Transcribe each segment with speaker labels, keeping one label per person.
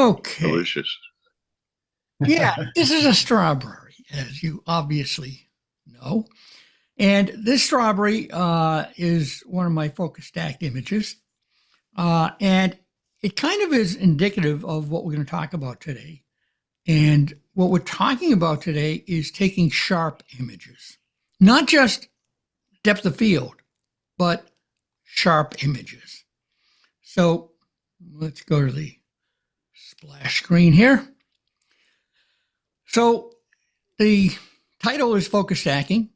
Speaker 1: Okay.
Speaker 2: Delicious.
Speaker 1: Yeah, this is a strawberry, as you obviously know. And this strawberry is one of my focus stacked images. And it kind of is indicative of what we're going to talk about today. And what we're talking about today is taking sharp images, not just depth of field, but sharp images. So let's go to the splash screen here. So the title is Focus Stacking.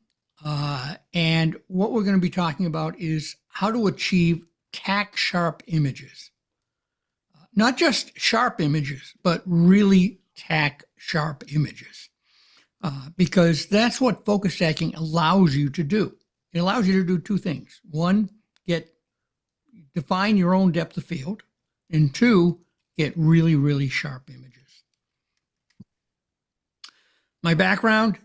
Speaker 1: And what we're going to be talking about is how to achieve tack sharp images. Not just sharp images, but really tack sharp images. Because that's what focus stacking allows you to do. It allows you to do two things. One, define your own depth of field. And two, get really, really sharp images. My background,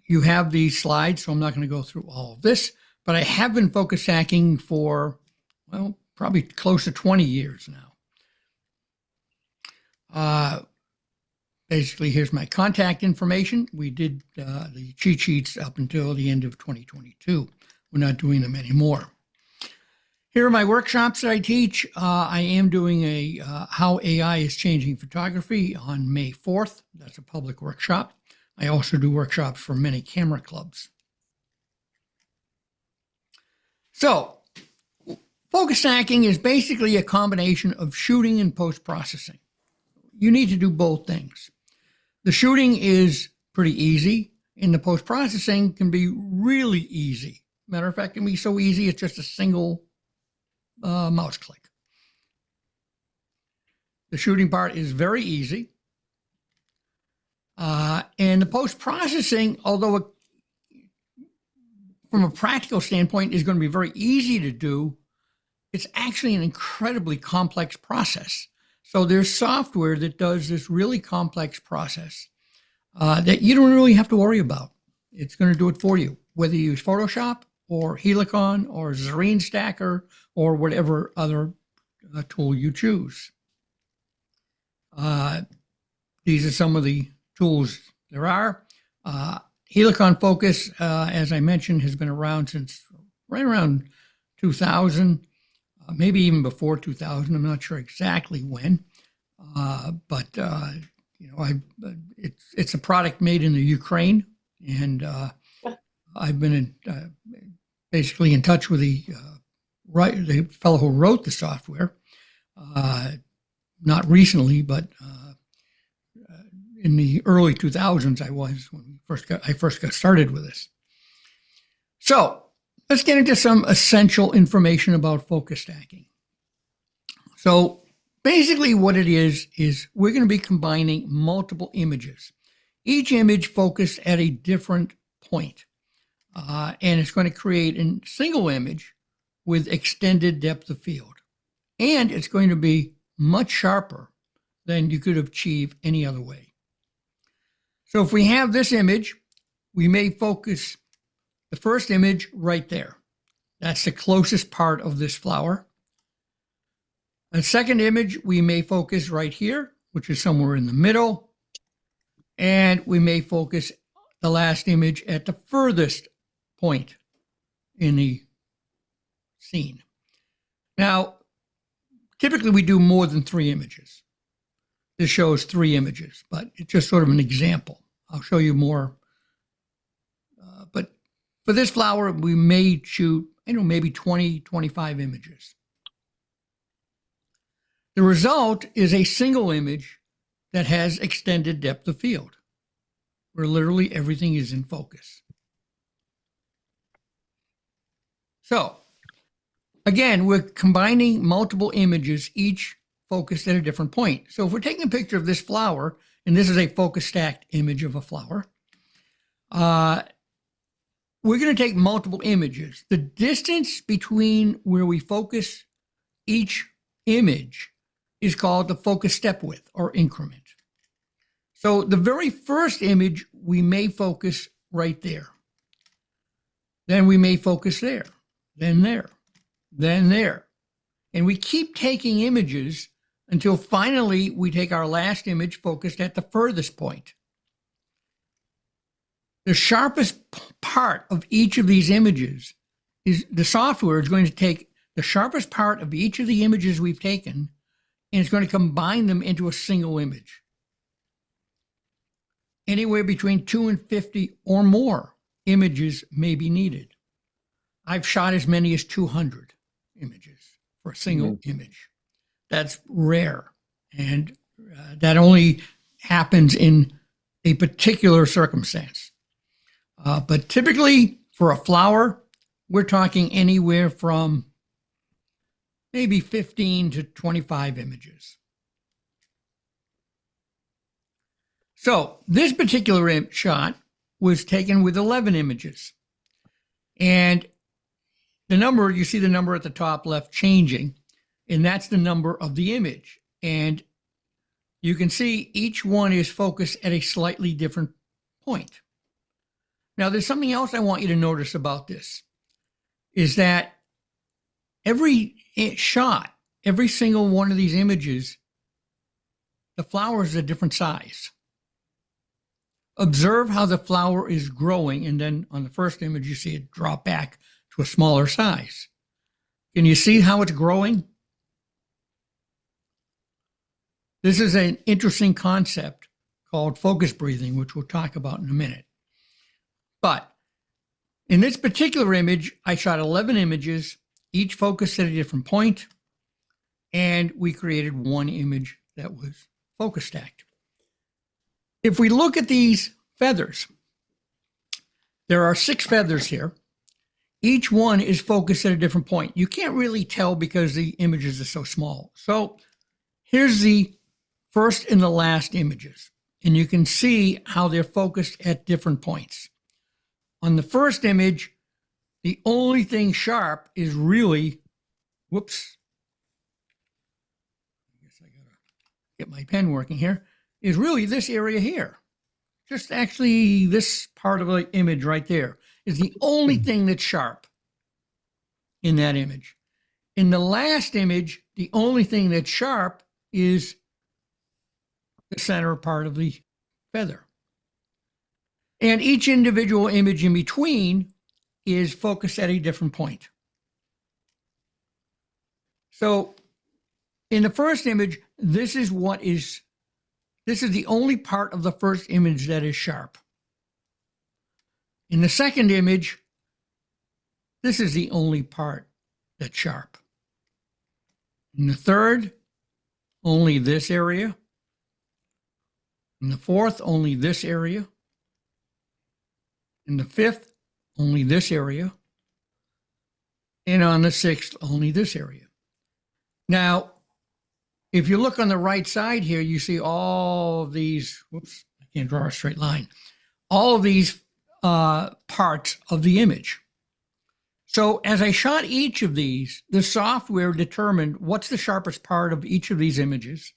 Speaker 1: you have these slides, so I'm not going to go through all of this, but I have been focus stacking for, well, probably close to 20 years now. Basically, here's my contact information. We did the cheat sheets up until the end of 2022. We're not doing them anymore. Here are my workshops that I teach. I am doing a How AI is Changing Photography on May 4th. That's a public workshop. I also do workshops for many camera clubs. So, focus stacking is basically a combination of shooting and post-processing. You need to do both things. The shooting is pretty easy, and the post-processing can be really easy. Matter of fact, it can be so easy, it's just a single mouse click. The shooting part is very easy. And the post-processing, although from a practical standpoint is going to be very easy to do, it's actually an incredibly complex process. So there's software that does this really complex process that you don't really have to worry about. It's going to do it for you, whether you use Photoshop or Helicon or Zareen Stacker or whatever other tool you choose. These are some of the tools there are. Helicon Focus, as I mentioned, has been around since right around 2000, maybe even before 2000. I'm not sure exactly when, but you know, it's a product made in the Ukraine, and I've been basically in touch with the fellow who wrote the software. Not recently, but in the early 2000s, I was when I first got started with this. So let's get into some essential information about focus stacking. So basically what it is we're going to be combining multiple images, each image focused at a different point. And it's going to create a single image with extended depth of field. And it's going to be much sharper than you could achieve any other way. So if we have this image, we may focus the first image right there. That's the closest part of this flower. The second image, we may focus right here, which is somewhere in the middle. And we may focus the last image at the furthest point in the scene. Now, typically we do more than 3 images. This shows 3 images, but it's just sort of an example. I'll show you more. But for this flower, we may shoot, maybe 20, 25 images. The result is a single image that has extended depth of field, where literally everything is in focus. So, again, we're combining multiple images, each focused at a different point. So if we're taking a picture of this flower, and this is a focus stacked image of a flower, we're going to take multiple images. The distance between where we focus each image is called the focus step width or increment. So the very first image, we may focus right there. Then we may focus there, then there, then there. And we keep taking images until finally we take our last image focused at the furthest point. The sharpest part of each of these images is the software is going to take the sharpest part of each of the images we've taken, and it's going to combine them into a single image. Anywhere between 2 and 50 or more images may be needed. I've shot as many as 200 images for a single image. That's rare, and that only happens in a particular circumstance. But typically for a flower, we're talking anywhere from maybe 15 to 25 images. So this particular shot was taken with 11 images. And the number, you see the number at the top left changing, and that's the number of the image. And you can see each one is focused at a slightly different point. Now, there's something else I want you to notice about this, is that every shot, every single one of these images, the flower is a different size. Observe how the flower is growing, and then on the first image, you see it drop back to a smaller size. Can you see how it's growing? This is an interesting concept called focus breathing, which we'll talk about in a minute. But in this particular image, I shot 11 images, each focused at a different point, and we created one image that was focus stacked. If we look at these feathers, there are 6 feathers here. Each one is focused at a different point. You can't really tell because the images are so small. So here's the first and the last images, and you can see how they're focused at different points. On the first image, the only thing sharp is really, whoops, I guess I gotta get my pen working here, is really this area here. Just actually this part of the image right there is the only thing that's sharp in that image. In the last image, the only thing that's sharp is the center part of the feather. And each individual image in between is focused at a different point. So in the first image, this is the only part of the first image that is sharp. In the second image, this is the only part that's sharp. In the third, only this area. In the fourth, only this area. In the fifth, only this area. And on the sixth, only this area. Now, if you look on the right side here, you see all of these, whoops, I can't draw a straight line, all of these parts of the image. So as I shot each of these, the software determined what's the sharpest part of each of these images.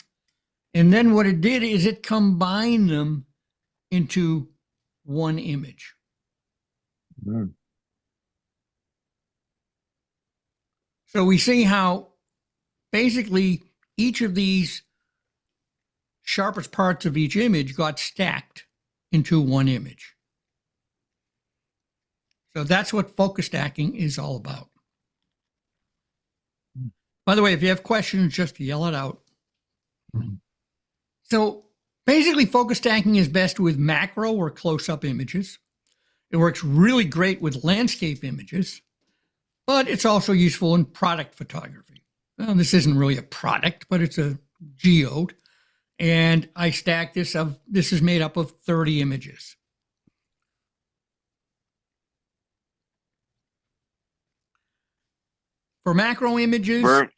Speaker 1: And then what it did is it combined them into one image. Mm. So we see how basically each of these sharpest parts of each image got stacked into one image. So that's what focus stacking is all about. By the way, if you have questions, just yell it out. So basically, focus stacking is best with macro or close-up images. It works really great with landscape images, but it's also useful in product photography. Well, this isn't really a product, but it's a geode. And I stacked this this is made up of 30 images. For macro images.
Speaker 2: Bert,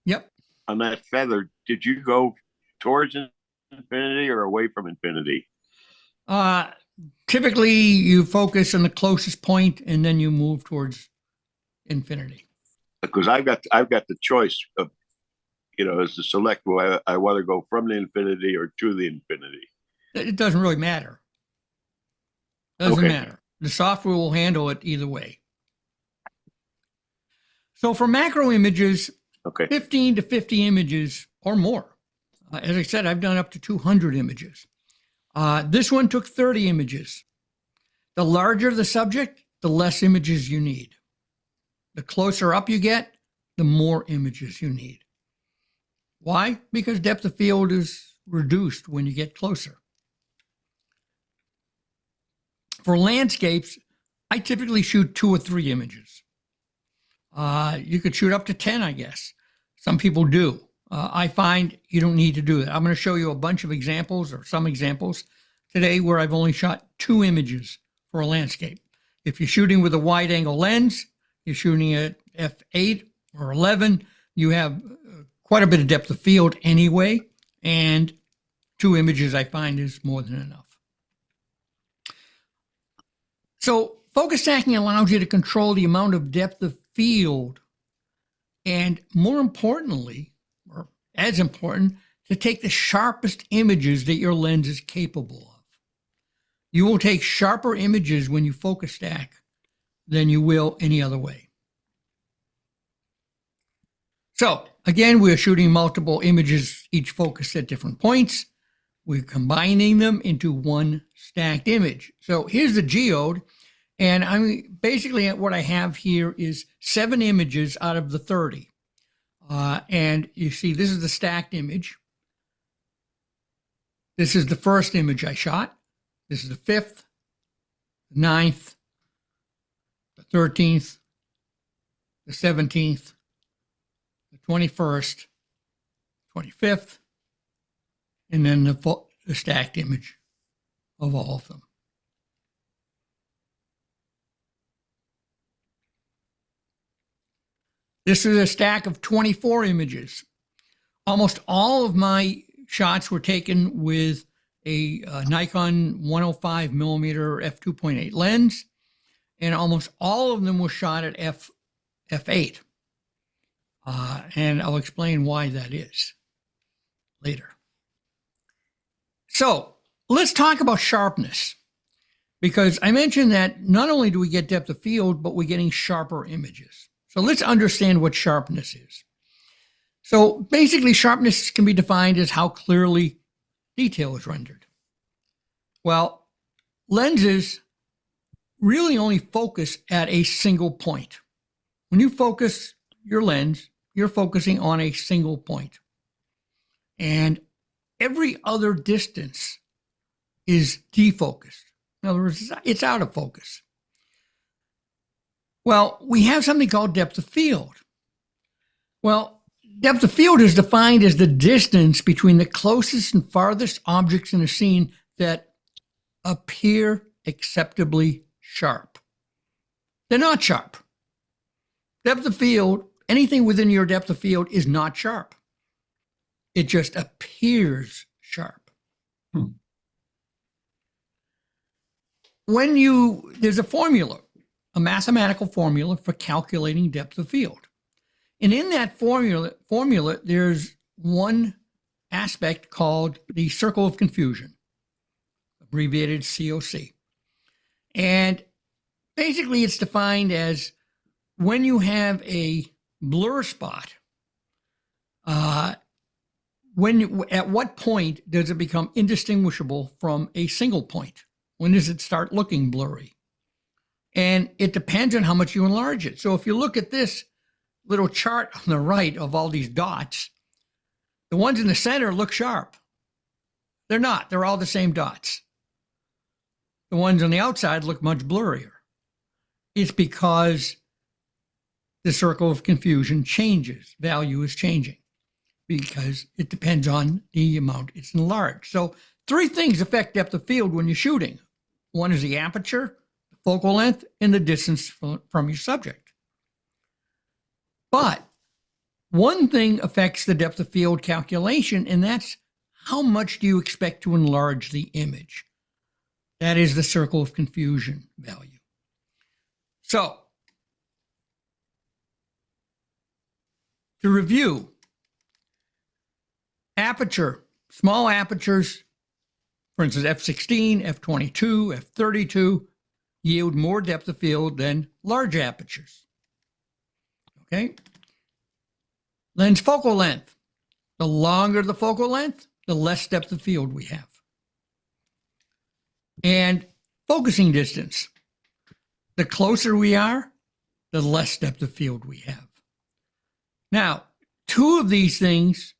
Speaker 1: yep.
Speaker 2: On that feather, did you go towards infinity or away from infinity?
Speaker 1: Typically, you focus on the closest point and then you move towards infinity.
Speaker 2: Because I've got the choice of, as to select whether I want to go from the infinity or to the infinity.
Speaker 1: It doesn't really matter. Doesn't matter. The software will handle it either way. So for macro images,
Speaker 2: Okay.
Speaker 1: 15 to 50 images or more. As I said, I've done up to 200 images. This one took 30 images. The larger the subject, the less images you need. The closer up you get, the more images you need. Why? Because depth of field is reduced when you get closer. For landscapes, I typically shoot 2 or 3 images. You could shoot up to 10, I guess. Some people do. I find you don't need to do that. I'm going to show you a bunch of examples or some examples today where I've only shot 2 images for a landscape. If you're shooting with a wide angle lens, you're shooting at f8 or 11, you have quite a bit of depth of field anyway, and 2 images I find is more than enough. So focus stacking allows you to control the amount of depth of field, and more importantly, or as important, to take the sharpest images that your lens is capable of. You will take sharper images when you focus stack than you will any other way. So again, we're shooting multiple images, each focused at different points. We're combining them into one stacked image. So here's the geode. And I'm basically what I have here is 7 images out of the 30. And you see, this is the stacked image. This is the first image I shot. This is the 5th, the 9th, the 13th, the 17th, the 21st, 25th, and then the stacked image of all of them. This is a stack of 24 images. Almost all of my shots were taken with a Nikon 105 millimeter f2.8 lens, and almost all of them were shot at f8. And I'll explain why that is later. So let's talk about sharpness, because I mentioned that not only do we get depth of field, but we're getting sharper images. So let's understand what sharpness is. So basically, sharpness can be defined as how clearly detail is rendered. Well, lenses really only focus at a single point. When you focus your lens, you're focusing on a single point. And every other distance is defocused. In other words, it's out of focus. Well, we have something called depth of field. Well, depth of field is defined as the distance between the closest and farthest objects in a scene that appear acceptably sharp. They're not sharp. Depth of field, anything within your depth of field is not sharp. It just appears sharp. There's a formula, a mathematical formula for calculating depth of field. And in that formula, there's one aspect called the circle of confusion, abbreviated COC. And basically it's defined as when you have a blur spot, at what point does it become indistinguishable from a single point? When does it start looking blurry? And it depends on how much you enlarge it. So if you look at this little chart on the right of all these dots, the ones in the center look sharp. They're not. They're all the same dots. The ones on the outside look much blurrier. It's because the circle of confusion changes. Value is changing because it depends on the amount it's enlarged. So 3 things affect depth of field when you're shooting. One is the aperture, the focal length, and the distance from your subject. But one thing affects the depth of field calculation, and that's how much do you expect to enlarge the image. That is the circle of confusion value. So, to review, aperture, small apertures, for instance, f16, f22, f32, yield more depth of field than large apertures. Okay? Lens focal length. The longer the focal length, the less depth of field we have. And focusing distance. The closer we are, the less depth of field we have. Now, two of these things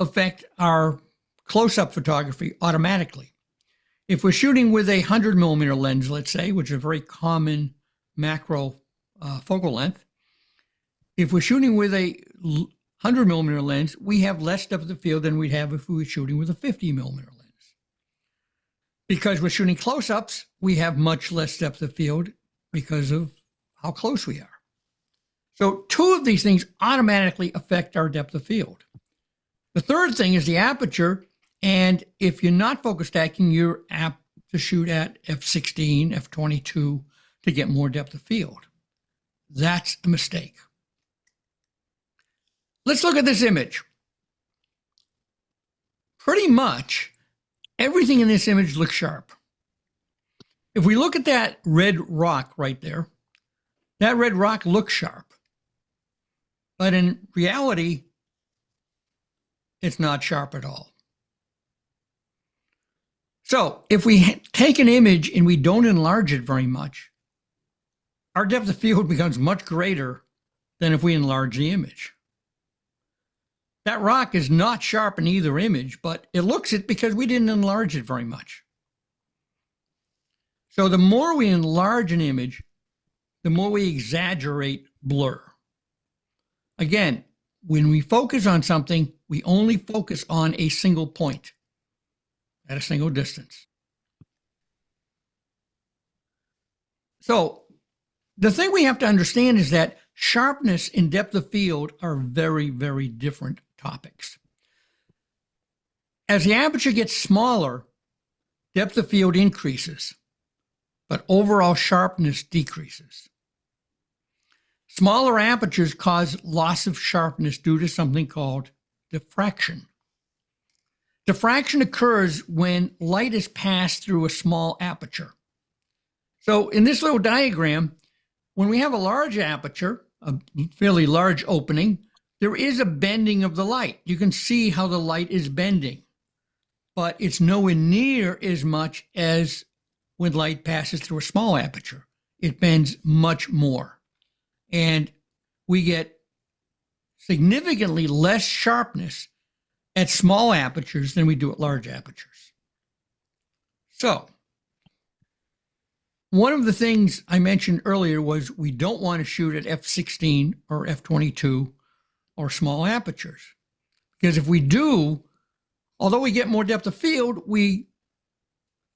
Speaker 1: affect our close-up photography automatically. If we're shooting with a 100 millimeter lens, let's say, which is a very common macro focal length, if we're shooting with a 100 millimeter lens, we have less depth of field than we'd have if we were shooting with a 50 millimeter lens. Because we're shooting close-ups, we have much less depth of field because of how close we are. So two of these things automatically affect our depth of field. The third thing is the aperture, and if you're not focus stacking, you're apt to shoot at f16, f22 to get more depth of field. That's a mistake. Let's look at this image. Pretty much everything in this image looks sharp. If we look at that red rock right there, that red rock looks sharp. But in reality, it's not sharp at all. So if we take an image and we don't enlarge it very much, our depth of field becomes much greater than if we enlarge the image. That rock is not sharp in either image, but it looks it because we didn't enlarge it very much. So the more we enlarge an image, the more we exaggerate blur. Again, when we focus on something, we only focus on a single point at a single distance. So the thing we have to understand is that sharpness and depth of field are very, very different topics. As the aperture gets smaller, depth of field increases, but overall sharpness decreases. Smaller apertures cause loss of sharpness due to something called diffraction. Diffraction occurs when light is passed through a small aperture. So in this little diagram, when we have a large aperture, a fairly large opening, there is a bending of the light. You can see how the light is bending, but it's nowhere near as much as when light passes through a small aperture. It bends much more. And we get significantly less sharpness at small apertures than we do at large apertures. So, one of the things I mentioned earlier was we don't want to shoot at f16 or f22 or small apertures. Because if we do, although we get more depth of field, we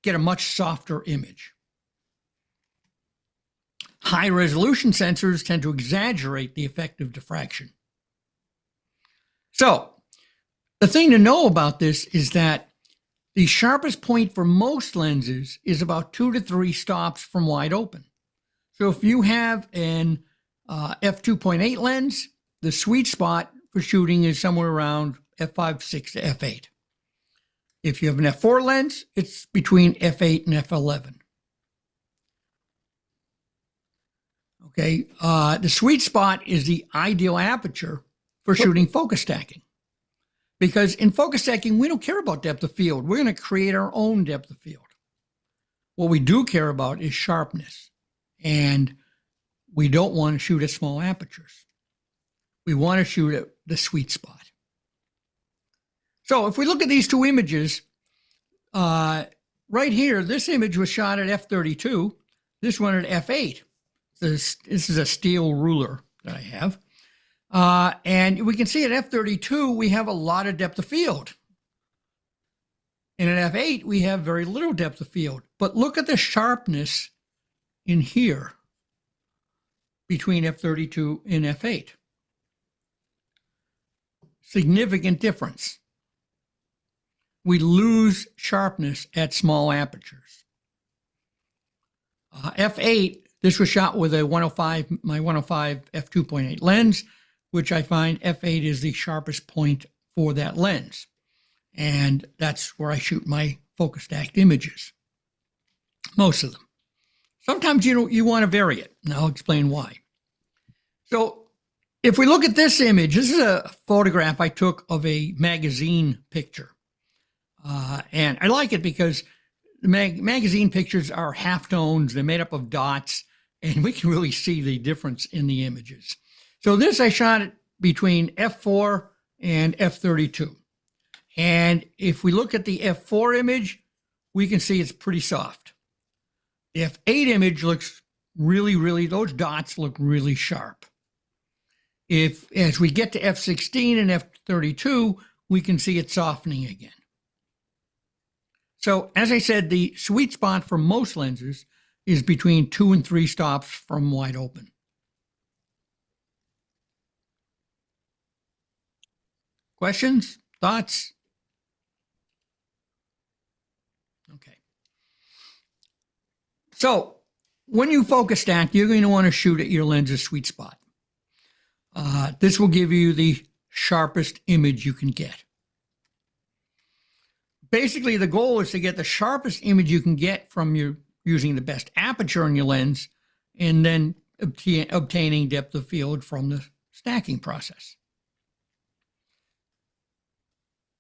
Speaker 1: get a much softer image. High-resolution sensors tend to exaggerate the effect of diffraction. So, the thing to know about this is that the sharpest point for most lenses is about 2 to 3 stops from wide open. So if you have an f2.8 lens, the sweet spot for shooting is somewhere around f5.6 to f8. If you have an f4 lens, it's between f8 and f11. Okay, the sweet spot is the ideal aperture for shooting focus stacking. Because in focus stacking, we don't care about depth of field. We're going to create our own depth of field. What we do care about is sharpness. And we don't want to shoot at small apertures. We want to shoot at the sweet spot. So if we look at these two images, right here, this image was shot at f32, this one at f8. This is a steel ruler that I have. And we can see at f32, we have a lot of depth of field. And at f8, we have very little depth of field. But look at the sharpness in here between f32 and f8. Significant difference. We lose sharpness at small apertures. F8, this was shot with a 105, my 105 f2.8 lens, which I find f8 is the sharpest point for that lens. And that's where I shoot my focus stacked images. Most of them. Sometimes you want to vary it, and I'll explain why. So If we look at this image, this is a photograph I took of a magazine picture. And I like it because the magazine pictures are halftones. They're made up of dots, and we can really see the difference in the images. So this I shot it between f4 and f32. And if we look at the f4 image, we can see it's pretty soft. The f8 image looks really, those dots look really sharp. As we get to f16 and f32, we can see it softening again. So as I said, the sweet spot for most lenses is between 2 and 3 stops from wide open. Questions? Thoughts? Okay. So when you focus stack, you're going to want to shoot at your lens's sweet spot. This will give you the sharpest image you can get. Basically, the goal is to get the sharpest image you can get from using the best aperture in your lens, and then obtaining depth of field from the stacking process.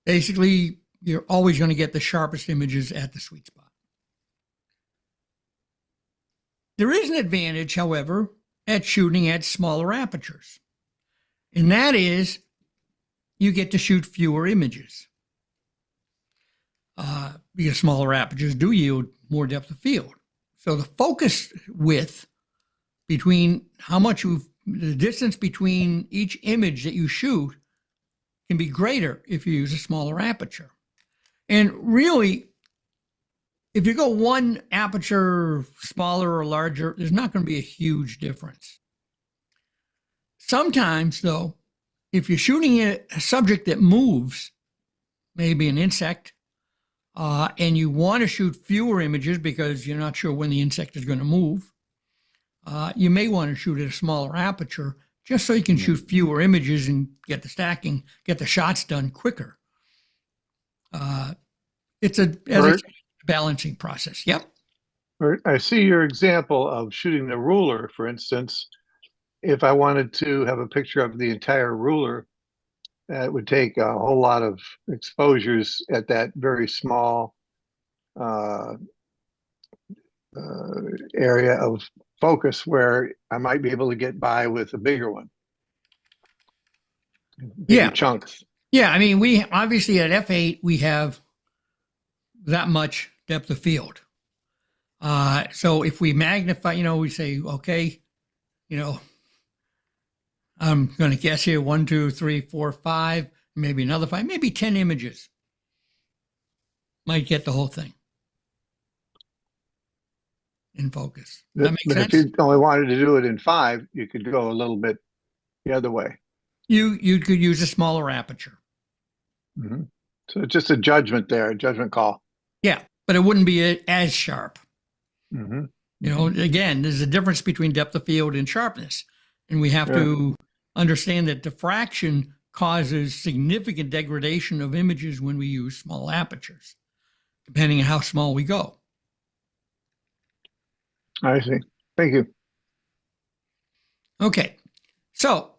Speaker 1: Basically, you're always going to get the sharpest images at the sweet spot. There is an advantage, however, at shooting at smaller apertures, and that is you get to shoot fewer images. Because smaller apertures do yield more depth of field. So the focus width between the distance between each image that you shoot can be greater if you use a smaller aperture. And really, if you go one aperture smaller or larger, there's not going to be a huge difference. Sometimes, though, if you're shooting a subject that moves, maybe an insect, and you want to shoot fewer images because you're not sure when the insect is going to move, you may want to shoot at a smaller aperture just so you can shoot fewer images and get the shots done quicker. It's a balancing process. Yep.
Speaker 3: I see your example of shooting the ruler, for instance. If I wanted to have a picture of the entire ruler, it would take a whole lot of exposures at that very small area of focus, where I might be able to get by with a bigger one. Bigger chunks.
Speaker 1: Yeah, I mean, we obviously at f8, we have that much depth of field. So if we magnify, we say, okay, I'm going to guess here 1, 2, 3, 4, 5, maybe another 5, maybe 10 images. Might get the whole thing in focus. That makes sense?
Speaker 3: If you only wanted to do it in 5, you could go a little bit the other way.
Speaker 1: You could use a smaller aperture.
Speaker 3: Mm-hmm. So it's just a judgment there, a judgment call.
Speaker 1: Yeah, but it wouldn't be as sharp.
Speaker 3: Mm-hmm.
Speaker 1: Again, there's a difference between depth of field and sharpness. And we have to understand that diffraction causes significant degradation of images when we use small apertures, depending on how small we go.
Speaker 3: I see. Thank you.
Speaker 1: Okay. So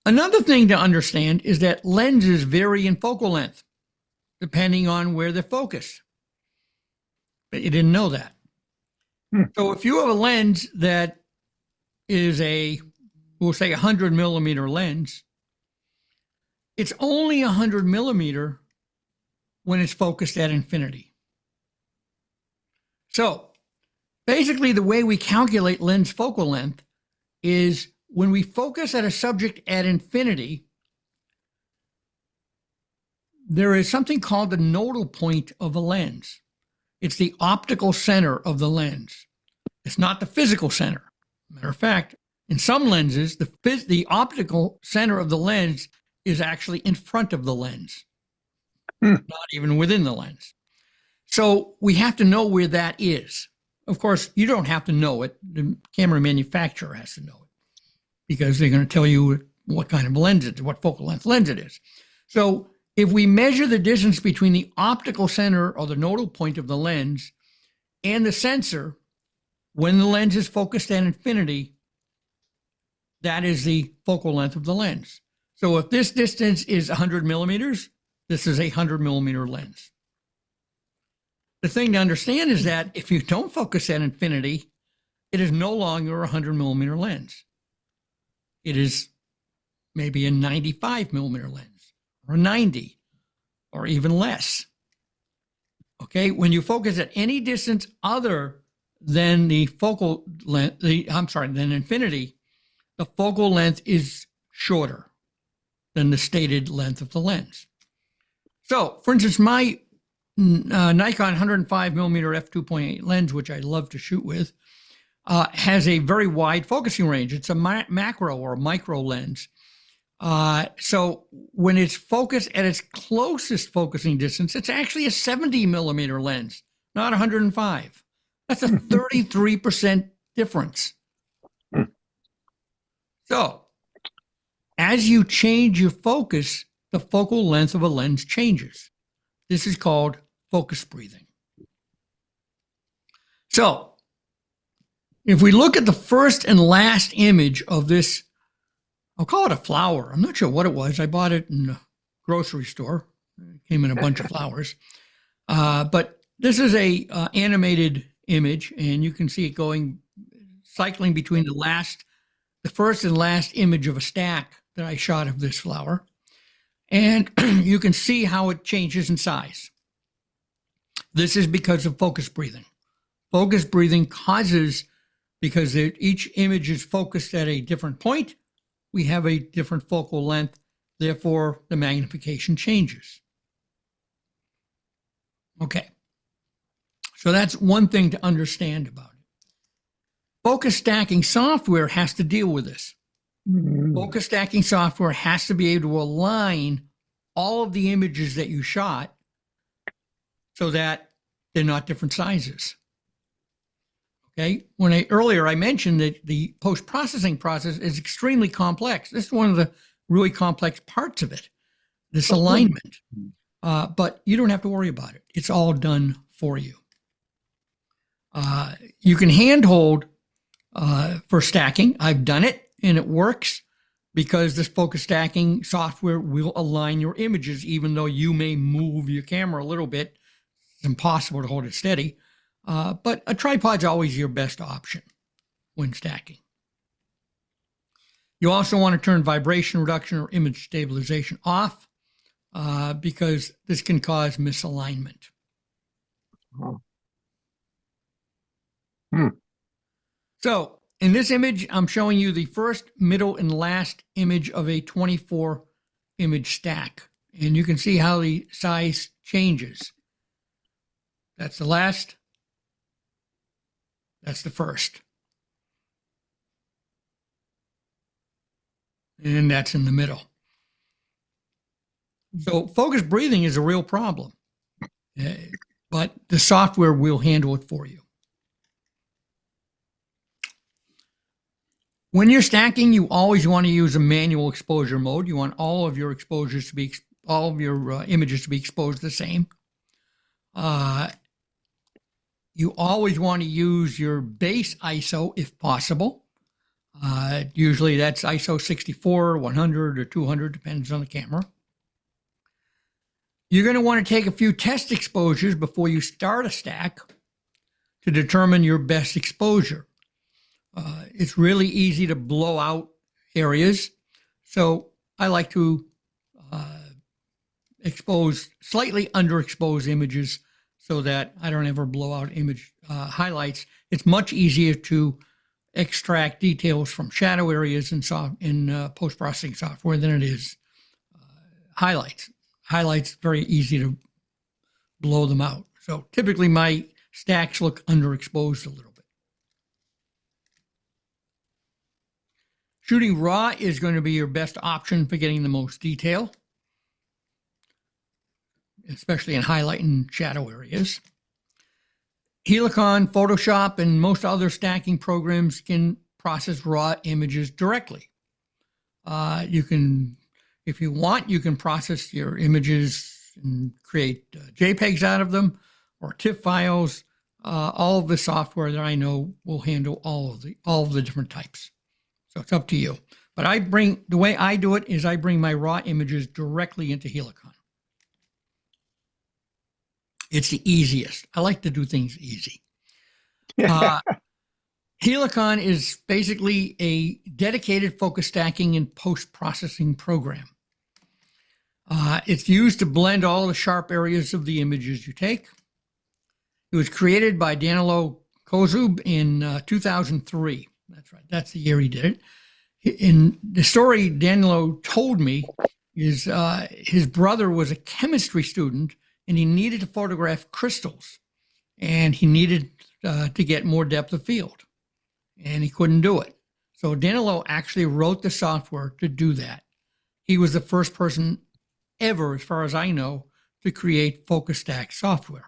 Speaker 1: another thing to understand is that lenses vary in focal length, depending on where they're focused. But you didn't know that. So if you have a lens that is we'll say 100 millimeter lens, it's only 100 millimeter when it's focused at infinity. So basically the way we calculate lens focal length is when we focus at a subject at infinity, there is something called the nodal point of a lens. It's the optical center of the lens. It's not the physical center. Matter of fact, in some lenses, the optical center of the lens is actually in front of the lens, not even within the lens. So we have to know where that is. Of course, you don't have to know it. The camera manufacturer has to know it because they're going to tell you what kind of lens it is, what focal length lens it is. So if we measure the distance between the optical center or the nodal point of the lens and the sensor, when the lens is focused at infinity, that is the focal length of the lens. So if this distance is 100 millimeters, this is a 100 millimeter lens. The thing to understand is that if you don't focus at infinity, it is no longer a 100 millimeter lens. It is maybe a 95 millimeter lens, or a 90, or even less. Okay, when you focus at any distance other than the focal length, than infinity, the focal length is shorter than the stated length of the lens. So, for instance, my Nikon 105 millimeter f2.8 lens, which I love to shoot with, has a very wide focusing range. It's a macro or micro lens. So when it's focused at its closest focusing distance, it's actually a 70 millimeter lens, not 105. That's a 33% difference. So as you change your focus, the focal length of a lens changes. This is called focus breathing. So if we look at the first and last image of this, I'll call it a flower. I'm not sure what it was. I bought it in a grocery store. It came in a bunch of flowers. But this is a animated image, and you can see it cycling between the first and last image of a stack that I shot of this flower. And you can see how it changes in size. This is because of focus breathing. Focus breathing causes, because each image is focused at a different point, we have a different focal length, therefore the magnification changes. Okay, so that's one thing to understand about it. Focus stacking software has to deal with this. Focus stacking software has to be able to align all of the images that you shot so that they're not different sizes. Okay, earlier I mentioned that the post-processing process is extremely complex. This is one of the really complex parts of it, this alignment. But you don't have to worry about it. It's all done for you. You can handhold for stacking. I've done it, and it works because this focus stacking software will align your images, even though you may move your camera a little bit. It's impossible to hold it steady. But a tripod's always your best option when stacking. You also want to turn vibration reduction or image stabilization off because this can cause misalignment. So in this image, I'm showing you the first, middle, and last image of a 24 image stack. And you can see how the size changes. That's the last. That's the first. And that's in the middle. So focus breathing is a real problem, but the software will handle it for you. When you're stacking, you always want to use a manual exposure mode. You want all of your exposures to be, all of your images to be exposed the same. You always want to use your base ISO if possible. Usually that's ISO 64, 100, or 200, depends on the camera. You're going to want to take a few test exposures before you start a stack to determine your best exposure. It's really easy to blow out areas, so I like to expose slightly underexposed images so that I don't ever blow out image highlights. It's much easier to extract details from shadow areas in post-processing software than it is highlights. Highlights, very easy to blow them out. So typically my stacks look underexposed a little bit. Shooting raw is going to be your best option for getting the most detail, especially in highlight and shadow areas. Helicon, Photoshop, and most other stacking programs can process raw images directly. You can, if you want, you can process your images and create JPEGs out of them or TIFF files. All of the software that I know will handle all of the different types. So it's up to you. But the way I do it is I bring my raw images directly into Helicon. It's the easiest. I like to do things easy. Helicon is basically a dedicated focus stacking and post-processing program. It's used to blend all the sharp areas of the images you take. It was created by Danilo Kozub in 2003. That's right. That's the year he did it. In the story Danilo told me is his brother was a chemistry student and he needed to photograph crystals and he needed to get more depth of field and he couldn't do it. So Danilo actually wrote the software to do that. He was the first person ever, as far as I know, to create focus stack software.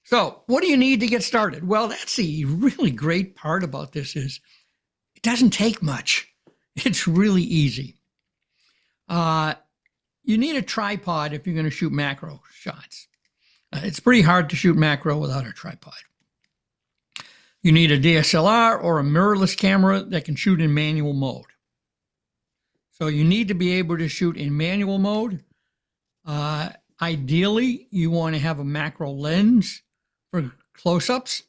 Speaker 1: So what do you need to get started? Well, that's the really great part about this is it doesn't take much. It's really easy. You need a tripod if you're going to shoot macro shots. It's pretty hard to shoot macro without a tripod. You need a DSLR or a mirrorless camera that can shoot in manual mode. So you need to be able to shoot in manual mode. Ideally, you want to have a macro lens for close-ups,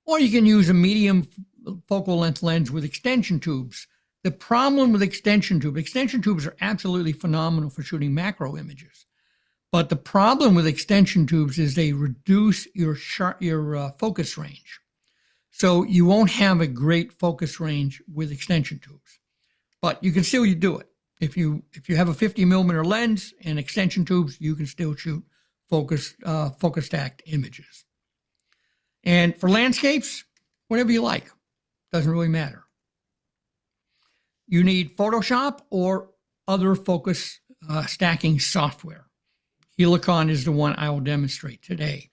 Speaker 1: or you can use a medium focal length lens with extension tubes. The problem with extension tubes are absolutely phenomenal for shooting macro images. But the problem with extension tubes is they reduce your focus range. So you won't have a great focus range with extension tubes, but you can still do it. If you have a 50 millimeter lens and extension tubes, you can still shoot focus stacked images. And for landscapes, whatever you like, doesn't really matter. You need Photoshop or other focus stacking software. Helicon is the one I will demonstrate today.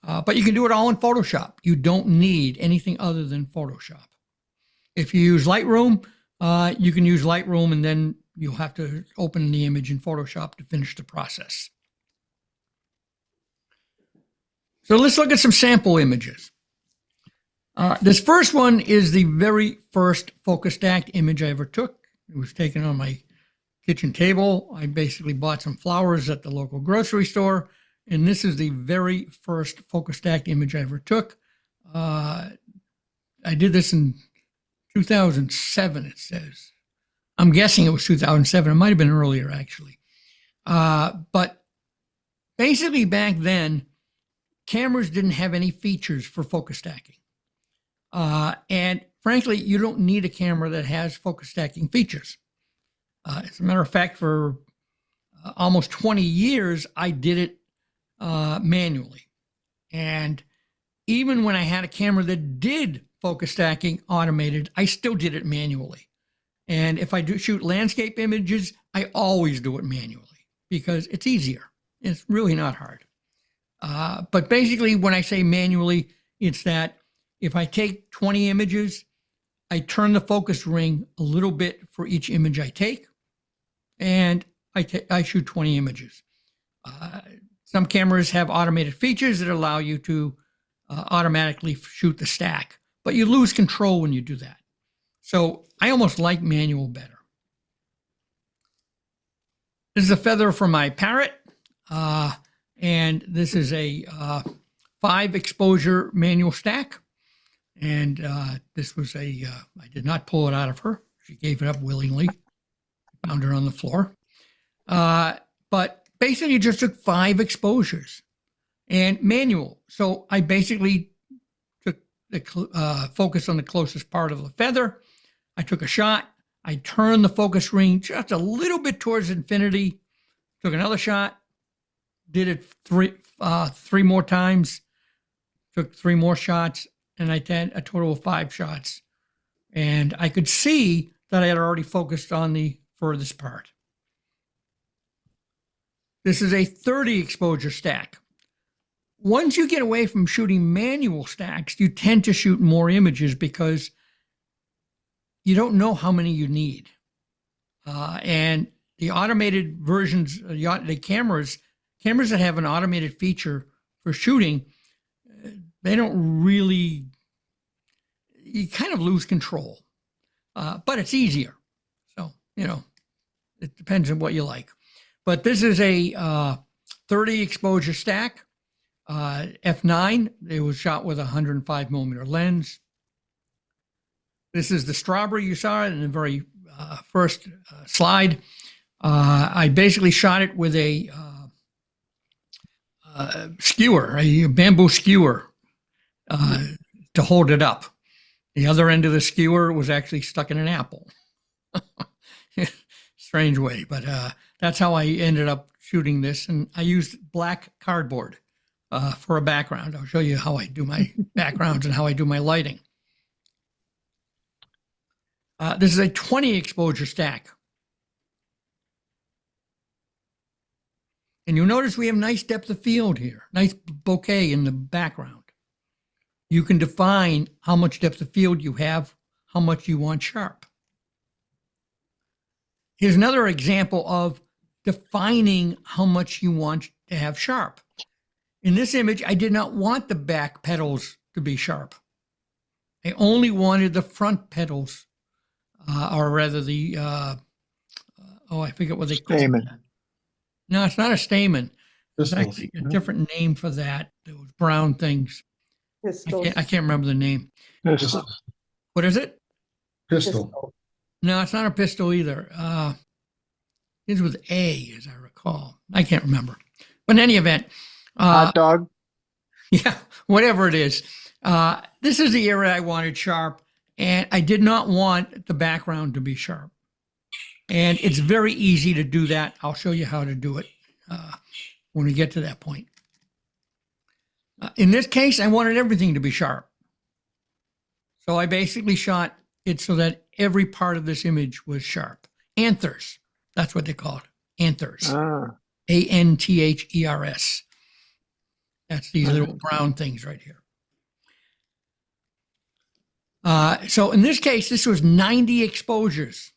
Speaker 1: But you can do it all in Photoshop. You don't need anything other than Photoshop. If you use Lightroom, you can use Lightroom and then you'll have to open the image in Photoshop to finish the process. So let's look at some sample images. This first one is the very first focus stacked image I ever took. It was taken on my kitchen table. I basically bought some flowers at the local grocery store, and this is the very first focus stacked image I ever took. I did this in 2007, it says. I'm guessing it was 2007. It might have been earlier, actually. But basically back then, cameras didn't have any features for focus stacking. And frankly, you don't need a camera that has focus stacking features. As a matter of fact, for almost 20 years, I did it manually. And even when I had a camera that did focus stacking automated, I still did it manually. And if I do shoot landscape images, I always do it manually because it's easier. It's really not hard. But basically, when I say manually, it's that if I take 20 images, I turn the focus ring a little bit for each image I take, and I shoot 20 images. Some cameras have automated features that allow you to automatically shoot the stack, but you lose control when you do that. So I almost like manual better. This is a feather from my parrot. And this is a 5 exposure manual stack. And this was I did not pull it out of her. She gave it up willingly. Found her on the floor. But basically just took 5 exposures and manual. So I basically took the focus on the closest part of the feather. I took a shot. I turned the focus ring just a little bit towards infinity. Took another shot. Did it three more times, took 3 more shots, and I had a total of 5 shots. And I could see that I had already focused on the furthest part. This is a 30 exposure stack. Once you get away from shooting manual stacks, you tend to shoot more images because you don't know how many you need. And the automated versions, the cameras that have an automated feature for shooting, they don't really, you kind of lose control, but it's easier. So, it depends on what you like. But this is a 30 exposure stack, f9. It was shot with a 105 millimeter lens. This is the strawberry you saw in the very first slide. I basically shot it with a skewer, a bamboo skewer, to hold it up. The other end of the skewer was actually stuck in an apple. Strange way, but that's how I ended up shooting this. And I used black cardboard for a background. I'll show you how I do my backgrounds and how I do my lighting. This is a 20 exposure stack. And you'll notice we have nice depth of field here, nice bokeh in the background. You can define how much depth of field you have, how much you want sharp. Here's another example of defining how much you want to have sharp. In this image, I did not want the back petals to be sharp. I only wanted the front petals, or rather the, I forget what they call it. No, it's not a stamen. There's actually a different name for that. Those brown things.
Speaker 4: Pistils.
Speaker 1: I can't remember the name.
Speaker 3: Pistol.
Speaker 1: What is it?
Speaker 5: Pistol.
Speaker 1: No, it's not a pistol either. It's with A, as I recall. I can't remember. But in any event.
Speaker 3: Hot dog?
Speaker 1: Yeah, whatever it is. This is the area I wanted sharp, and I did not want the background to be sharp. And it's very easy to do that. I'll show you how to do it when we get to that point. In this case, I wanted everything to be sharp. So I basically shot it so that every part of this image was sharp. Anthers, that's what they call it. Anthers. Anthers. That's these little brown things right here. So in this case, this was 90 exposures.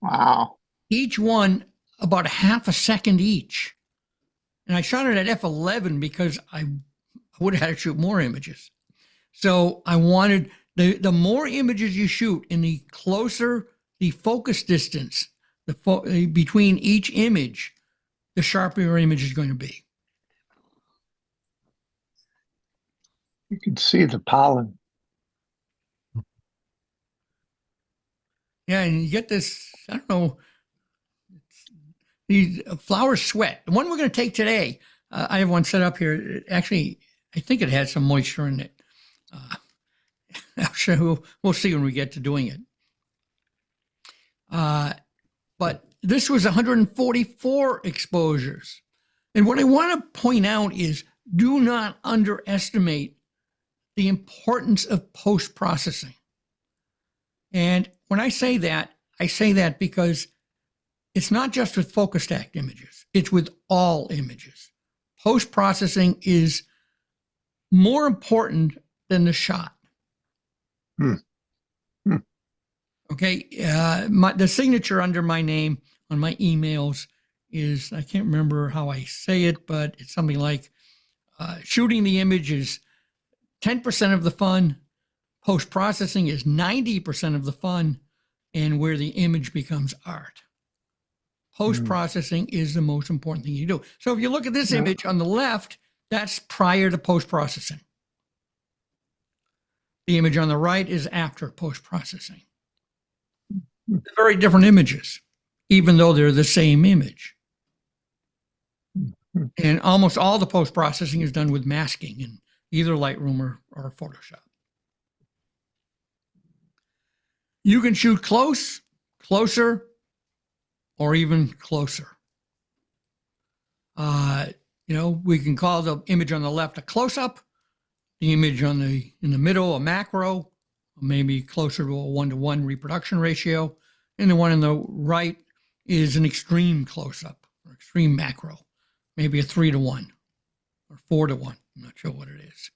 Speaker 3: Wow.
Speaker 1: Each one about a half a second each. And I shot it at f11 because I would have had to shoot more images. So I wanted, the more images you shoot and the closer the focus distance between each image, the sharper your image is going to be.
Speaker 3: You can see the pollen.
Speaker 1: Yeah, and you get this, I don't know, these flower sweat. The one we're going to take today, I have one set up here. Actually, I think it has some moisture in it. I'm sure we'll see when we get to doing it. But this was 144 exposures. And what I want to point out is do not underestimate the importance of post-processing. And when I say that because it's not just with focus stacked images, it's with all images. Post-processing is more important than the shot. Okay, the signature under my name on my emails is, I can't remember how I say it, but it's something like shooting the image is 10% of the fun, post-processing is 90% of the fun, and where the image becomes art. Post-processing is the most important thing you do. So if you look at this image on the left, that's prior to post-processing. The image on the right is after post-processing. They're very different images, even though they're the same image. And almost all the post-processing is done with masking in either Lightroom or Photoshop. You can shoot close, closer, or even closer. We can call the image on the left a close-up, the image in the middle a macro, maybe closer to a 1-to-1 reproduction ratio, and the one on the right is an extreme close-up or extreme macro, maybe a 3-to-1 or 4-to-1. I'm not sure what it is.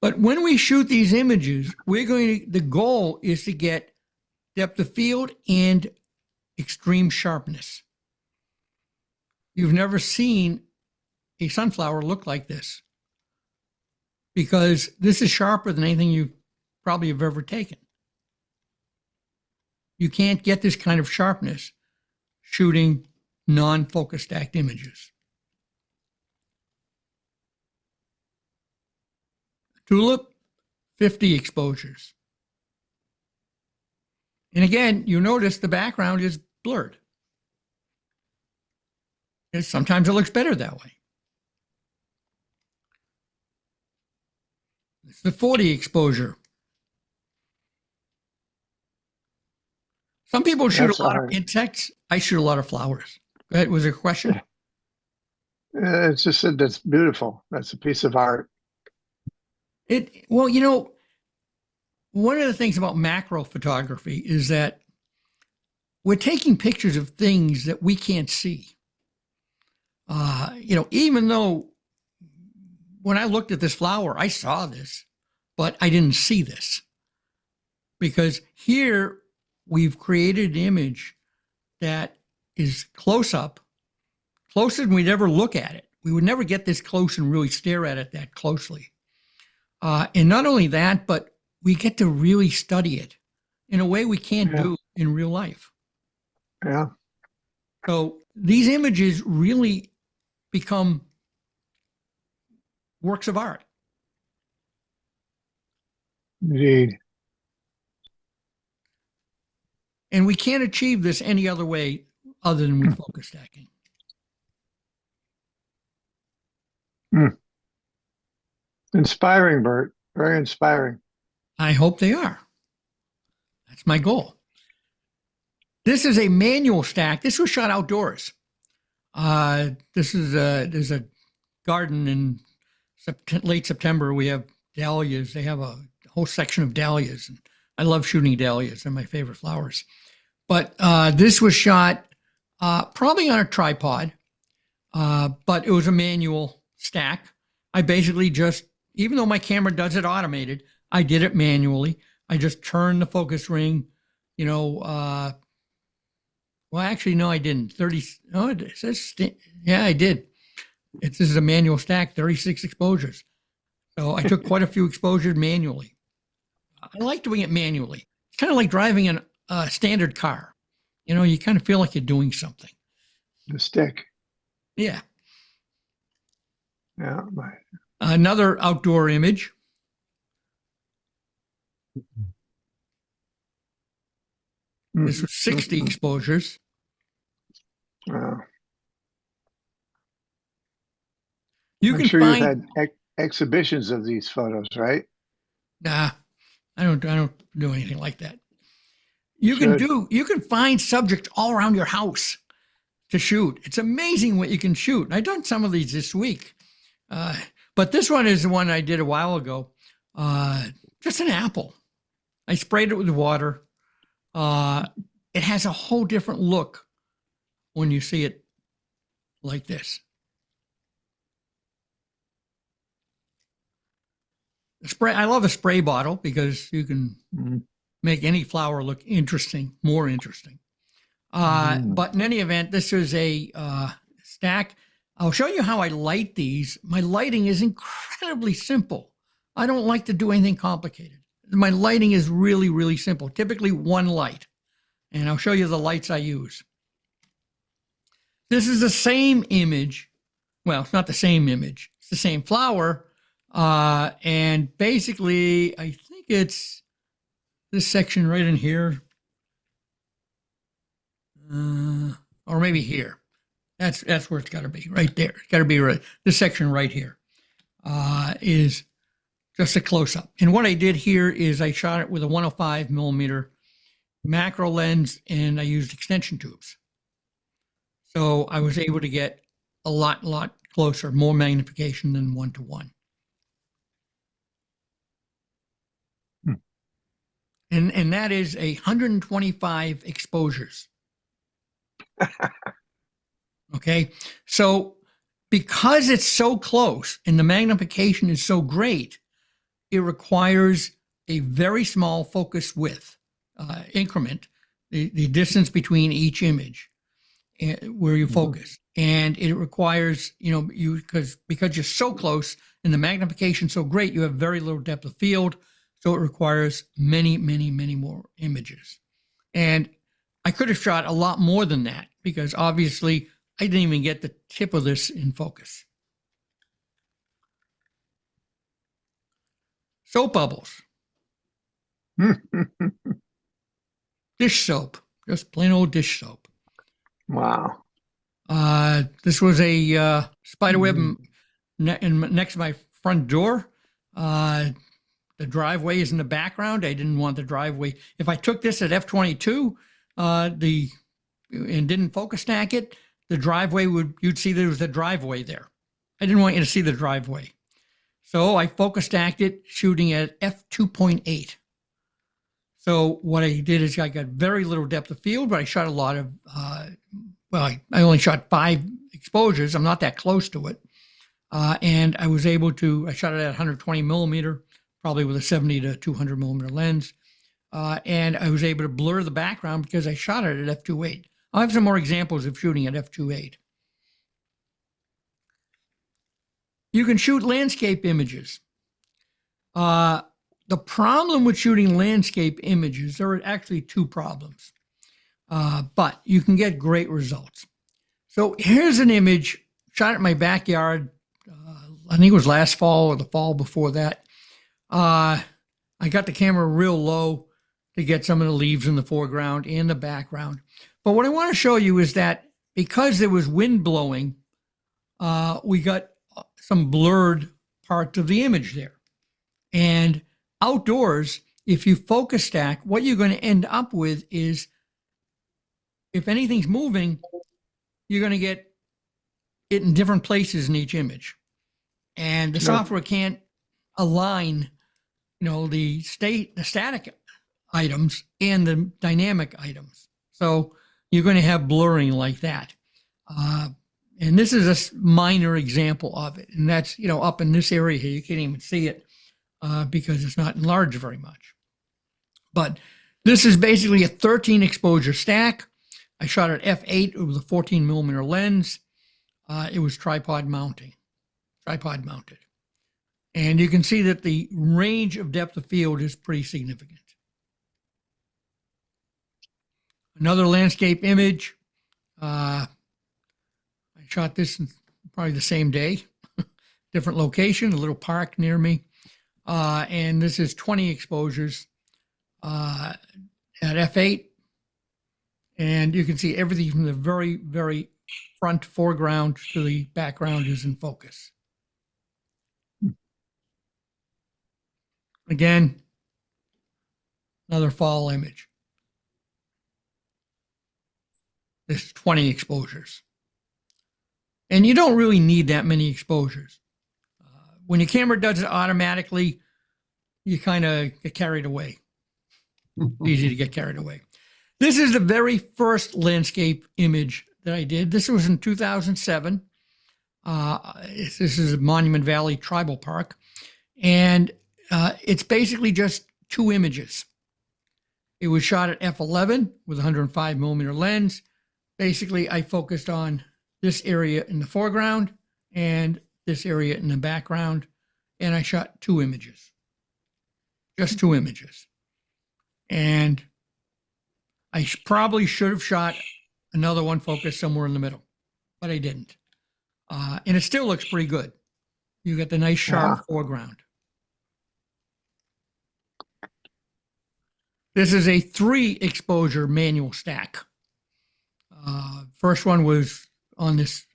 Speaker 1: But when we shoot these images, the goal is to get depth of field and extreme sharpness. You've never seen a sunflower look like this. because this is sharper than anything you probably have ever taken. You can't get this kind of sharpness shooting non-focus stacked images. Tulip, 50 exposures. And again, you notice the background is blurred. And sometimes it looks better that way. This is the 40 exposure. Some people shoot
Speaker 3: That's
Speaker 1: a lot
Speaker 3: hard.
Speaker 1: of insects. I shoot a lot of flowers. Go ahead. Was there a question?
Speaker 3: It's just that that's beautiful. That's a piece of art.
Speaker 1: Well, one of the things about macro photography is that we're taking pictures of things that we can't see. Even though when I looked at this flower, I saw this, but I didn't see this. Because here we've created an image that is close up, closer than we'd ever look at it. We would never get this close and really stare at it that closely. And not only that, but we get to really study it in a way we can't do in real life.
Speaker 3: Yeah.
Speaker 1: So these images really become works of art.
Speaker 3: Indeed.
Speaker 1: And we can't achieve this any other way other than with focus stacking.
Speaker 3: Inspiring, Bert. Very inspiring.
Speaker 1: I hope they are. That's my goal. This is a manual stack. This was shot outdoors. There's a garden in late September. We have dahlias. They have a whole section of dahlias. And I love shooting dahlias. They're my favorite flowers. But this was shot probably on a tripod, but it was a manual stack. I basically just, even though my camera does it automated, I did it manually. I just turned the focus ring, well, actually, no, I didn't. 30, oh, it says, yeah, I did. This is a manual stack, 36 exposures. So I took quite a few exposures manually. I like doing it manually. It's kind of like driving a standard car. You kind of feel like you're doing something.
Speaker 3: The stick.
Speaker 1: Yeah.
Speaker 3: Yeah.
Speaker 1: Another outdoor image. This was 60 exposures.
Speaker 3: Wow.
Speaker 1: I'm
Speaker 3: sure you've had exhibitions of these photos, right?
Speaker 1: Nah, I don't do anything like that. You can find subjects all around your house to shoot. It's amazing what you can shoot. And I've done some of these this week. But this one is the one I did a while ago. Just an apple. I sprayed it with water. It has a whole different look when you see it like this. I love a spray bottle because you can make any flower look interesting, more interesting. But in any event, this is a stack. I'll show you how I light these. My lighting is incredibly simple. I don't like to do anything complicated. My lighting is really, really simple, typically one light. And I'll show you the lights I use. This is the same image. Well, it's not the same image. It's the same flower. And basically, I think it's this section right in here. Or maybe here. That's where it's got to be, right there. It's got to be right. This section right here is just a close-up. And what I did here is I shot it with a 105 millimeter macro lens, and I used extension tubes. So I was able to get a lot closer, more magnification than 1:1. And that is 125 exposures. Okay, so because it's so close and the magnification is so great, it requires a very small focus width increment, the distance between each image. where you focus. And it requires, because you're so close and the magnification so great, you have very little depth of field. So it requires many, many, many more images. And I could have shot a lot more than that because obviously I didn't even get the tip of this in focus. Soap bubbles. Dish soap, just plain old dish soap.
Speaker 3: Wow.
Speaker 1: This was a spider web next to my front door. The driveway is in the background. I didn't want the driveway. If I took this at f/22 and didn't focus stack it, the driveway you'd see there was a driveway there. I didn't want you to see the driveway. So I focus stacked it shooting at f2.8. So what I did is I got very little depth of field, but I shot a lot of, I only shot 5 exposures. I'm not that close to it. And I was able to, I shot it at 120 millimeter, probably with a 70 to 200 millimeter lens. And I was able to blur the background because I shot it at f2.8. I'll have some more examples of shooting at f2.8. You can shoot landscape images. The problem with shooting landscape images, there are actually 2 problems, but you can get great results. So here's an image shot at my backyard. I think it was last fall or the fall before that. I got the camera real low to get some of the leaves in the foreground and the background. But what I want to show you is that because there was wind blowing, we got some blurred parts of the image there. And outdoors, if you focus stack, what you're going to end up with is, if anything's moving, you're going to get it in different places in each image. And the software can't align, the static items and the dynamic items. So you're going to have blurring like that. And this is a minor example of it. And that's, up in this area here, you can't even see it because it's not enlarged very much. But this is basically a 13 exposure stack. I shot at f8 with a 14 millimeter lens. It was tripod mounted. And you can see that the range of depth of field is pretty significant. Another landscape image. I shot this probably the same day, different location, a little park near me. And this is 20 exposures at f8. And you can see everything from the very, very front foreground to the background is in focus. Again, another fall image. This is 20 exposures. And you don't really need that many exposures. When your camera does it automatically, you kind of get carried away. Easy to get carried away. This is the very first landscape image that I did. This was in 2007. This is Monument Valley Tribal Park. And it's basically just 2 images. It was shot at f11 with a 105 millimeter lens. Basically, I focused on this area in the foreground and this area in the background, and I shot 2 images. Just 2 images. And I probably should have shot another one focused somewhere in the middle, but I didn't. And it still looks pretty good. You get the nice sharp foreground. This is a 3 exposure manual stack. First one was on this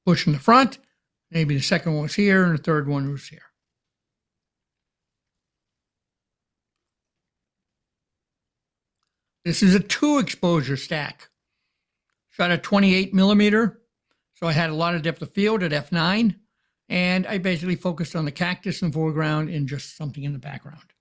Speaker 1: bush in the front. Maybe the second one was here and the third one was here. This is a 2 exposure stack. Shot at 28 millimeter. So I had a lot of depth of field at f9. And I basically focused on the cactus in the foreground and just something in the background.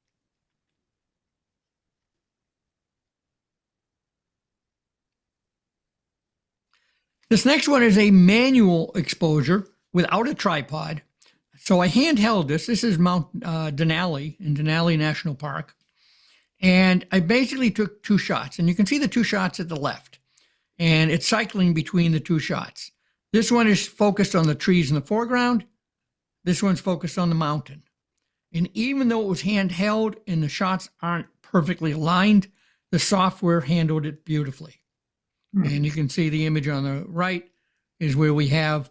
Speaker 1: This next one is a manual exposure without a tripod. So I handheld this. This is Mount Denali in Denali National Park. And I basically took 2 shots. And you can see the 2 shots at the left. and it's cycling between the two shots. This one is focused on the trees in the foreground. This one's focused on the mountain. And even though it was handheld and the shots aren't perfectly aligned, the software handled it beautifully. And you can see the image on the right is where we have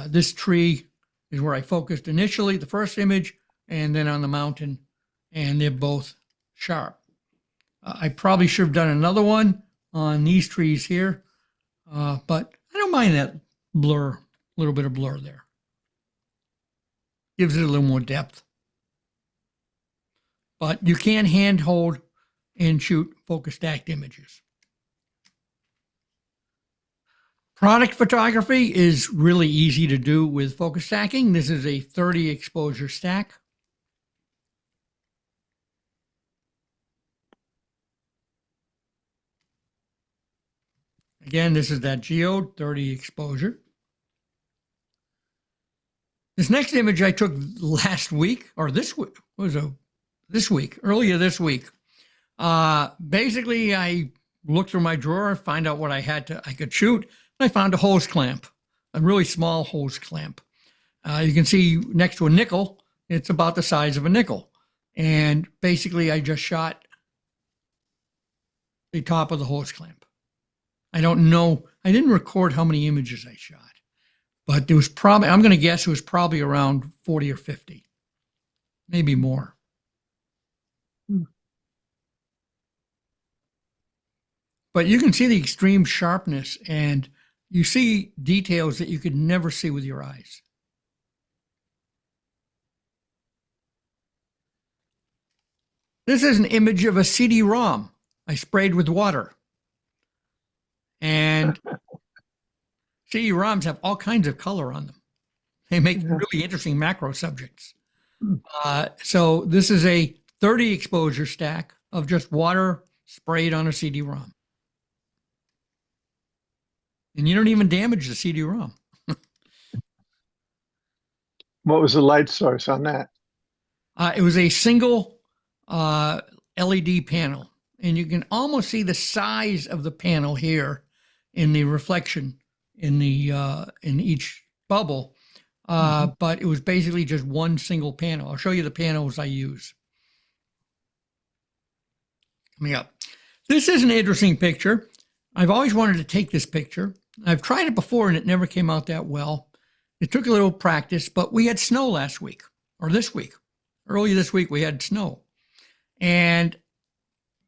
Speaker 1: this tree is where I focused initially, the first image, and then on the mountain, and they're both sharp. I probably should have done another one on these trees here, but I don't mind that blur, a little bit of blur there. Gives it a little more depth. But you can handhold and shoot focus stacked images. Product photography is really easy to do with focus stacking. This is a 30 exposure stack. Again, this is that geode 30 exposure. This next image I took last week, or this week, earlier this week. Basically, I looked through my drawer, find out what I could shoot. I found a hose clamp, a really small hose clamp. You can see next to a nickel, it's about the size of a nickel. And basically, I just shot the top of the hose clamp. I don't know, I didn't record how many images I shot, but there was probably, I'm going to guess it was probably around 40 or 50, maybe more. But you can see the extreme sharpness, and you see details that you could never see with your eyes. This is an image of a CD-ROM I sprayed with water. And CD-ROMs have all kinds of color on them. They make really interesting macro subjects. So this is a 30 exposure stack of just water sprayed on a CD-ROM. And you don't even damage the CD-ROM.
Speaker 3: What was the light source on that?
Speaker 1: It was a single LED panel. And you can almost see the size of the panel here in the reflection in the in each bubble. But it was basically just one single panel. I'll show you the panels I use. Coming up. This is an interesting picture. I've always wanted to take this picture. I've tried it before and it never came out that well. It took a little practice, but we had snow last week, or this week. Earlier this week, we had snow. And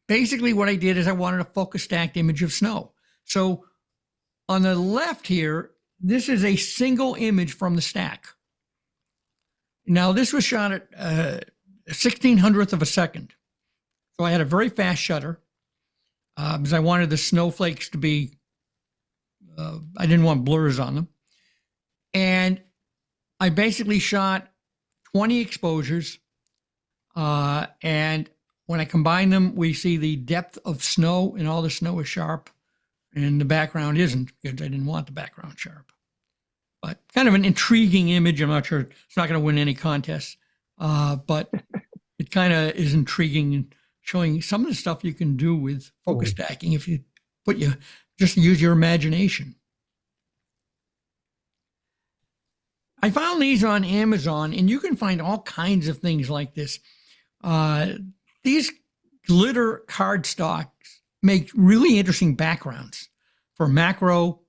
Speaker 1: basically what I did is I wanted a focus stacked image of snow. So on the left here, this is a single image from the stack. Now this was shot at 1/1600th of a second. So I had a very fast shutter because I wanted the snowflakes to be, I didn't want blurs on them. And I basically shot 20 exposures. And when I combine them, we see the depth of snow, and all the snow is sharp and the background isn't, because I didn't want the background sharp. But kind of an intriguing image. I'm not sure, it's not going to win any contests, but it kind of is intriguing and showing some of the stuff you can do with focus stacking if you just use your imagination. I found these on Amazon, and you can find all kinds of things like this. These glitter cardstocks make really interesting backgrounds for macro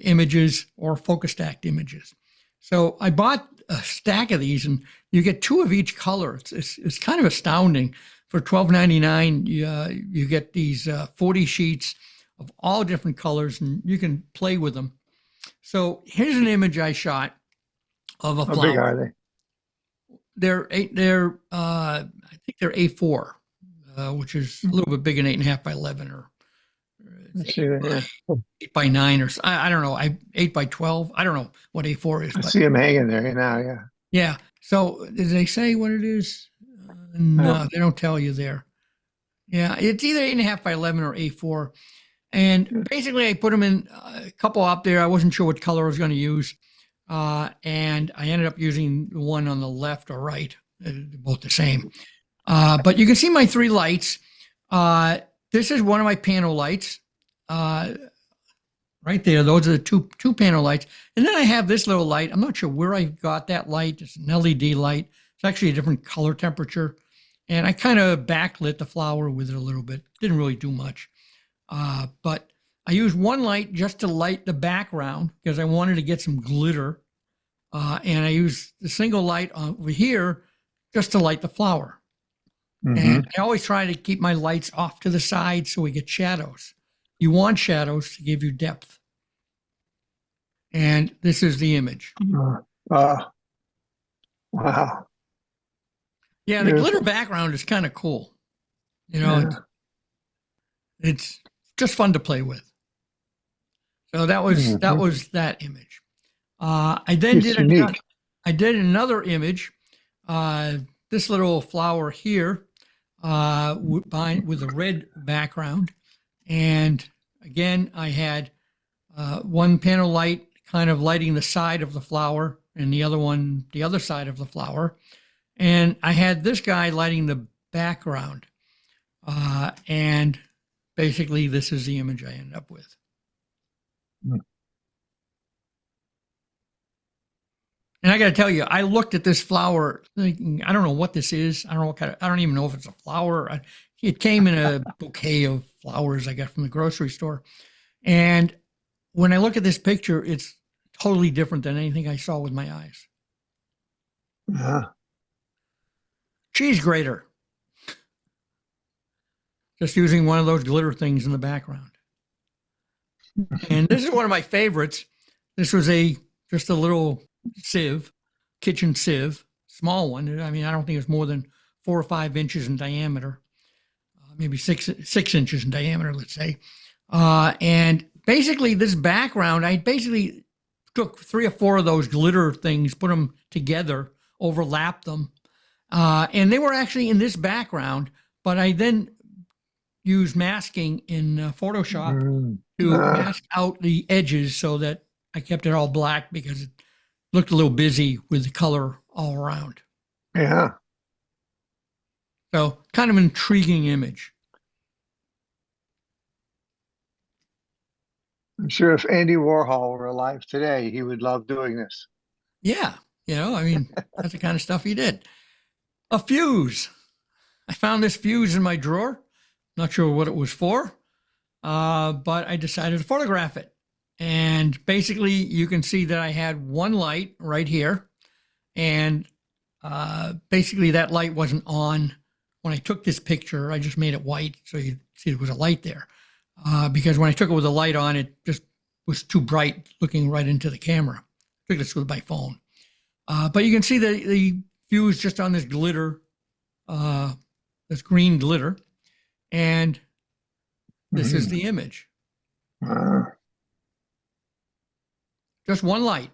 Speaker 1: images or focus stacked images. So I bought a stack of these, and you get 2 of each color. It's kind of astounding. For $12.99, you get these 40 sheets of all different colors, and you can play with them. So here's an image I shot of a flower.
Speaker 3: How big are they?
Speaker 1: They're I think they're A4, which is a little bit bigger than 8.5 by 11, or 8 by 9, or I don't know. 8 by 12. I don't know what A4 is.
Speaker 3: I see them hanging there now. Yeah.
Speaker 1: Yeah. So did they say what it is? No, they don't tell you there. Yeah, it's either 8.5 by 11 or A4. And basically, I put them in a couple up there. I wasn't sure what color I was going to use. And I ended up using the one on the left or right. They're both the same. But you can see my 3 lights. This is one of my panel lights. right there. Those are the two panel lights. And then I have this little light. I'm not sure where I got that light. It's an LED light. It's actually a different color temperature. And I kind of backlit the flower with it a little bit. Didn't really do much. But I used one light just to light the background because I wanted to get some glitter. And I used the single light over here just to light the flower. And I always try to keep my lights off to the side so we get shadows. You want shadows to give you depth. And this is the image.
Speaker 3: Wow.
Speaker 1: Yeah, the glitter background is kind of cool. You know, it's just fun to play with. So that was that image. I then did another image. This little flower here with a red background. And again, I had one panel light kind of lighting the side of the flower and the other one, the other side of the flower. And I had this guy lighting the background. And basically, this is the image I ended up with. And I got to tell you, I looked at this flower thinking, I don't know what this is. I don't know what kind of, I don't even know if it's a flower. It came in a bouquet of flowers I got from the grocery store. And when I look at this picture, it's totally different than anything I saw with my eyes. Cheese grater. Just using one of those glitter things in the background. And this is one of my favorites. This was just a little sieve, kitchen sieve, small one. I mean, I don't think it's more than 4 or 5 inches in diameter, maybe six inches in diameter, let's say. And basically this background, I basically took 3 or 4 of those glitter things, put them together, overlapped them. And they were actually in this background, but I then used masking in Photoshop to mask out the edges so that I kept it all black because it looked a little busy with the color all around.
Speaker 3: Yeah.
Speaker 1: So kind of an intriguing image.
Speaker 3: I'm sure if Andy Warhol were alive today, he would love doing this.
Speaker 1: Yeah. You know, I mean, that's the kind of stuff he did. A fuse. I found this fuse in my drawer. Not sure what it was for, but I decided to photograph it. And basically, you can see that I had one light right here. And basically, that light wasn't on when I took this picture. I just made it white so you see there was a light there. Because when I took it with a light on, it just was too bright looking right into the camera. I took this with my phone. But you can see the fuse just on this glitter, this green glitter. And this is the image. Just one light.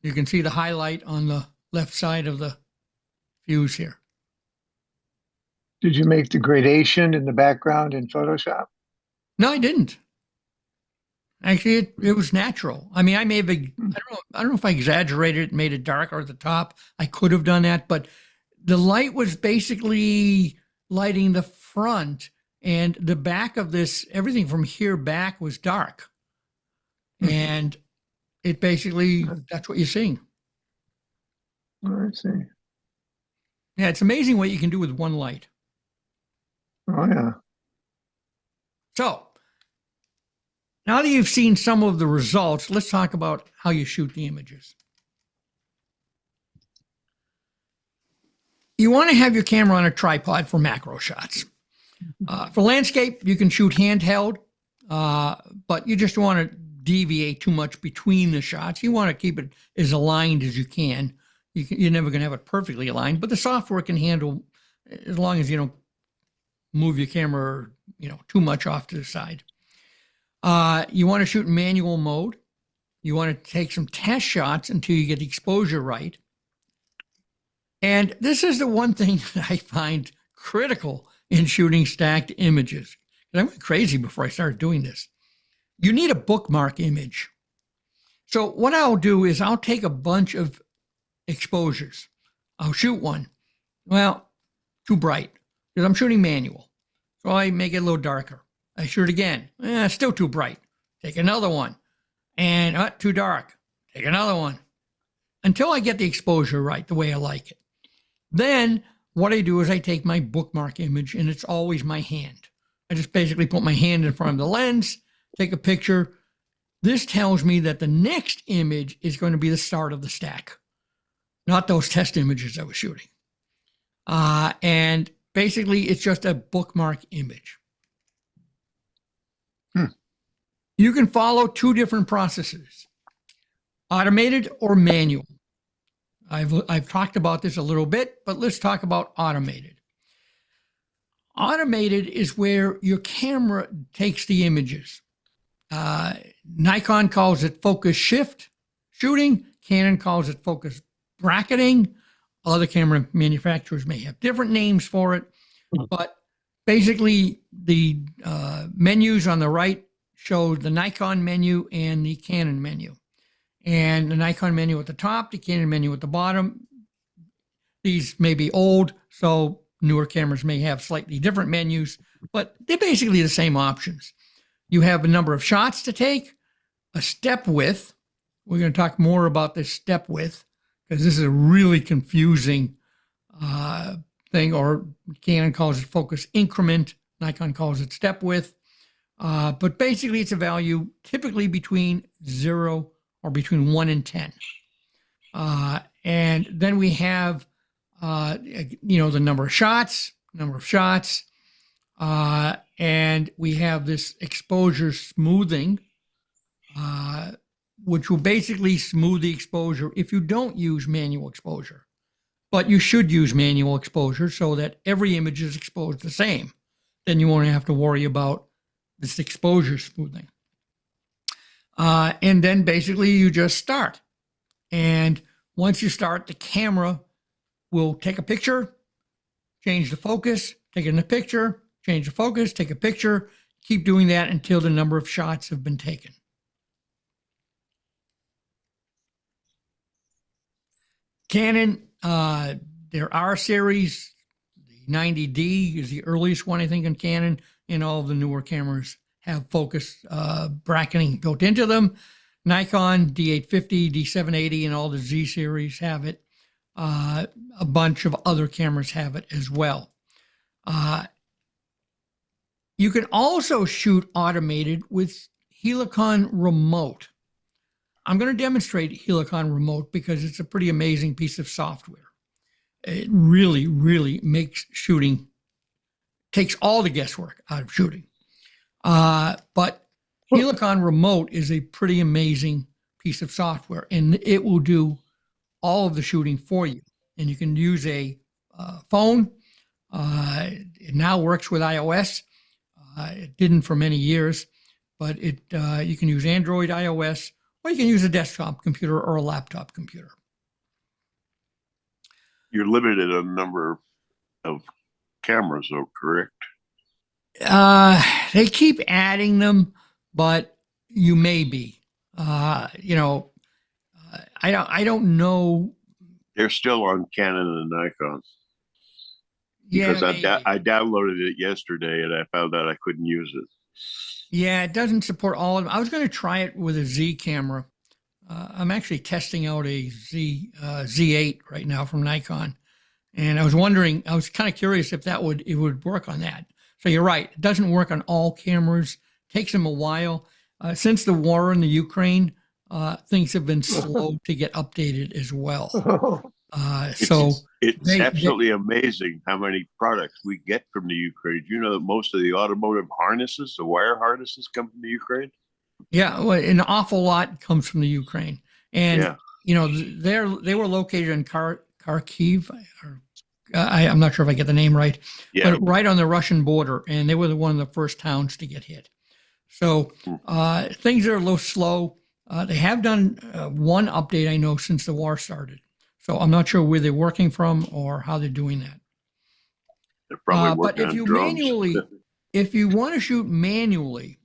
Speaker 1: You can see the highlight on the left side of the fuse here.
Speaker 3: Did you make the gradation in the background in Photoshop?
Speaker 1: No, I didn't. Actually, it was natural. I mean, I don't know if I exaggerated it, made it darker at the top. I could have done that, but the light was basically lighting the front, and the back of this, everything from here back was dark. And it basically, that's what you're seeing.
Speaker 3: I see.
Speaker 1: Yeah, it's amazing what you can do with one light.
Speaker 3: Oh, yeah.
Speaker 1: So now that you've seen some of the results, let's talk about how you shoot the images. You want to have your camera on a tripod for macro shots. For landscape, you can shoot handheld, but you just want to deviate too much between the shots. You want to keep it as aligned as you can. You're never going to have it perfectly aligned, but the software can handle, as long as you don't move your camera, too much off to the side. You want to shoot in manual mode. You want to take some test shots until you get the exposure right. And this is the one thing that I find critical in shooting stacked images. And I went crazy before I started doing this. You need a bookmark image. So what I'll do is I'll take a bunch of exposures. I'll shoot one. Well, too bright because I'm shooting manual. So I make it a little darker. I shoot again. Still too bright. Take another one. And too dark. Take another one. Until I get the exposure right, the way I like it. Then what I do is I take my bookmark image, and it's always my hand. I just basically put my hand in front of the lens, take a picture. This tells me that the next image is going to be the start of the stack, not those test images I was shooting. And basically, it's just a bookmark image. You can follow two different processes, automated or manual. I've talked about this a little bit, but let's talk about automated. Automated is where your camera takes the images. Nikon calls it focus shift shooting. Canon calls it focus bracketing. Other camera manufacturers may have different names for it, but basically the menus on the right show the Nikon menu and the Canon menu. And the Nikon menu at the top, the Canon menu at the bottom. These may be old, so newer cameras may have slightly different menus, but they're basically the same options. You have a number of shots to take, a step width. We're going to talk more about this step width because this is a really confusing thing, or Canon calls it focus increment, Nikon calls it step width. But basically it's a value typically between 0 or between 1 and 10. And then we have, the number of shots, and we have this exposure smoothing, which will basically smooth the exposure if you don't use manual exposure. But you should use manual exposure so that every image is exposed the same. Then you won't have to worry about this exposure smoothing. And then basically you just start. And once you start, the camera will take a picture, change the focus, take it in the picture, change the focus, take a picture, keep doing that until the number of shots have been taken. Canon, their R series, the 90D is the earliest one, I think, in Canon, and all of the newer cameras have focus bracketing built into them. Nikon D850, D780, and all the Z series have it. A bunch of other cameras have it as well. You can also shoot automated with Helicon Remote. I'm going to demonstrate Helicon Remote because it's a pretty amazing piece of software. It really, really makes shooting, takes all the guesswork out of shooting. But Helicon Remote is a pretty amazing piece of software, and it will do all of the shooting for you. And you can use a phone. It now works with iOS. It didn't for many years, but you can use Android, iOS, or you can use a desktop computer or a laptop computer.
Speaker 2: You're limited on the number of cameras, though, correct?
Speaker 1: They keep adding them, but you may be. I don't know.
Speaker 2: They're still on Canon and Nikon. Because I downloaded it yesterday and I found out I couldn't use it.
Speaker 1: Yeah, it doesn't support all of them. I was going to try it with a Z camera. I'm actually testing out a Z8 right now from Nikon. And I was wondering, I was kind of curious if it would work on that. So you're right. It doesn't work on all cameras. It takes them a while. Since the war in the Ukraine, things have been slow to get updated as well.
Speaker 2: It's absolutely amazing how many products we get from the Ukraine. You know that most of the automotive harnesses, the wire harnesses, come from the Ukraine?
Speaker 1: Yeah, well, an awful lot comes from the Ukraine. And, they were located in Kharkiv. I'm not sure if I get the name right, but right on the Russian border. And they were one of the first towns to get hit. So things are a little slow. They have done one update, I know, since the war started. So I'm not sure where they're working from or how they're doing that.
Speaker 2: They're probably
Speaker 1: but
Speaker 2: working on drones.
Speaker 1: If you want to shoot manually,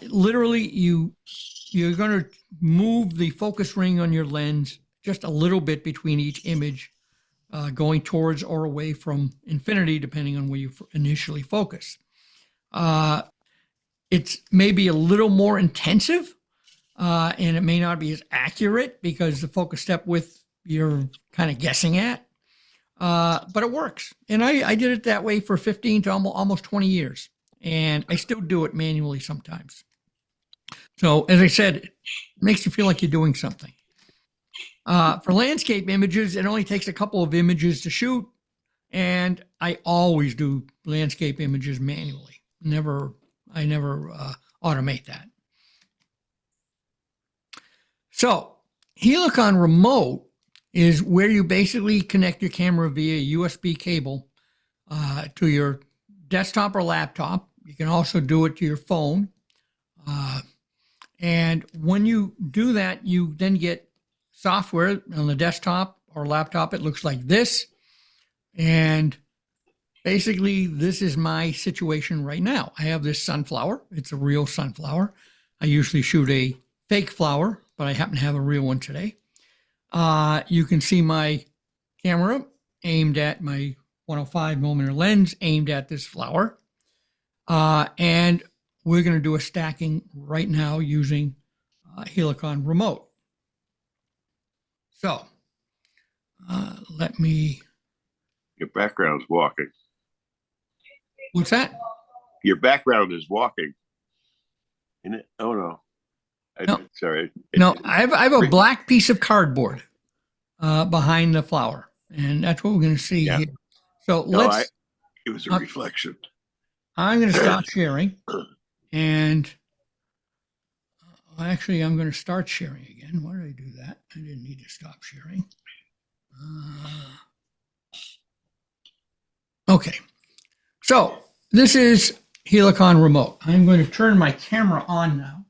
Speaker 1: literally you're going to move the focus ring on your lens just a little bit between each image, going towards or away from infinity, depending on where you initially focus. it's maybe a little more intensive, and it may not be as accurate because the focus step width you're kind of guessing at. But it works. And I did it that way for 15 to almost 20 years. And I still do it manually sometimes. So as I said, it makes you feel like you're doing something. For landscape images, it only takes a couple of images to shoot. And I always do landscape images manually. I never automate that. So Helicon Remote is where you basically connect your camera via USB cable to your desktop or laptop. You can also do it to your phone. And when you do that, you then get software on the desktop or laptop. It looks like this. And basically, this is my situation right now. I have this sunflower. It's a real sunflower. I usually shoot a fake flower, but I happen to have a real one today. You can see my camera aimed at my 105 millimeter lens aimed at this flower. And we're going to do a stacking right now using Helicon Remote. So let me...
Speaker 2: Your background's walking.
Speaker 1: What's that?
Speaker 2: Your background is walking. Isn't it? Oh, no.
Speaker 1: No.
Speaker 2: Sorry.
Speaker 1: No, I have a black piece of cardboard behind the flower, and that's what we're going to see here. So
Speaker 2: it was a reflection.
Speaker 1: I'm going to stop sharing, and actually, I'm going to start sharing again. Why did I do that? I didn't need to stop sharing. Okay, so this is Helicon Remote. I'm going to turn my camera on now.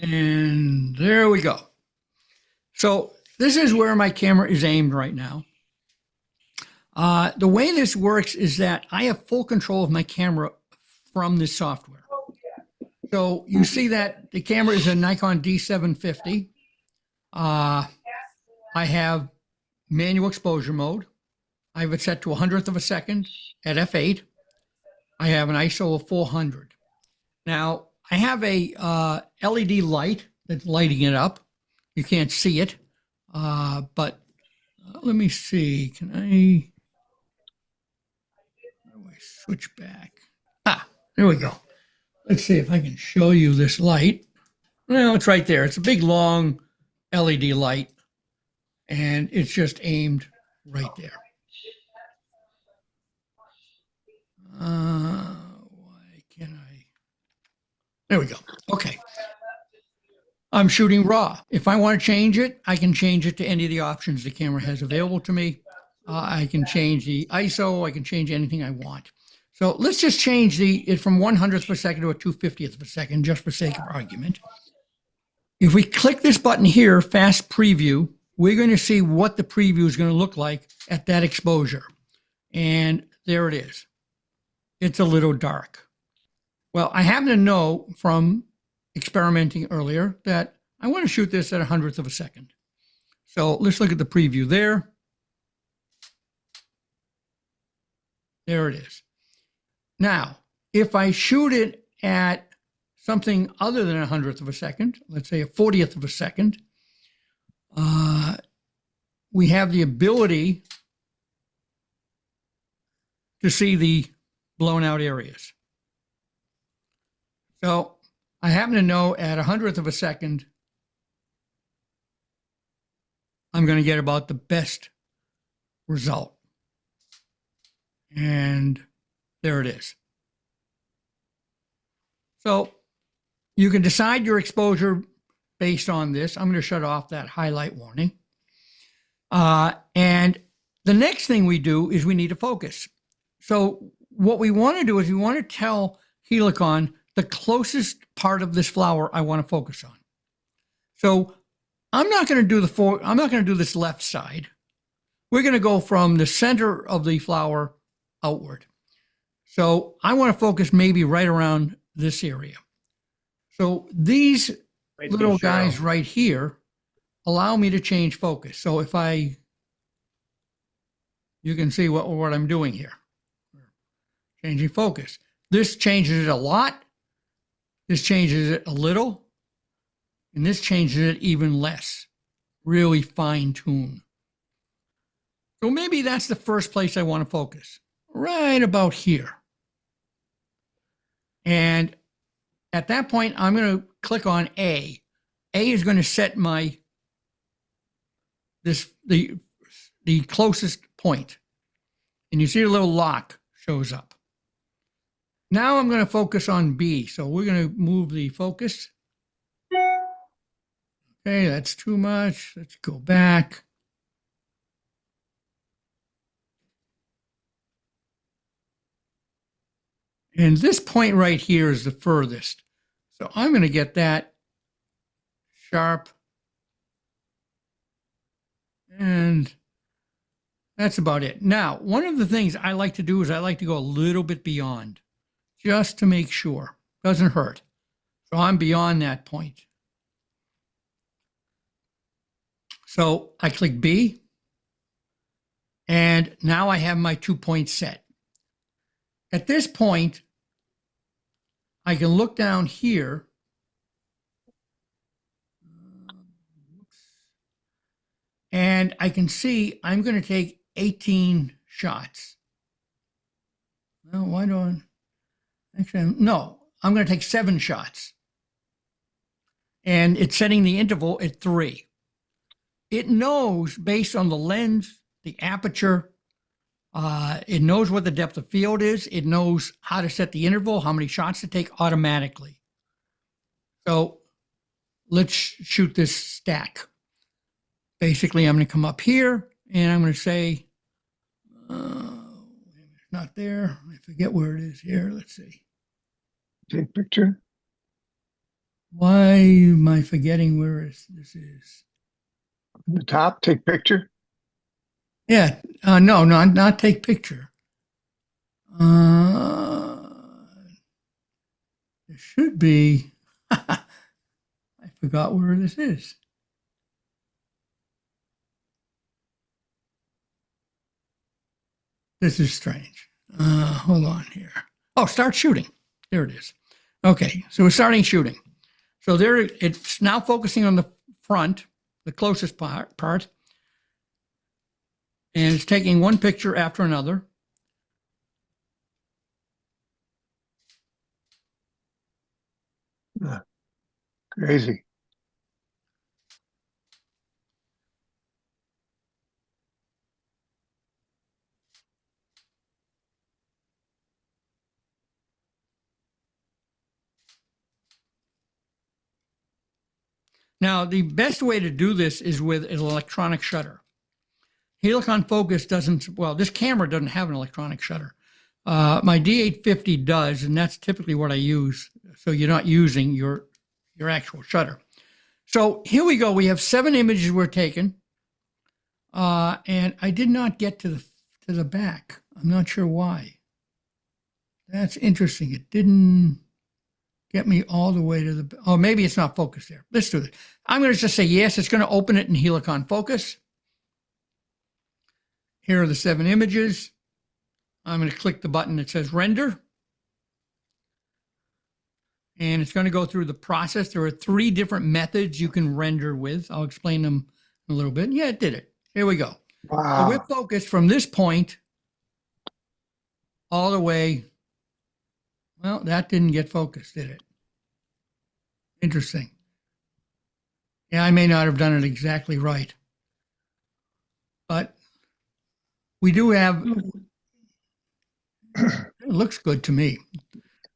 Speaker 1: And there we go. So this is where my camera is aimed right now. The way this works is that I have full control of my camera from this software. So you see that the camera is a Nikon D750. I have manual exposure mode. I have it set to 100th of a second at f8. I have an ISO of 400. Now, I have a LED light that's lighting it up. You can't see it, but let me see. Can I switch back? There we go. Let's see if I can show you this light. Well, it's right there. It's a big, long LED light, and it's just aimed right there. Why can't I? There we go. Okay. I'm shooting raw. If I want to change it, I can change it to any of the options the camera has available to me. I can change the ISO. I can change anything I want. So let's just change it from 100th of a second to a 250th of a second, just for sake of argument. If we click this button here, fast preview, we're going to see what the preview is going to look like at that exposure. And there it is. It's a little dark. Well, I happen to know from experimenting earlier that I want to shoot this at 100th of a second. So let's look at the preview there. There it is. Now, if I shoot it at something other than 100th of a second, let's say a 40th of a second, we have the ability to see the blown out areas. So I happen to know at 100th of a second, I'm going to get about the best result. And there it is. So you can decide your exposure based on this. I'm going to shut off that highlight warning. And the next thing we do is we need to focus. So what we want to do is we want to tell Helicon the closest part of this flower I want to focus on. So I'm not going to do this left side. We're going to go from the center of the flower outward. So I want to focus maybe right around this area. So these little guys right here allow me to change focus. So if you can see what I'm doing here. changing focus. This changes it a lot. This changes it a little. And this changes it even less. Really fine tune. So maybe that's the first place I want to focus. Right about here. And at that point, I'm going to click on A. A is going to set my the closest point. And you see a little lock shows up. Now I'm going to focus on B. So we're going to move the focus. Okay, that's too much. Let's go back. And this point right here is the furthest. So I'm going to get that sharp. And that's about it. Now, one of the things I like to do is I like to go a little bit beyond, just to make sure. Doesn't hurt. So I'm beyond that point. So I click B. And now I have my 2 points set. At this point, I can look down here. And I can see I'm going to take 18 shots. Well, why don't actually, no, I'm going to take 7 shots. And it's setting the interval at 3. It knows based on the lens, the aperture, it knows what the depth of field is. It knows how to set the interval, how many shots to take automatically. So let's shoot this stack. Basically, I'm going to come up here and I'm going to say, it's not there. I forget where it is here. Let's see.
Speaker 3: Take picture.
Speaker 1: Why am I forgetting where this is?
Speaker 3: The top, take picture.
Speaker 1: Yeah, no, not take picture. It should be. I forgot where this is. This is strange. Hold on here. Oh, start shooting. There it is. Okay, so we're starting shooting. So there, it's now focusing on the front, the closest part. And it's taking one picture after another.
Speaker 3: Crazy.
Speaker 1: Now, the best way to do this is with an electronic shutter. Helicon Focus doesn't, well, this camera doesn't have an electronic shutter. My D850 does, and that's typically what I use. So you're not using your actual shutter. So here we go. We have 7 images we're taking. And I did not get to the back. I'm not sure why. That's interesting. It didn't get me all the way to the, oh, maybe it's not focused there. Let's do it. I'm going to just say yes. It's going to open it in Helicon Focus. Here are the 7 images. I'm going to click the button that says render. And it's going to go through the process. There are 3 different methods you can render with. I'll explain them in a little bit. Yeah, it did it. Here we go.
Speaker 3: Wow.
Speaker 1: So we're focused from this point all the way. Well, that didn't get focused, did it? Interesting. Yeah, I may not have done it exactly right. But we do have, it looks good to me.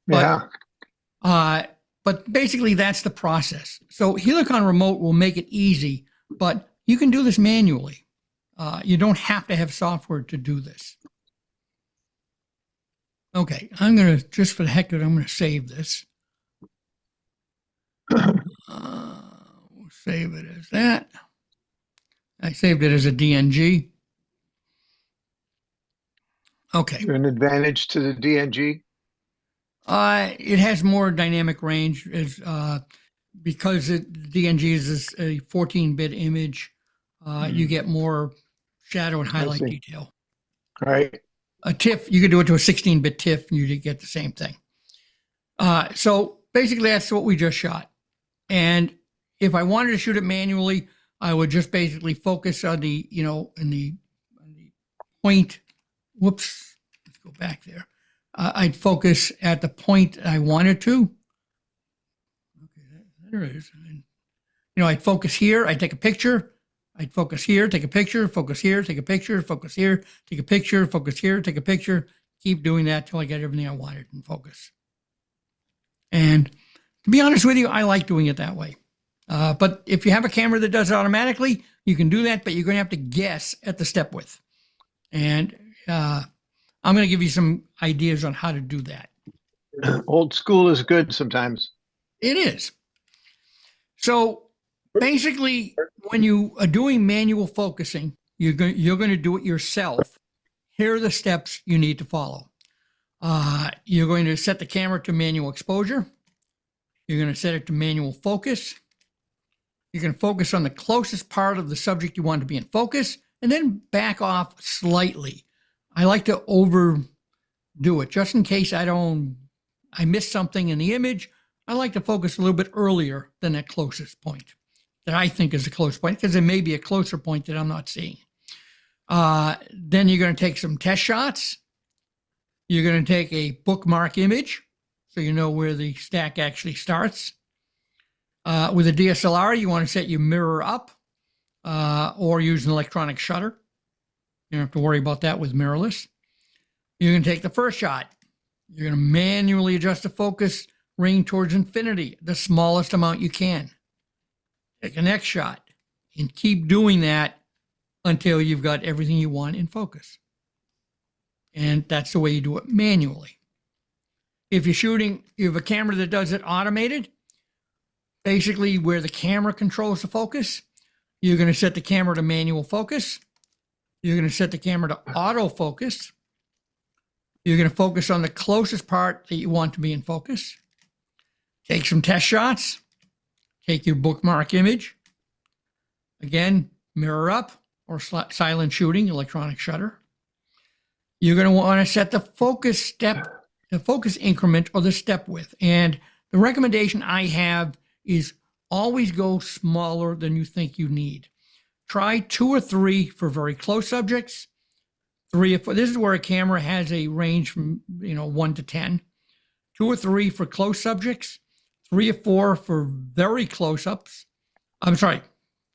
Speaker 1: But,
Speaker 3: Yeah.
Speaker 1: But basically that's the process. So Helicon Remote will make it easy, but you can do this manually. You don't have to have software to do this. Okay, I'm going to, just for the heck of it, I'm going to save this. We'll save it as that. I saved it as a DNG. Okay.
Speaker 3: Is there an advantage to the DNG?
Speaker 1: It has more dynamic range because DNG is a 14-bit image. You get more shadow and highlight detail.
Speaker 3: Right.
Speaker 1: a TIFF, you could do it to a 16-bit TIFF and you get the same thing. So basically that's what we just shot. And if I wanted to shoot it manually, I would just basically focus on the, in the point. Whoops, let's go back there. I'd focus at the point I wanted to. Okay, there it is. And, I'd focus here. I'd take a picture. I'd focus here, take a picture, focus here, take a picture, focus here, take a picture, focus here, take a picture. Keep doing that till I get everything I wanted in focus. And to be honest with you, I like doing it that way. But if you have a camera that does it automatically, you can do that, but you're going to have to guess at the step width. And I'm going to give you some ideas on how to do that.
Speaker 3: Old school is good sometimes.
Speaker 1: It is. So basically, when you are doing manual focusing, you're going to do it yourself. Here are the steps you need to follow. You're going to set the camera to manual exposure. You're going to set it to manual focus. You're going to focus on the closest part of the subject you want to be in focus, and then back off slightly. I like to overdo it just in case I miss something in the image. I like to focus a little bit earlier than that closest point that I think is a close point, because there may be a closer point that I'm not seeing. Then you're going to take some test shots. You're going to take a bookmark image so you know where the stack actually starts. With a DSLR, you want to set your mirror up or use an electronic shutter. You don't have to worry about that with mirrorless. You're going to take the first shot. You're going to manually adjust the focus ring towards infinity, the smallest amount you can. Take the next shot and keep doing that until you've got everything you want in focus. And that's the way you do it manually. If you have a camera that does it automated, basically where the camera controls the focus, you're going to set the camera to manual focus. You're going to set the camera to autofocus. You're going to focus on the closest part that you want to be in focus. Take some test shots. Take your bookmark image. Again, mirror up or silent shooting, electronic shutter. You're going to want to set the focus step, the focus increment, or the step width. And the recommendation I have is always go smaller than you think you need. Try 2 or 3 for very close subjects. 3 or 4. This is where a camera has a range from 1 to 10. 2 or 3 for close subjects. 3 or 4 for very close-ups. I'm sorry,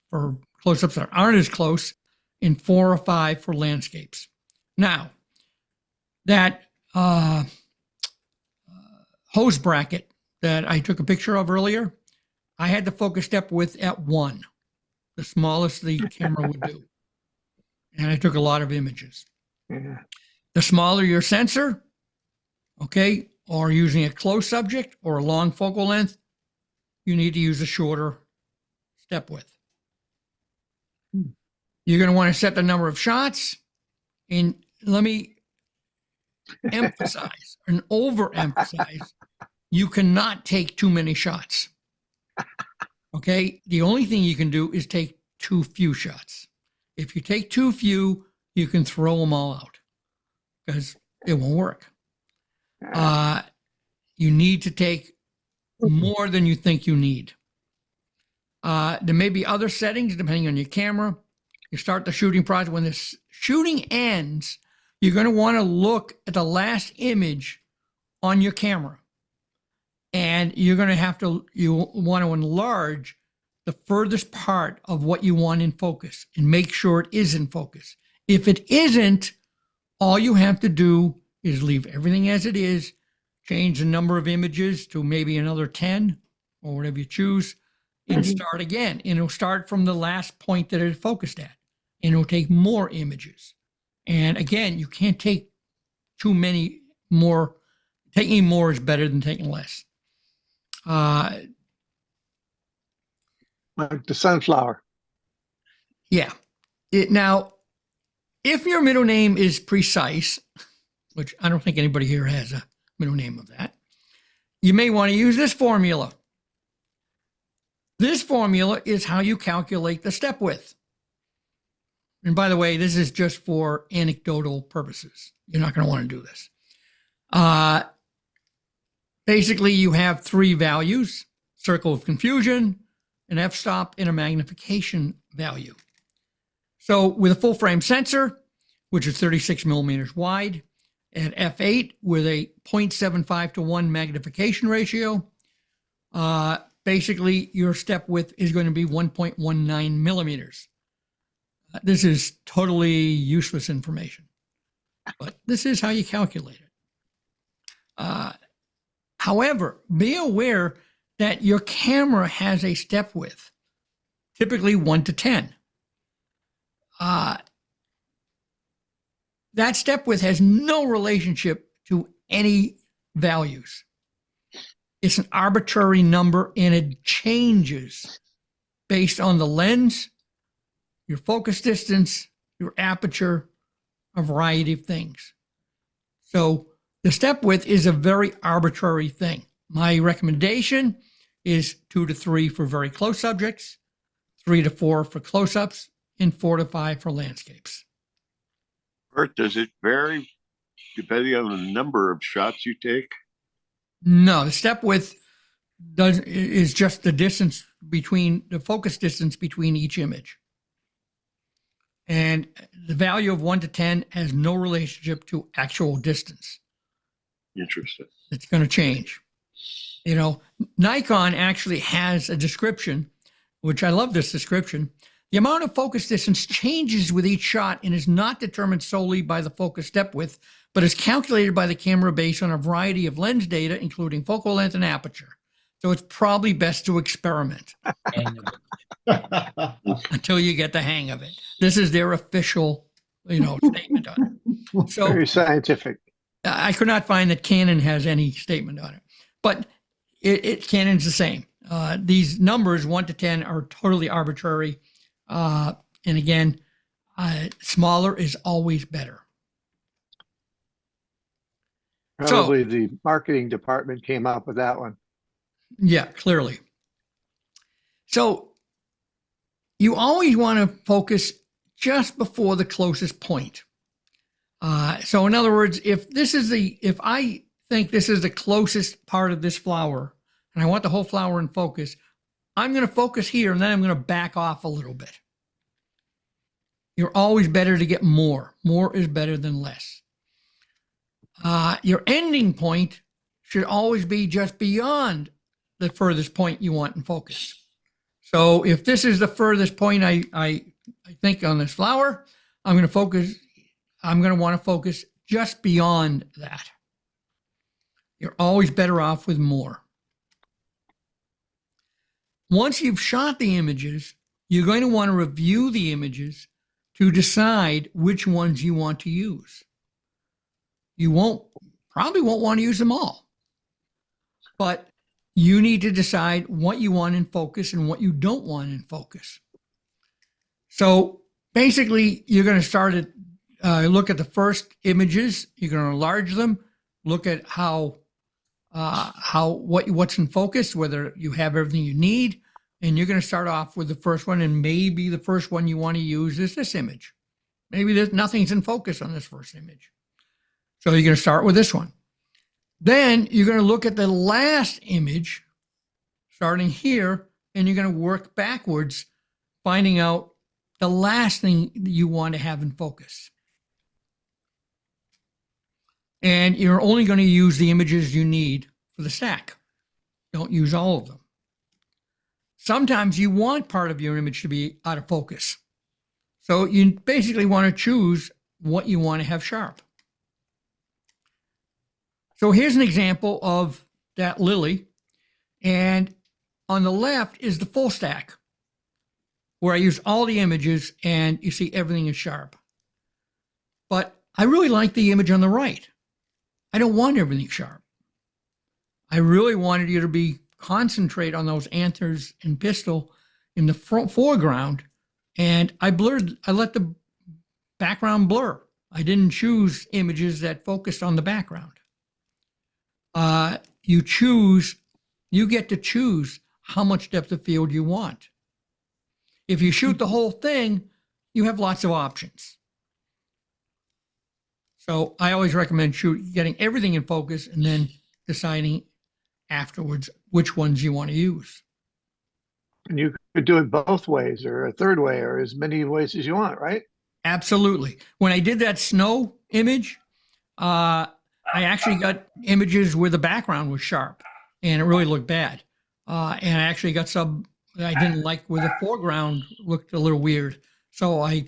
Speaker 1: for close-ups that aren't as close, and 4 or 5 for landscapes. Now, that hose bracket that I took a picture of earlier, I had the focus step width at 1, the smallest the camera would do. And I took a lot of images.
Speaker 3: Yeah.
Speaker 1: The smaller your sensor, okay, or using a close subject or a long focal length, you need to use a shorter step width. You're going to want to set the number of shots. And let me emphasize and overemphasize, you cannot take too many shots. Okay? The only thing you can do is take too few shots. If you take too few, you can throw them all out because it won't work. You need to take more than you think you need. There may be other settings depending on your camera. You start the shooting process. When the shooting ends, you're going to want to look at the last image on your camera. And you're going to have to, you want to enlarge the furthest part of what you want in focus and make sure it is in focus. If it isn't, all you have to do is leave everything as it is, change the number of images to maybe another 10 or whatever you choose, and start again. And it'll start from the last point that it focused at, and it'll take more images. And again, you can't take too many more. Taking more is better than taking less.
Speaker 3: Like the sunflower.
Speaker 1: Yeah. Now, if your middle name is Precise, which I don't think anybody here has a middle name of that, you may want to use this formula. This formula is how you calculate the step width. And by the way, this is just for anecdotal purposes. You're not going to want to do this. Basically, you have three values: circle of confusion, an f-stop, and a magnification value. So with a full frame sensor, which is 36 millimeters wide, at f8 with a 0.75 to 1 magnification ratio, basically your step width is going to be 1.19 millimeters. This is totally useless information, but this is how you calculate it. However, be aware that your camera has a step width, typically 1 to 10. That step width has no relationship to any values. It's an arbitrary number, and it changes based on the lens, your focus distance, your aperture, a variety of things. So the step width is a very arbitrary thing. My recommendation is 2 to 3 for very close subjects, 3 to 4 for close-ups, and 4 to 5 for landscapes.
Speaker 2: Bert, does it vary depending on the number of shots you take?
Speaker 1: No, the step width is just the distance between the focus distance between each image. And the value of 1 to 10 has no relationship to actual distance.
Speaker 2: Interesting.
Speaker 1: It's going to change. You know, Nikon actually has a description, which I love this description. The amount of focus distance changes with each shot and is not determined solely by the focus step width, but is calculated by the camera based on a variety of lens data, including focal length and aperture. So it's probably best to experiment until you get the hang of it. This is their official, statement on it. So
Speaker 3: very scientific.
Speaker 1: I could not find that Canon has any statement on it, but Canon's the same. These numbers 1 to 10 are totally arbitrary. And again, smaller is always better.
Speaker 3: Probably the marketing department came up with that one.
Speaker 1: Yeah, clearly. So you always want to focus just before the closest point. So in other words, if I think this is the closest part of this flower and I want the whole flower in focus, I'm going to focus here and then I'm going to back off a little bit. You're always better to get more. More is better than less. Your ending point should always be just beyond the furthest point you want in focus. So if this is the furthest point I think on this flower, I'm going to want to focus just beyond that. You're always better off with more. Once you've shot the images, you're going to want to review the images to decide which ones you want to use. You probably won't want to use them all, but you need to decide what you want in focus and what you don't want in focus. So basically, you're going to start at look at the first images. You're going to enlarge them. Look at what's in focus, whether you have everything you need, and you're going to start off with the first one. And maybe the first one you want to use is this image. Maybe nothing's in focus on this first image, so you're going to start with this one. Then you're going to look at the last image, starting here, and you're going to work backwards, finding out the last thing you want to have in focus. And you're only going to use the images you need for the stack. Don't use all of them. Sometimes you want part of your image to be out of focus. So you basically want to choose what you want to have sharp. So here's an example of that lily. And on the left is the full stack, where I use all the images and you see everything is sharp. But I really like the image on the right. I don't want everything sharp. I really wanted you to concentrate on those anthers and pistil in the foreground, and I let the background blur. I didn't choose images that focused on the background. You get to choose how much depth of field you want. If you shoot the whole thing, you have lots of options. So I always recommend getting everything in focus and then deciding afterwards which ones you want to use.
Speaker 3: And you could do it both ways or a third way or as many ways as you want, right?
Speaker 1: Absolutely. When I did that snow image, I actually got images where the background was sharp and it really looked bad. And I actually got some that I didn't like where the foreground looked a little weird. So I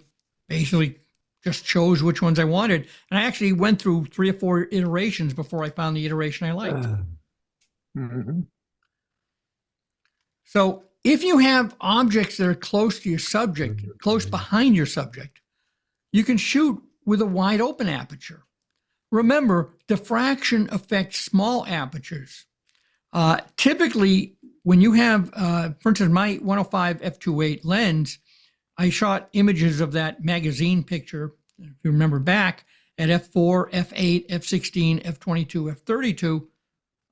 Speaker 1: basically just chose which ones I wanted. And I actually went through 3 or 4 iterations before I found the iteration I liked.
Speaker 3: Mm-hmm.
Speaker 1: So if you have objects that are close to your subject, close behind your subject, you can shoot with a wide open aperture. Remember, diffraction affects small apertures. Typically, when you have, for instance, my 105 f2.8 lens, I shot images of that magazine picture, if you remember back, at f4, f8, f16, f22,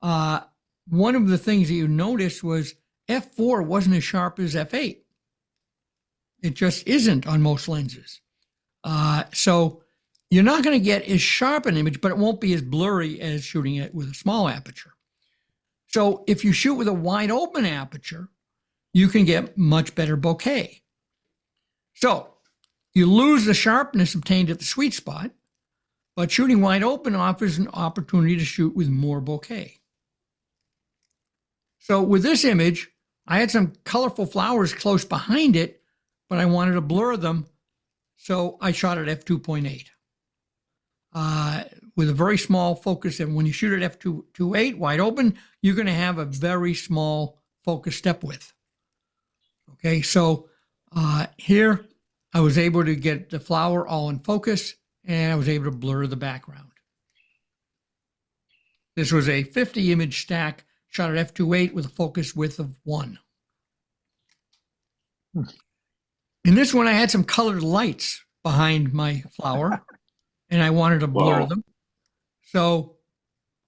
Speaker 1: f32. One of the things that you noticed was f4 wasn't as sharp as f8. It just isn't on most lenses. So you're not going to get as sharp an image, but it won't be as blurry as shooting it with a small aperture. So if you shoot with a wide open aperture, you can get much better bokeh. So you lose the sharpness obtained at the sweet spot, but shooting wide open offers an opportunity to shoot with more bokeh. So with this image, I had some colorful flowers close behind it, but I wanted to blur them. So I shot at f2.8 with a very small focus. And when you shoot at f2.8 wide open, you're going to have a very small focus step width. Okay, so here I was able to get the flower all in focus and I was able to blur the background. This was a 50 image stack shot at f2.8 with a focus width of 1. In this one, I had some colored lights behind my flower and I wanted to blur them. So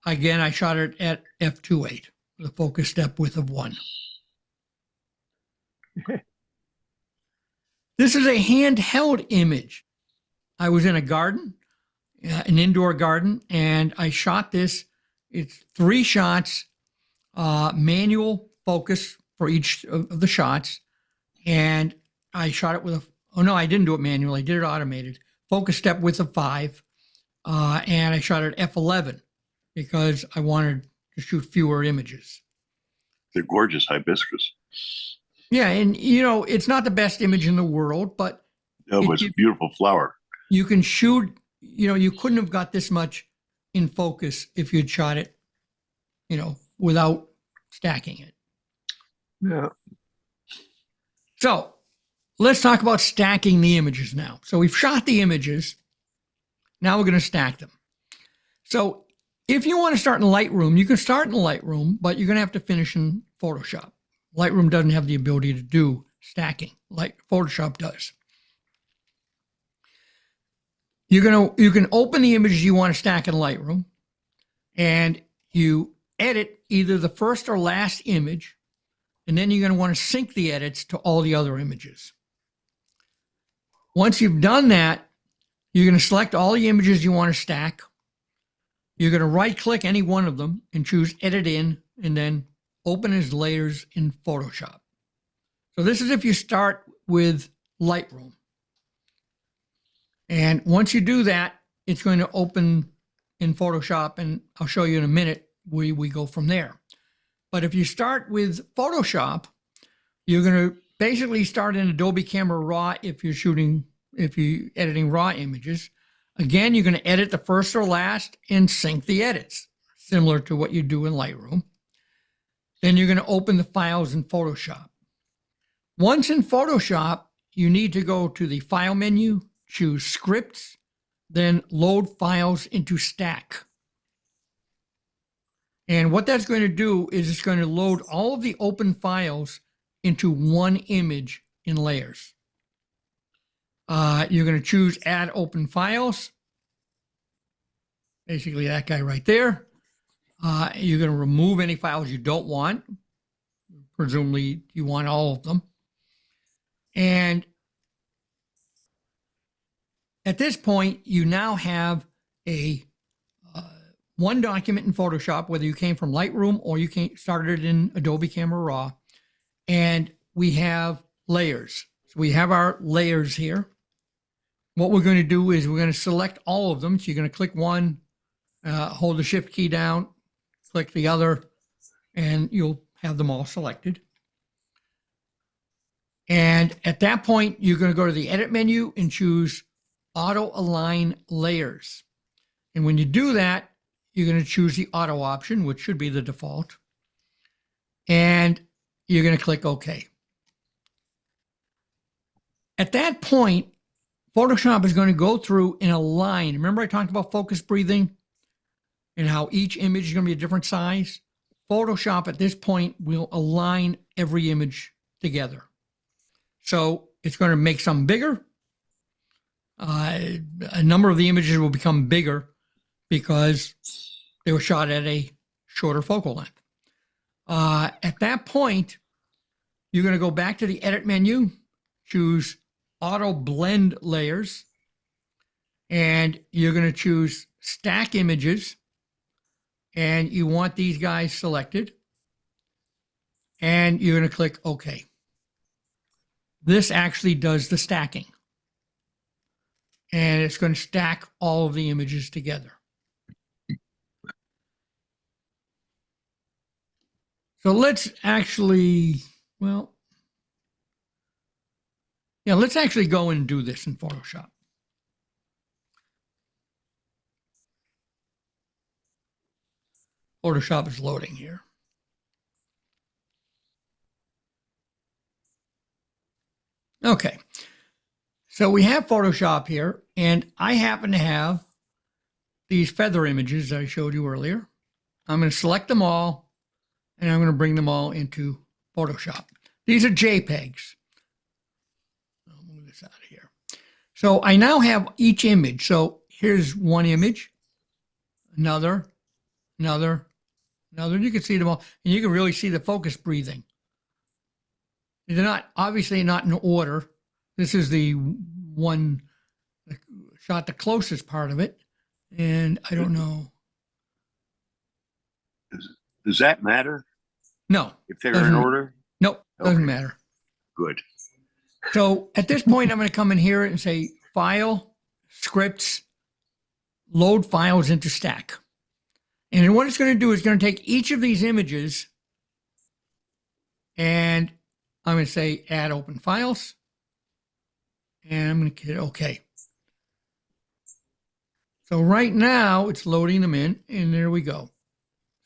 Speaker 1: again, I shot it at f2.8 with a focus step width of 1. This is a handheld image. I was in a garden, an indoor garden, and I shot this. It's 3 shots, manual focus for each of the shots. And I shot it with oh no, I didn't do it manually. I did it automated. Focus step width of 5. And I shot it at f11 because I wanted to shoot fewer images.
Speaker 2: They're gorgeous hibiscus.
Speaker 1: Yeah, and it's not the best image in the world, but
Speaker 2: it's a beautiful flower.
Speaker 1: You can shoot, you couldn't have got this much in focus if you'd shot it, without stacking it.
Speaker 3: Yeah.
Speaker 1: So let's talk about stacking the images now. So we've shot the images. Now we're going to stack them. So if you want to start in Lightroom, you can start in Lightroom, but you're going to have to finish in Photoshop. Lightroom doesn't have the ability to do stacking like Photoshop does. You can open the images you want to stack in Lightroom, and you edit either the first or last image, and then you're going to want to sync the edits to all the other images. Once you've done that, you're going to select all the images you want to stack. You're going to right-click any one of them and choose Edit In, and then Open as Layers in Photoshop. So this is if you start with Lightroom. And once you do that, it's going to open in Photoshop, and I'll show you in a minute where we go from there. But if you start with Photoshop, you're going to basically start in Adobe Camera Raw if you're editing raw images. Again, you're going to edit the first or last and sync the edits, similar to what you do in Lightroom. Then you're going to open the files in Photoshop. Once in Photoshop, you need to go to the File menu, choose Scripts, then Load Files into Stack. And what that's going to do is it's going to load all of the open files into one image in layers. You're going to choose Add Open Files. Basically, that guy right there. You're going to remove any files you don't want. Presumably, you want all of them. And at this point, you now have a one document in Photoshop, whether you came from Lightroom or you started in Adobe Camera Raw, and we have layers. So we have our layers here. What we're going to do is we're going to select all of them. So you're going to click one, hold the Shift key down, click the other, and you'll have them all selected. And at that point, you're going to go to the Edit menu and choose Auto Align Layers. And when you do that, you're going to choose the auto option, which should be the default. And you're going to click OK. At that point, Photoshop is going to go through and align. Remember I talked about focus breathing and how each image is going to be a different size? Photoshop at this point will align every image together. So it's going to make some bigger. A number of the images will become bigger because they were shot at a shorter focal length. At that point, you're going to go back to the Edit menu, choose Auto Blend Layers, and you're going to choose Stack Images, and you want these guys selected, and you're going to click OK. This actually does the stacking, and it's going to stack all of the images together. So let's actually, well, yeah, let's actually go and do this in Photoshop. Photoshop is loading here. Okay, so we have Photoshop here, and I happen to have these feather images that I showed you earlier. I'm going to select them all, and I'm going to bring them all into Photoshop. These are JPEGs. I'll move this out of here. So I now have each image. So here's one image, another. You can see them all, and you can really see the focus breathing. They're not, obviously not in order. This is the one that shot the closest part of it, and I don't know.
Speaker 2: Does that matter?
Speaker 1: No.
Speaker 2: If they're in order?
Speaker 1: Nope, doesn't
Speaker 2: Okay.
Speaker 1: matter.
Speaker 2: Good.
Speaker 1: So at this point, I'm going to come in here and say File, Scripts, Load Files into Stack. And what it's going to do is going to take each of these images, and I'm going to say Add Open Files, and I'm going to hit OK. So right now, it's loading them in, and there we go.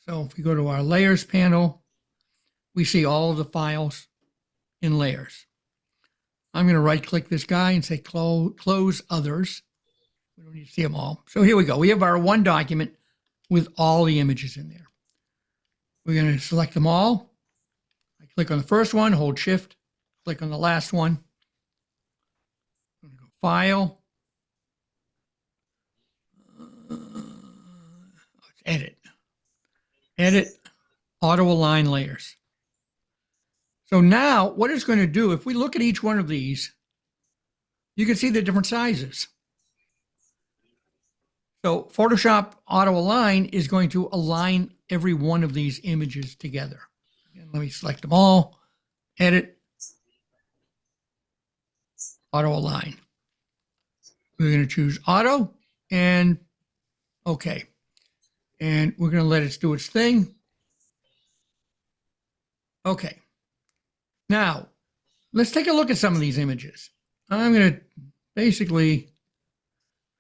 Speaker 1: So if we go to our Layers panel, we see all of the files in layers. I'm going to right-click this guy and say Close Others. We don't need to see them all. So here we go. We have our one document with all the images in there. We're going to select them all. I click on the first one, hold Shift, click on the last one. I'm going to go File. Edit. Edit, Auto Align Layers. So now what it's going to do, if we look at each one of these, you can see the different sizes. So Photoshop Auto Align is going to align every one of these images together. Again, let me select them all, Edit, Auto Align. We're going to choose Auto and OK. And we're going to let it do its thing. Okay. Now, let's take a look at some of these images. I'm going to basically,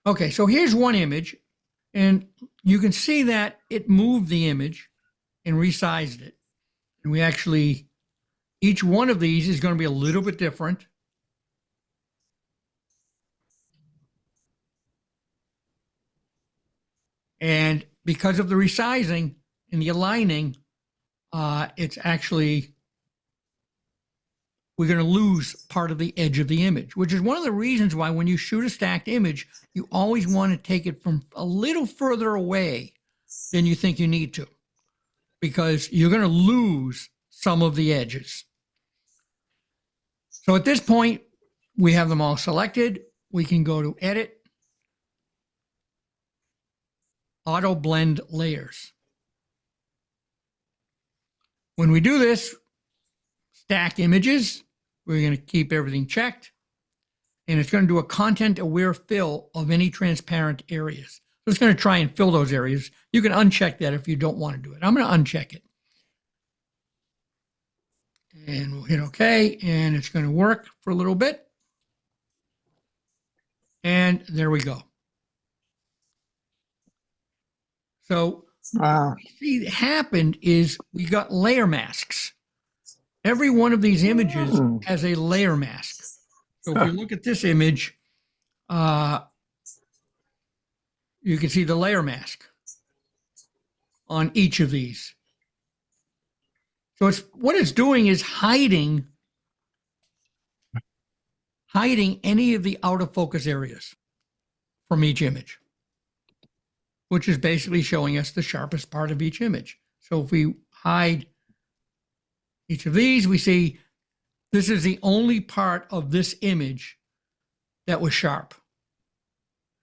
Speaker 1: okay, so here's one image, and you can see that it moved the image and resized it. And we actually, each one of these is going to be a little bit different. And because of the resizing and the aligning, it's actually, we're going to lose part of the edge of the image, which is one of the reasons why when you shoot a stacked image, you always want to take it from a little further away than you think you need to, because you're going to lose some of the edges. So at this point, we have them all selected. We can go to Edit, auto blend layers. When we do this, stack images, we're going to keep everything checked, and it's going to do a content-aware fill of any transparent areas. So it's going to try and fill those areas. You can uncheck that if you don't want to do it. I'm going to uncheck it. And we'll hit OK, and it's going to work for a little bit. And there we go. So what we see happened is we got layer masks. Every one of these images has a layer mask. So if you look at this image, you can see the layer mask on each of these. So what it's doing is hiding any of the out of focus areas from each image, which is basically showing us the sharpest part of each image. So if we hide each of these, we see this is the only part of this image that was sharp.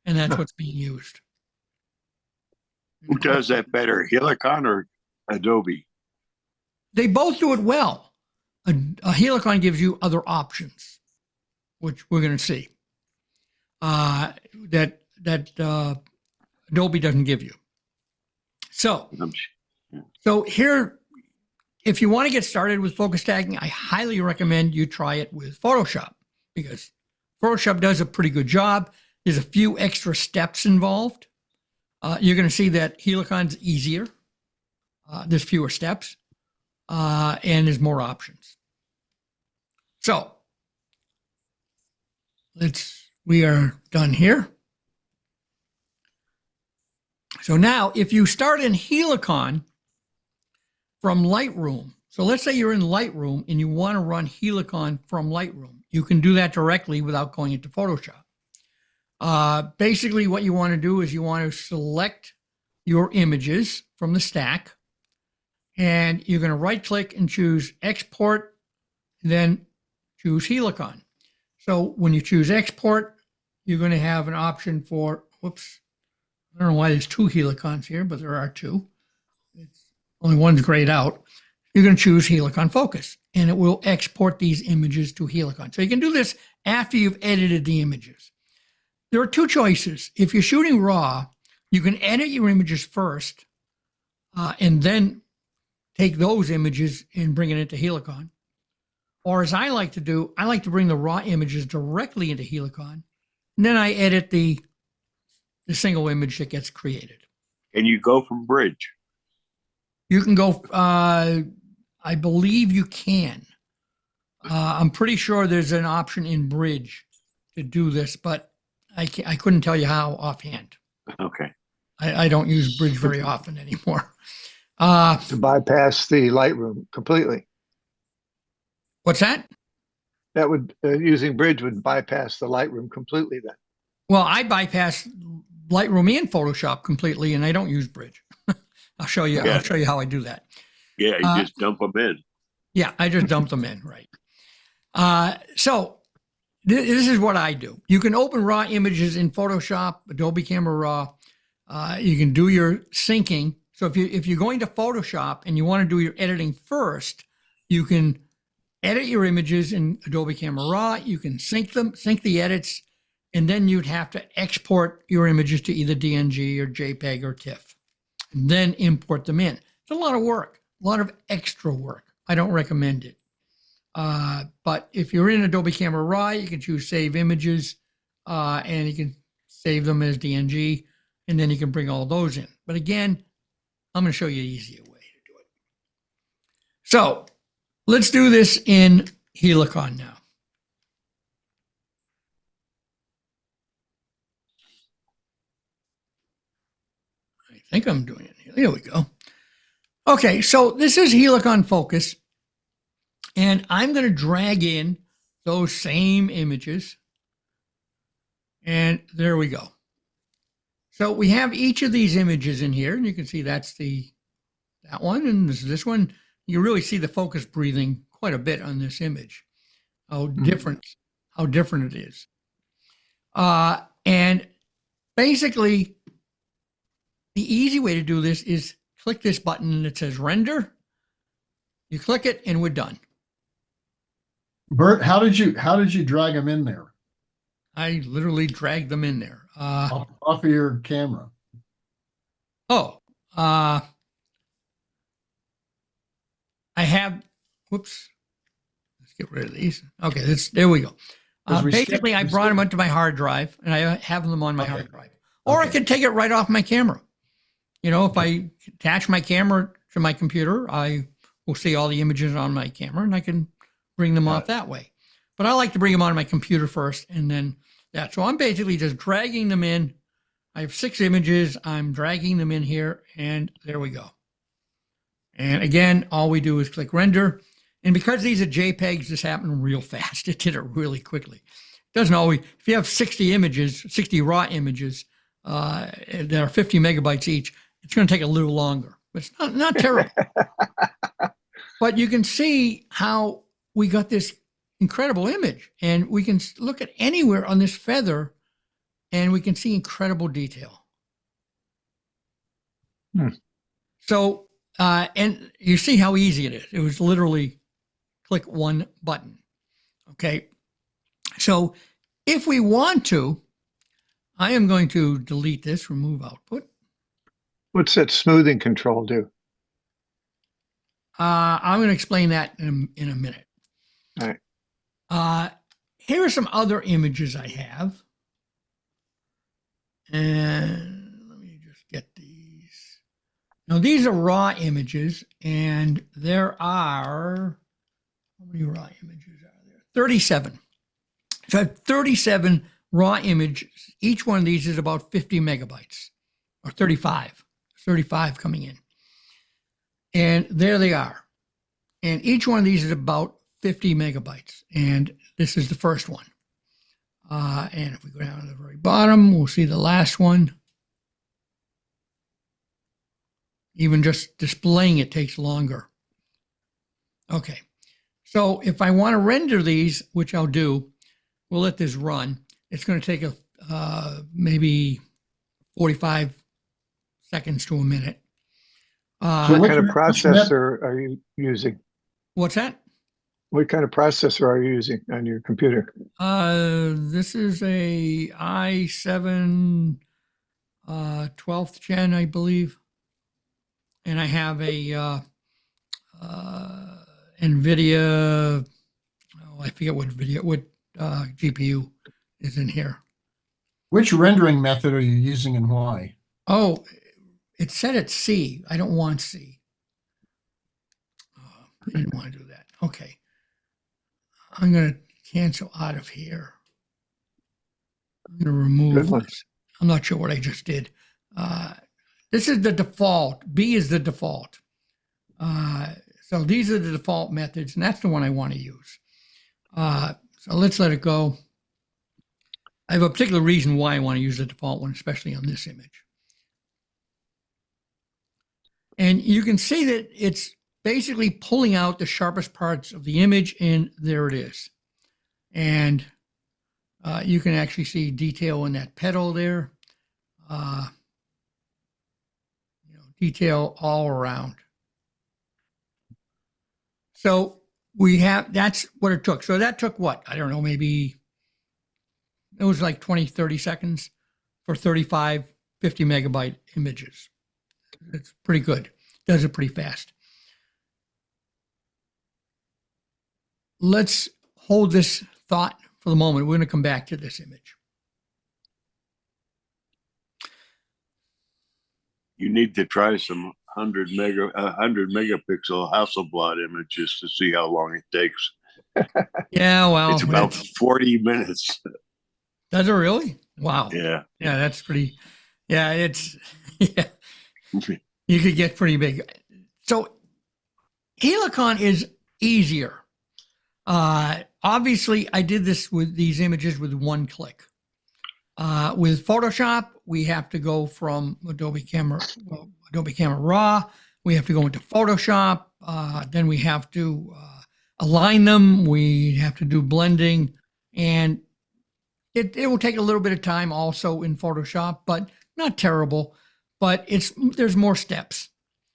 Speaker 1: And that's what's being used.
Speaker 2: Who does that better, Helicon or Adobe?
Speaker 1: They both do it well. A Helicon gives you other options, which we're going to see, that Adobe doesn't give you. So here, if you want to get started with focus tagging, I highly recommend you try it with Photoshop, because Photoshop does a pretty good job. There's a few extra steps involved. You're going to see that Helicon's easier. There's fewer steps, and there's more options. So we are done here. So now if you start in Helicon from Lightroom, so let's say you're in Lightroom and you want to run Helicon from Lightroom, you can do that directly without going into Photoshop. Basically what you want to do is you want to select your images from the stack, and you're going to right click and choose export, then choose Helicon. So when you choose export, you're going to have an option for, whoops, I don't know why there's two Helicons here, but there are two. Only one's grayed out. You're going to choose Helicon Focus, and it will export these images to Helicon. So you can do this after you've edited the images. There are two choices. If you're shooting RAW, you can edit your images first, and then take those images and bring it into Helicon. Or as I like to do, I like to bring the RAW images directly into Helicon, and then I edit the single image that gets created.
Speaker 2: And you go from Bridge.
Speaker 1: You can go, I believe you can. I'm pretty sure there's an option in Bridge to do this, but I couldn't tell you how offhand.
Speaker 2: Okay.
Speaker 1: I don't use Bridge very often anymore.
Speaker 3: To bypass the Lightroom completely.
Speaker 1: What's that?
Speaker 3: That would, using Bridge would bypass the Lightroom completely then.
Speaker 1: Well, I bypass Lightroom and Photoshop completely, and I don't use Bridge. I'll show you. Yeah. I'll show you how I do that.
Speaker 2: Yeah, you just dump them in.
Speaker 1: Yeah, I just dump them in, right? So this is what I do. You can open raw images in Photoshop, Adobe Camera Raw. You can do your syncing. So if you're going to Photoshop and you want to do your editing first, you can edit your images in Adobe Camera Raw. You can sync the edits, and then you'd have to export your images to either DNG or JPEG or TIFF, and then import them in. It's a lot of work, a lot of extra work. I don't recommend it. But if you're in Adobe Camera Raw, you can choose Save Images, and you can save them as DNG, and then you can bring all those in. But again, I'm going to show you an easier way to do it. So let's do this in Helicon now. I think I'm doing it here. There we go. Okay, so this is Helicon Focus, and I'm going to drag in those same images, and there we go. So we have each of these images in here, and you can see that's that one, and this one. You really see the focus breathing quite a bit on this image. How different it is. And basically, the easy way to do this is click this button that says render. You click it and we're done.
Speaker 4: Bert, how did you drag them in there?
Speaker 1: I literally dragged them in there.
Speaker 4: Off of your camera.
Speaker 1: I have, whoops. Let's get rid of these. Okay, there we go. Basically, I brought them onto my hard drive, and I have them on my hard drive. Or I can take it right off my camera. You know, if I attach my camera to my computer, I will see all the images on my camera, and I can bring them off that way. But I like to bring them on my computer first, and then that. So I'm basically just dragging them in. I have 6 images. I'm dragging them in here, and there we go. And again, all we do is click render. And because these are JPEGs, this happened real fast. It did it really quickly. It doesn't always, if you have 60 images, 60 raw images that are 50 megabytes each, it's going to take a little longer. But it's not terrible. But you can see how we got this incredible image. And we can look at anywhere on this feather, and we can see incredible detail. So, and you see how easy it is. It was literally click one button. Okay. So if we want to, I am going to delete this, remove output.
Speaker 3: What's that smoothing control do?
Speaker 1: I'm going to explain that in a minute.
Speaker 3: All right.
Speaker 1: Here are some other images I have. And let me just get these. Now, these are raw images, and there are, how many raw images are there? 37. So I have 37 raw images. Each one of these is about 50 megabytes, or 35. 35 coming in. And there they are. And each one of these is about 50 megabytes. And this is the first one. And if we go down to the very bottom, we'll see the last one. Even just displaying it takes longer. Okay. So if I want to render these, which I'll do, we'll let this run. It's going to take maybe 45 seconds to a minute.
Speaker 3: What kind of processor are you using?
Speaker 1: What's that?
Speaker 3: What kind of processor are you using on your computer?
Speaker 1: This is a i7 12th gen, I believe. And I have a NVIDIA, I forget what GPU is in here.
Speaker 4: Which rendering method are you using and why?
Speaker 1: Oh, it said it's C. I don't want C. I didn't want to do that. Okay. I'm going to cancel out of here. I'm going to remove this. I'm not sure what I just did. This is the default. B is the default. So these are the default methods, and that's the one I want to use. So let's let it go. I have a particular reason why I want to use the default one, especially on this image. And you can see that it's basically pulling out the sharpest parts of the image, and there it is. And you can actually see detail in that petal there. Detail all around. So we have, that's what it took. So that took what? I don't know, maybe it was like 20, 30 seconds for 35, 50 megabyte images. It's pretty good. Does it pretty fast. Let's hold this thought for the moment. We're going to come back to this image.
Speaker 2: You need to try some 100 megapixel Hasselblad images to see how long it takes.
Speaker 1: Yeah, well,
Speaker 2: it's about 40 minutes.
Speaker 1: Does it really? Wow.
Speaker 2: Yeah.
Speaker 1: Yeah, that's pretty. Yeah, it's. Yeah, you could get pretty big. So, Helicon is easier. Obviously, I did this with these images with one click. With Photoshop, we have to go from Adobe Camera Raw. We have to go into Photoshop. Then we have to align them. We have to do blending. And it will take a little bit of time also in Photoshop, but not terrible. but there's more steps.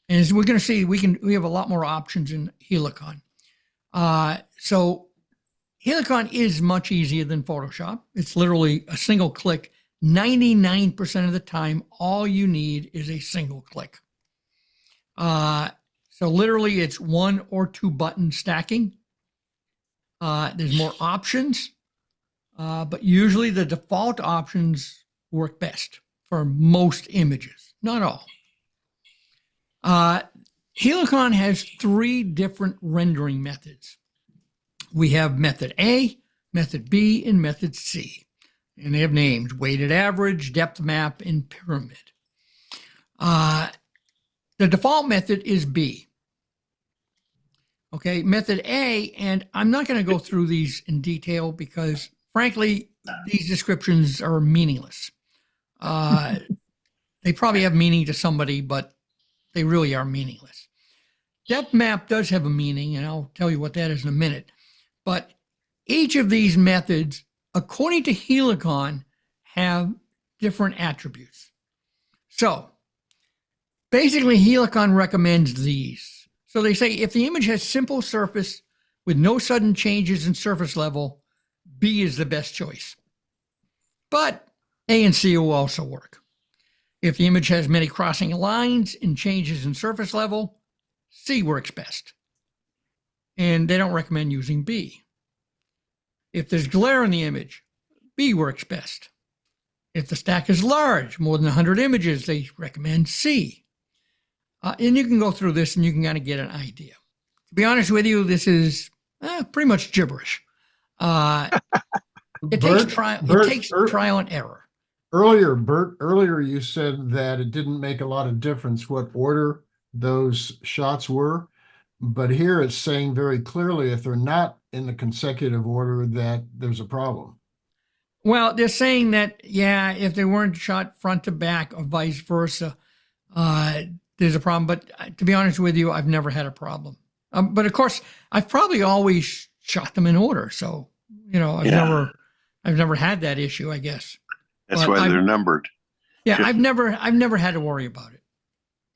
Speaker 1: And as we're going to see, we have a lot more options in Helicon. So Helicon is much easier than Photoshop. It's literally a single click. 99% of the time, all you need is a single click. So literally it's 1 or 2 button stacking. There's more options, but usually the default options work best for most images, not all. Helicon has 3 different rendering methods. We have method A, method B, and method C. And they have names: weighted average, depth map, and pyramid. The default method is B. Okay, method A, and I'm not going to go through these in detail because, frankly, these descriptions are meaningless. They probably have meaning to somebody, but they really are meaningless. Depth map does have a meaning, and I'll tell you what that is in a minute. But each of these methods, according to Helicon, have different attributes. So basically, Helicon recommends these. So they say if the image has simple surface with no sudden changes in surface level, B is the best choice. But A and C will also work. If the image has many crossing lines and changes in surface level, C works best. And they don't recommend using B. If there's glare in the image, B works best. If the stack is large, more than 100 images, they recommend C. And you can go through this and you can kind of get an idea. To be honest with you, this is pretty much gibberish. It takes trial and error.
Speaker 4: Bert, earlier you said that it didn't make a lot of difference what order those shots were, but here it's saying very clearly if they're not in the consecutive order that there's a problem.
Speaker 1: Well, they're saying that, yeah, if they weren't shot front to back or vice versa, there's a problem. But to be honest with you, I've never had a problem. But of course, I've probably always shot them in order. So, I've never had that issue, I guess.
Speaker 2: That's why they're numbered.
Speaker 1: Yeah, I've never had to worry about it.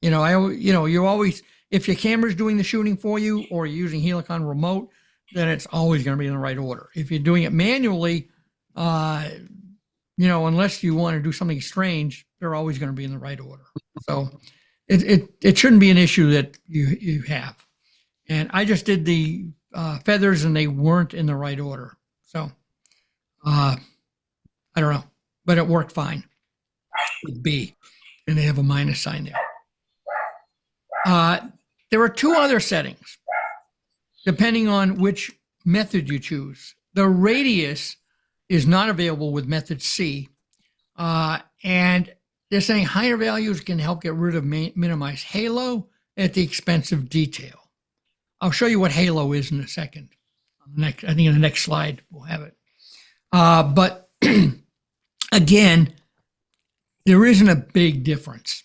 Speaker 1: You always, if your camera's doing the shooting for you or you're using Helicon remote, then it's always going to be in the right order. If you're doing it manually, unless you want to do something strange, they're always going to be in the right order. So it shouldn't be an issue that you have. And I just did the feathers and they weren't in the right order. So I don't know, but it worked fine with B, and they have a minus sign there. There are 2 other settings, depending on which method you choose. The radius is not available with method C, and they're saying higher values can help get rid of minimize halo at the expense of detail. I'll show you what halo is in a second. I think in the next slide we'll have it. But again, there isn't a big difference.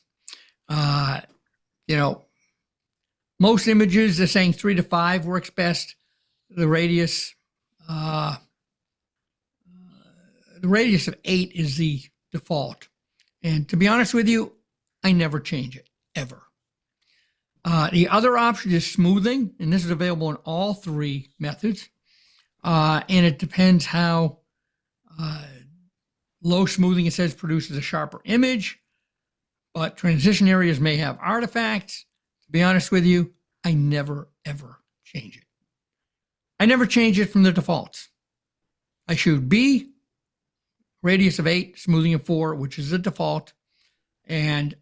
Speaker 1: Most images, they're saying 3 to 5 works best. The radius of 8 is the default. And to be honest with you, I never change it, ever. The other option is smoothing, and this is available in all 3 methods. And it depends how low smoothing, it says, produces a sharper image, but transition areas may have artifacts. To be honest with you, I never, ever change it. I never change it from the defaults. I shoot B, radius of 8, smoothing of 4, which is the default, and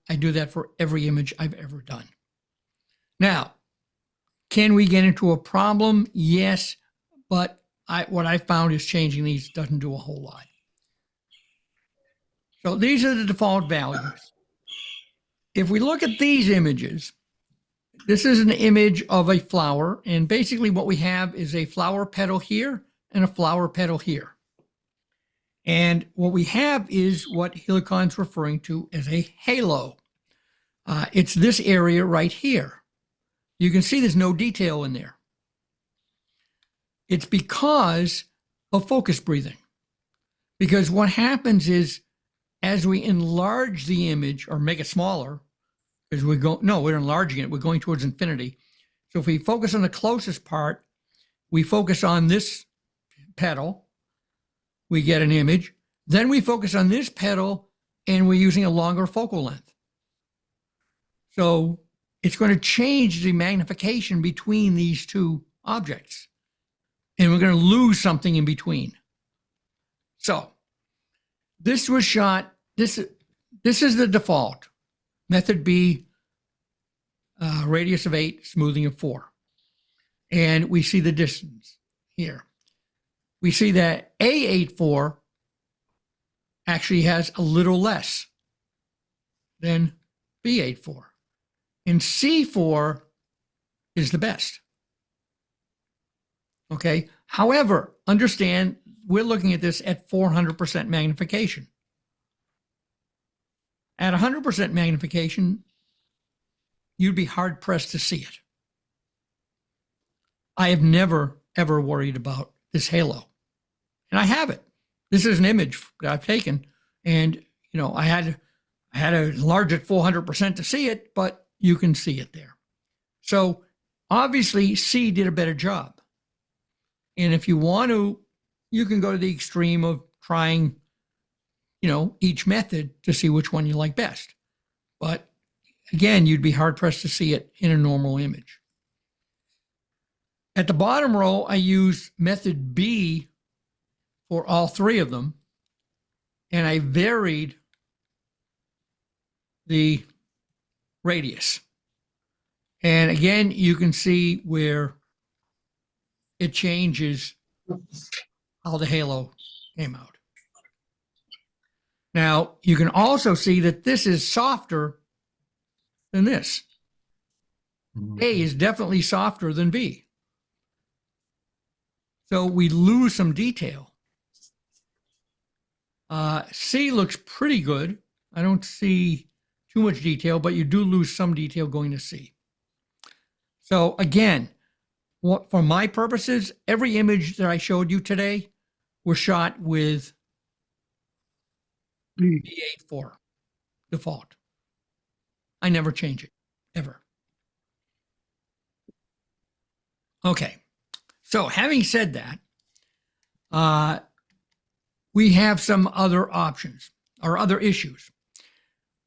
Speaker 1: I do that for every image I've ever done. Now, can we get into a problem? Yes, but what I found is changing these doesn't do a whole lot. So these are the default values. If we look at these images, this is an image of a flower, and basically what we have is a flower petal here and a flower petal here. And what we have is what Helicon's referring to as a halo. It's this area right here. You can see there's no detail in there. It's because of focus breathing. Because what happens is as we enlarge the image or make it smaller, because we're enlarging it, we're going towards infinity. So if we focus on the closest part, we focus on this petal, we get an image. Then we focus on this petal and we're using a longer focal length. So it's going to change the magnification between these two objects. And we're going to lose something in between. So this was shot, this is the default. Method B, radius of 8, smoothing of 4. And we see the distance here. We see that A84 actually has a little less than B84. And C4 is the best. Okay. However, understand we're looking at this at 400% magnification. At 100% magnification, you'd be hard pressed to see it. I have never, ever worried about this halo. And I have it. This is an image that I've taken. And, you know, I had to enlarge it 400% to see it, but you can see it there. So obviously C did a better job. And if you want to, you can go to the extreme of trying, you know, each method to see which one you like best. But again, you'd be hard pressed to see it in a normal image. At the bottom row, I use method B for all three of them. And I varied the radius. And again, you can see where it changes how the halo came out. Now, you can also see that this is softer than this. A is definitely softer than B. So we lose some detail. C looks pretty good. I don't see too much detail, but you do lose some detail going to C. So again, for my purposes, every image that I showed you today was shot with B84 default. I never change it, ever. Okay, so having said that, we have some other options or other issues.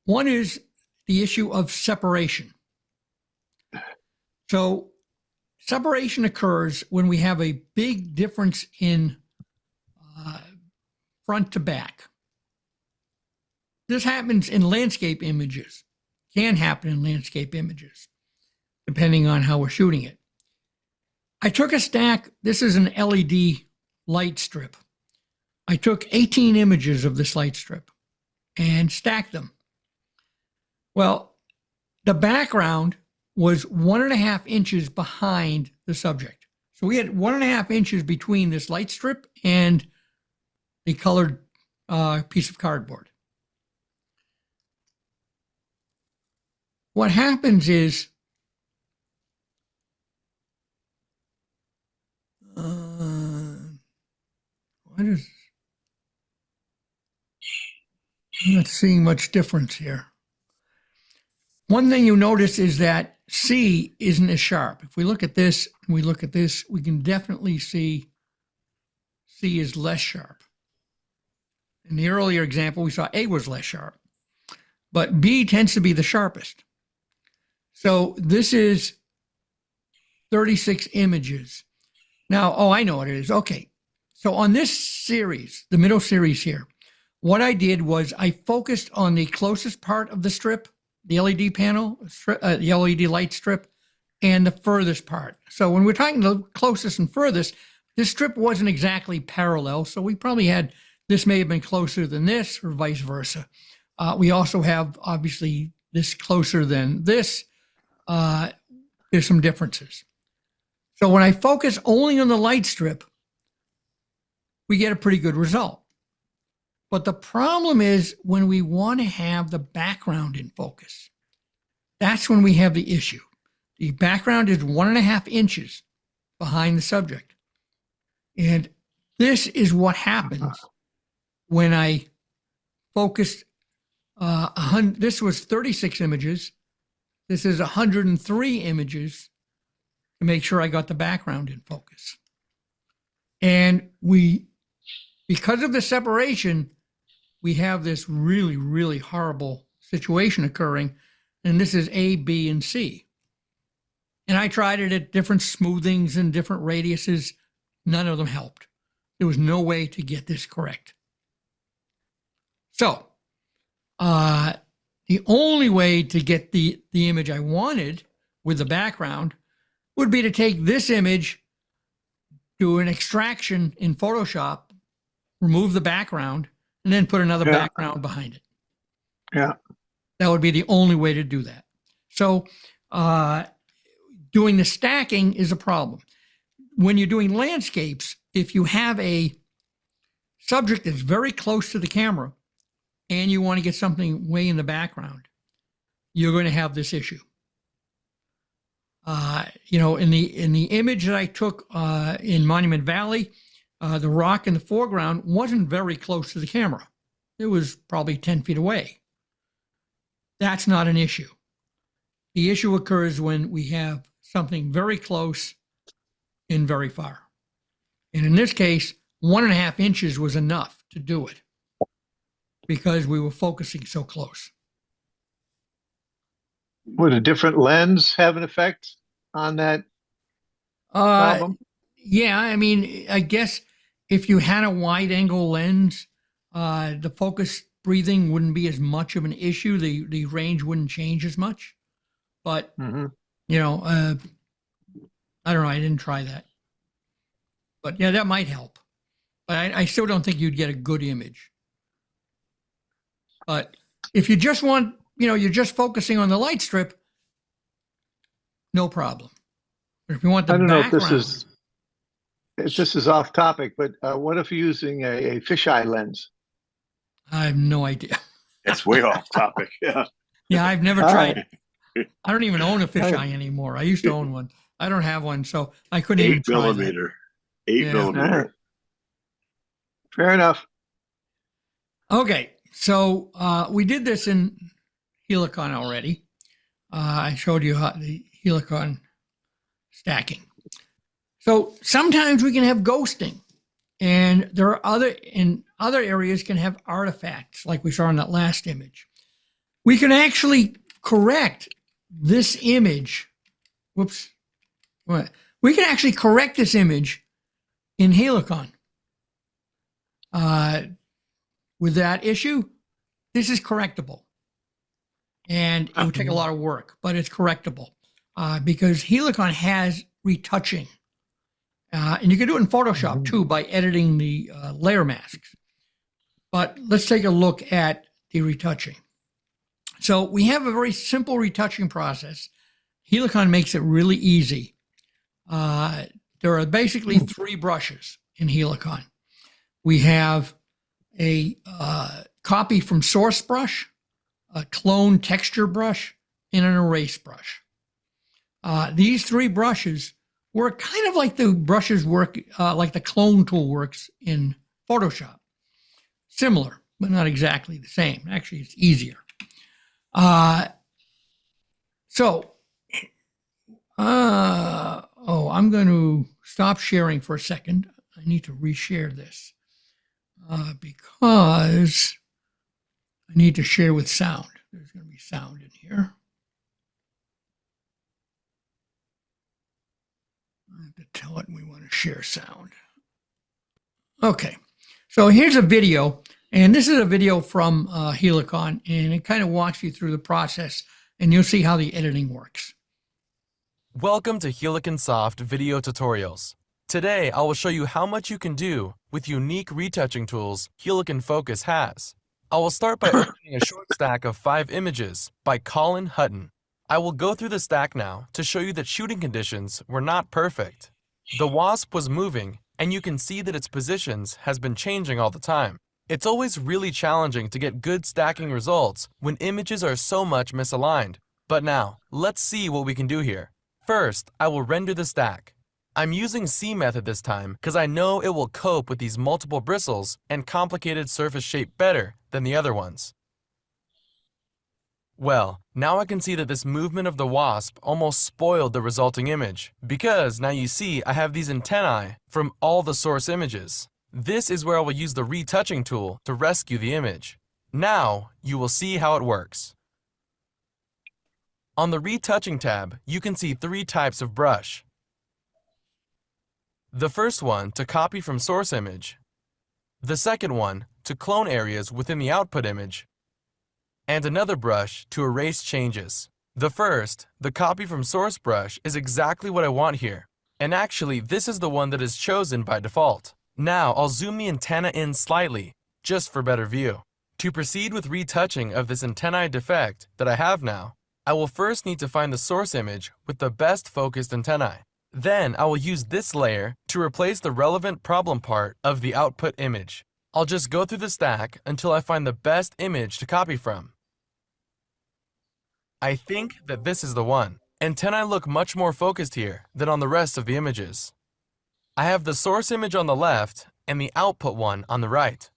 Speaker 1: One is the issue of separation. So separation occurs when we have a big difference in front to back. This happens in landscape images, can happen in landscape images, depending on how we're shooting it. I took a stack, this is an LED light strip. I took 18 images of this light strip and stacked them. Well, the background was 1.5 inches behind the subject. So we had 1.5 inches between this light strip and the colored piece of cardboard. What happens is I'm not seeing much difference here. One thing you notice is that C isn't as sharp. If we look at this and we look at this, we can definitely see C is less sharp. In the earlier example, we saw A was less sharp, but B tends to be the sharpest. So this is 36 images. Now, oh, I know what it is. Okay. So on this series, the middle series here, what I did was I focused on the closest part of the strip, the LED panel, the LED light strip, and the furthest part. So when we're talking the closest and furthest, this strip wasn't exactly parallel. So we probably had, this may have been closer than this or vice versa. We also have, obviously, this closer than this. There's some differences. So when I focus only on the light strip, we get a pretty good result. But the problem is when we want to have the background in focus, that's when we have the issue. The background is 1.5 inches behind the subject. And this is what happens when I focused, this was 36 images. This is 103 images to make sure I got the background in focus. And because of the separation, we have this really, really horrible situation occurring. And this is A, B, and C. And I tried it at different smoothings and different radiuses. None of them helped. There was no way to get this correct. So the only way to get the image I wanted with the background would be to take this image, do an extraction in Photoshop, remove the background, and then put another background behind it.
Speaker 3: Yeah.
Speaker 1: That would be the only way to do that. So doing the stacking is a problem. When you're doing landscapes, if you have a subject that's very close to the camera and you want to get something way in the background, you're going to have this issue. In the image that I took in Monument Valley, the rock in the foreground wasn't very close to the camera. It was probably 10 feet away. That's not an issue. The issue occurs when we have something very close and very far. And in this case, 1.5 inches was enough to do it because we were focusing so close.
Speaker 3: Would a different lens have an effect on that problem?
Speaker 1: Yeah, I mean, I guess if you had a wide angle lens, the focus breathing wouldn't be as much of an issue. The range wouldn't change as much. But, I don't know. I didn't try that. But yeah, that might help. But I still don't think you'd get a good image. But if you just want, you're just focusing on the light strip, no problem. But if you want the background.
Speaker 3: I don't know if this is off topic, but what if you're using a fisheye lens?
Speaker 1: I have no idea.
Speaker 2: That's way off topic. Yeah.
Speaker 1: Yeah, I've never tried. I don't even own a fisheye anymore. I used to own one. I don't have one, so I couldn't even try
Speaker 2: 8 millimeter. 8 millimeter.
Speaker 3: Fair enough.
Speaker 1: Okay, so we did this in Helicon already. I showed you how the Helicon stacking. So sometimes we can have ghosting, and there are other areas can have artifacts, like we saw in that last image. We can actually correct this image. Whoops. We can actually correct this image in Helicon. With that issue, this is correctable. And it would take a lot of work, but it's correctable because Helicon has retouching. And you can do it in Photoshop too by editing the layer masks. But let's take a look at the retouching. So we have a very simple retouching process. Helicon makes it really easy. There are basically 3 brushes in Helicon. We have a copy from source brush, a clone texture brush, and an erase brush. These 3 brushes work kind of like the brushes work, like the clone tool works in Photoshop. Similar, but not exactly the same. Actually, it's easier. I'm going to stop sharing for a second. I need to reshare this because I need to share with sound. There's going to be sound in here. I have to tell it we want to share sound. Okay, so here's a video, and this is a video from Helicon, and it kind of walks you through the process, and you'll see how the editing works.
Speaker 5: Welcome to Helicon Soft Video Tutorials. Today, I will show you how much you can do with unique retouching tools Helicon Focus has. I will start by opening a short stack of 5 images by Colin Hutton. I will go through the stack now to show you that shooting conditions were not perfect. The wasp was moving, and you can see that its positions has been changing all the time. It's always really challenging to get good stacking results when images are so much misaligned. But now, let's see what we can do here. First, I will render the stack. I'm using C method this time because I know it will cope with these multiple bristles and complicated surface shape better than the other ones. Well, now I can see that this movement of the wasp almost spoiled the resulting image, because now you see I have these antennae from all the source images. This is where I will use the retouching tool to rescue the image. Now you will see how it works. On the retouching tab, you can see 3 types of brush. The first one to copy from source image, the second one to clone areas within the output image, and another brush to erase changes. The first, the copy from source brush, is exactly what I want here. And actually, this is the one that is chosen by default. Now, I'll zoom the antenna in slightly, just for better view. To proceed with retouching of this antennae defect that I have now, I will first need to find the source image with the best focused antennae. Then, I will use this layer to replace the relevant problem part of the output image. I'll just go through the stack until I find the best image to copy from. I think that this is the one. Antennae look much more focused here than on the rest of the images. I have the source image on the left and the output one on the right.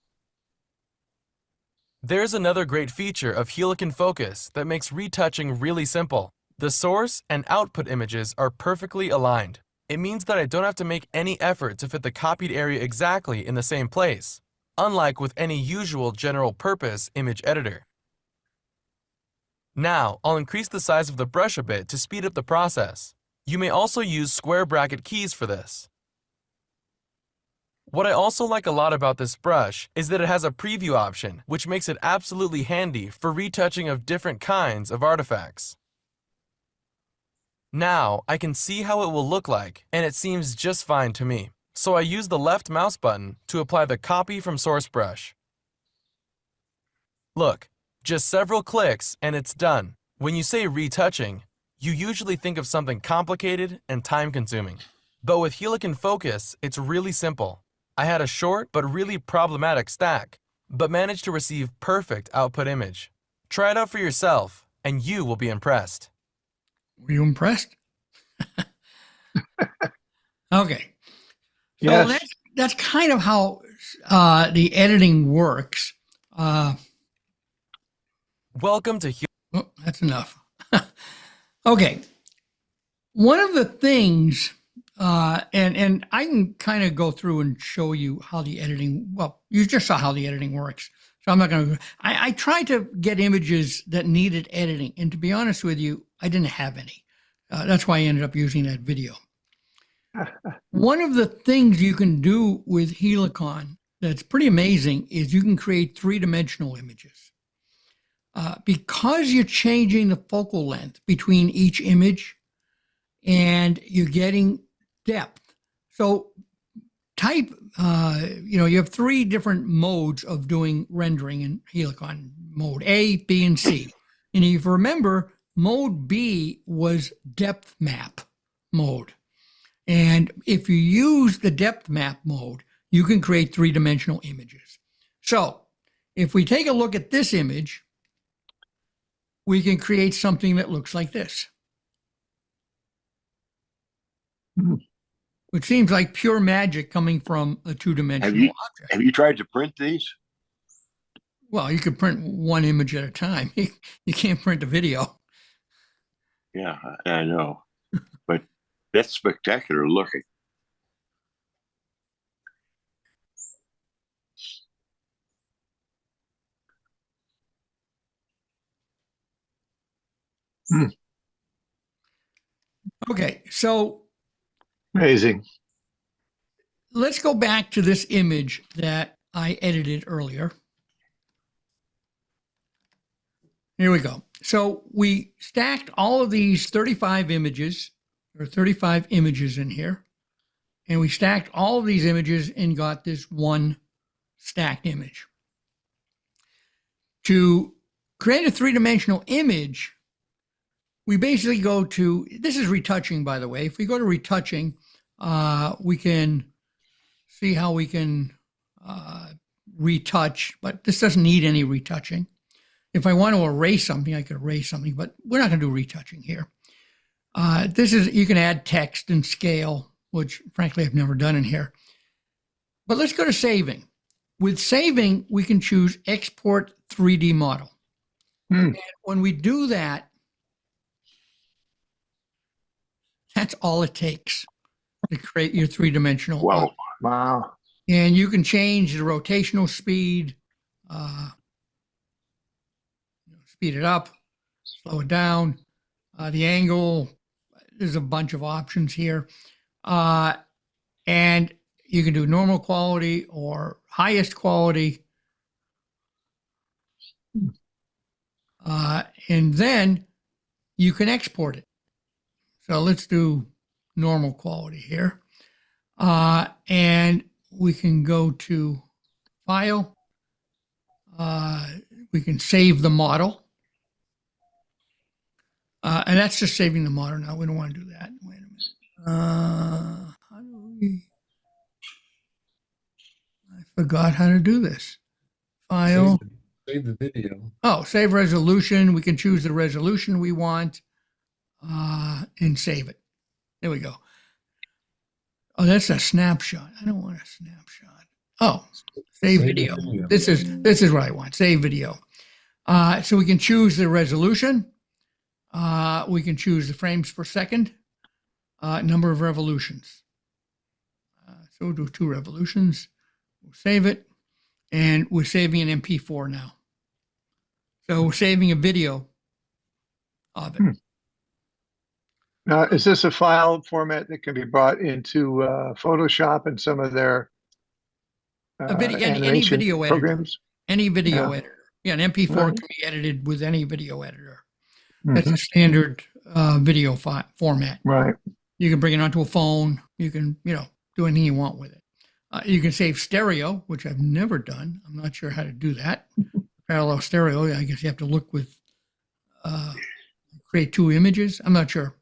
Speaker 5: There's another great feature of Helican Focus that makes retouching really simple. The source and output images are perfectly aligned. It means that I don't have to make any effort to fit the copied area exactly in the same place, unlike with any usual general-purpose image editor. Now, I'll increase the size of the brush a bit to speed up the process. You may also use square bracket keys for this. What I also like a lot about this brush is that it has a preview option, which makes it absolutely handy for retouching of different kinds of artifacts. Now, I can see how it will look like, and it seems just fine to me. So I use the left mouse button to apply the copy from source brush. Look, just several clicks and it's done. When you say retouching, you usually think of something complicated and time-consuming. But with Helican Focus, it's really simple. I had a short but really problematic stack, but managed to receive perfect output image. Try it out for yourself, and you will be impressed.
Speaker 1: Were you impressed? Okay. So
Speaker 3: Yes.
Speaker 1: that's kind of how the editing works.
Speaker 5: Welcome to
Speaker 1: Oh, that's enough. Okay. One of the things, and I can kind of go through and show you how the editing, well, you just saw how the editing works. So I'm not going to, I tried to get images that needed editing. And to be honest with you, I didn't have any. That's why I ended up using that video. One of the things you can do with Helicon that's pretty amazing is you can create 3-dimensional images. Because you're changing the focal length between each image and you're getting depth. So type, you have 3 different modes of doing rendering in Helicon: mode A, B, and C. And if you remember, mode B was depth map mode. And if you use the depth map mode, you can create 3-dimensional images. So if we take a look at this image, we can create something that looks like this. Which seems like pure magic coming from a 2-dimensional object.
Speaker 2: Have you tried to print these?
Speaker 1: Well, you could print one image at a time. You can't print a video.
Speaker 2: Yeah, I know. But that's spectacular looking.
Speaker 1: Okay, so
Speaker 3: Amazing.
Speaker 1: let's go back to this image that I edited earlier. Here we go. So we stacked all of these 35 images. There are 35 images in here. And we stacked all of these images and got this one stacked image. To create a 3-dimensional image, we basically go to, this is retouching, by the way. If we go to retouching, we can see how we can retouch, but this doesn't need any retouching. If I want to erase something, I could erase something, but we're not going to do retouching here. You can add text and scale which frankly I've never done in here. But let's go to saving. With saving, we can choose export 3D model. And when we do that, that's all it takes to create your three-dimensional.
Speaker 3: Wow.
Speaker 1: And you can change the rotational speed, speed it up, slow it down, the angle. There's a bunch of options here. And you can do normal quality or highest quality. And then you can export it. So let's do normal quality here. And we can go to File. We can save the model. And that's just saving the model now. We don't want to do that. Wait a minute. How do we? I forgot how to do this. File.
Speaker 4: Save the video.
Speaker 1: Oh, save resolution. We can choose the resolution we want and save it. There we go. Oh, that's a snapshot. I don't want a snapshot. Oh, save video. This is what I want. Save video. So we can choose the resolution. We can choose the frames per second, number of revolutions. So we'll do 2 revolutions. We'll save it. And we're saving an MP4 now. So we're saving a video of it.
Speaker 3: Now, is this a file format that can be brought into Photoshop and some of their
Speaker 1: Any video editor.
Speaker 3: programs?
Speaker 1: Any video editor. Yeah, an MP4 can be edited with any video editor. That's a standard video format.
Speaker 3: Right.
Speaker 1: You can bring it onto a phone. You can, do anything you want with it. You can save stereo, which I've never done. I'm not sure how to do that. Parallel stereo, I guess you have to look with, create 2 images. I'm not sure.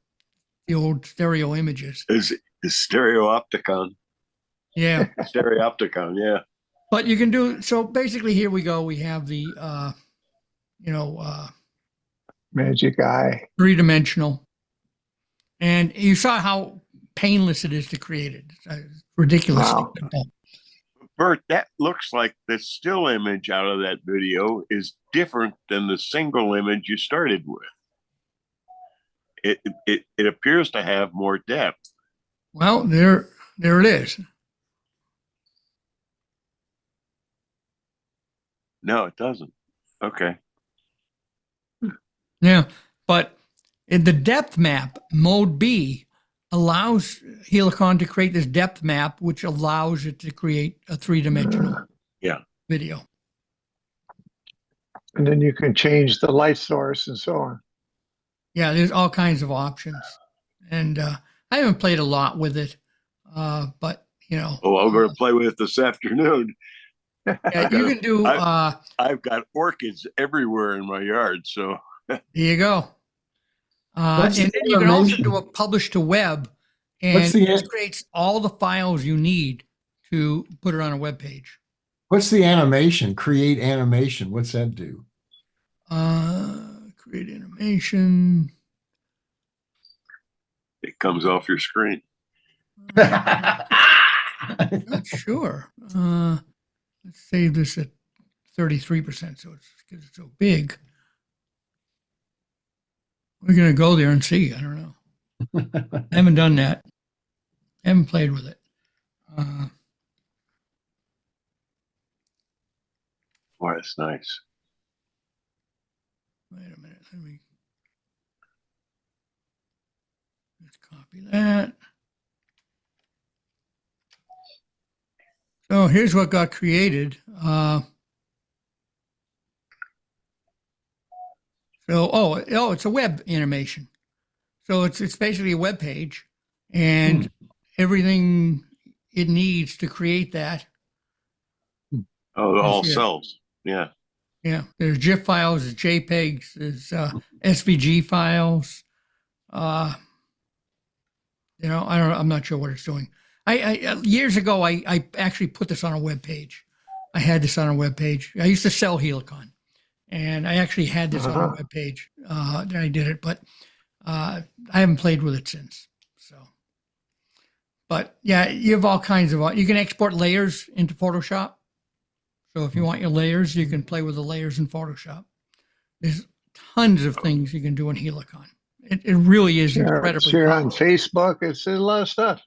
Speaker 1: The old stereo images.
Speaker 2: Is Stereopticon.
Speaker 1: Yeah.
Speaker 2: Stereopticon, yeah.
Speaker 1: But you can do, so basically here we go. We have the,
Speaker 3: Magic Eye.
Speaker 1: 3-dimensional. And you saw how painless it is to create it. It's ridiculously simple.
Speaker 2: Bert, that looks like the still image out of that video is different than the single image you started with. It appears to have more depth.
Speaker 1: Well, there it is.
Speaker 2: No, it doesn't. Okay.
Speaker 1: Yeah, but in the depth map, mode B allows Helicon to create this depth map, which allows it to create a 3-dimensional video.
Speaker 3: And then you can change the light source and so on.
Speaker 1: Yeah, there's all kinds of options. And I haven't played a lot with it, but,
Speaker 2: Oh, I'm going to play with it this afternoon.
Speaker 1: Yeah, you can do...
Speaker 2: I've got orchids everywhere in my yard, so...
Speaker 1: There you go. And then you can also do a publish to web, and this creates all the files you need to put it on a web page.
Speaker 4: What's the animation? Create animation. What's that do?
Speaker 1: Create animation.
Speaker 2: It comes off your screen.
Speaker 1: Not sure. Let's save this at 33%, so it's because it's so big. We're going to go there and see. I don't know. I haven't done that. I haven't played with it.
Speaker 2: Boy, that's nice.
Speaker 1: Wait a minute. Let's copy that. So here's what got created. It's a web animation. So it's basically a web page, and everything it needs to create that.
Speaker 2: Oh, all cells. Yeah.
Speaker 1: Yeah. There's GIF files, there's JPEGs, there's SVG files. I'm not sure what it's doing. I years ago, I actually put this on a web page. I had this on a web page. I used to sell Helicon, and I actually had this on a web page. Then I did it, but I haven't played with it since. So, But yeah, you have all kinds of, you can export layers into Photoshop. So if you want your layers, you can play with the layers in Photoshop. There's tons of things you can do in Helicon. It really is incredibly
Speaker 3: Share on
Speaker 1: powerful.
Speaker 3: Facebook. It's a lot of stuff.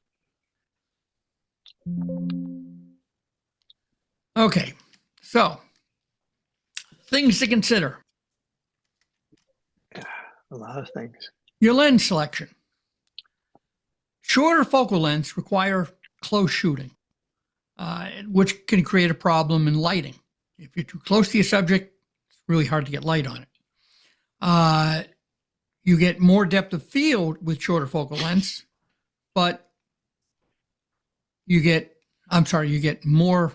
Speaker 1: Okay, so things to consider.
Speaker 3: A lot of things.
Speaker 1: Your lens selection. Shorter focal lengths require close shooting, which can create a problem in lighting. If you're too close to your subject, it's really hard to get light on it. You get more depth of field with shorter focal lengths, but you get more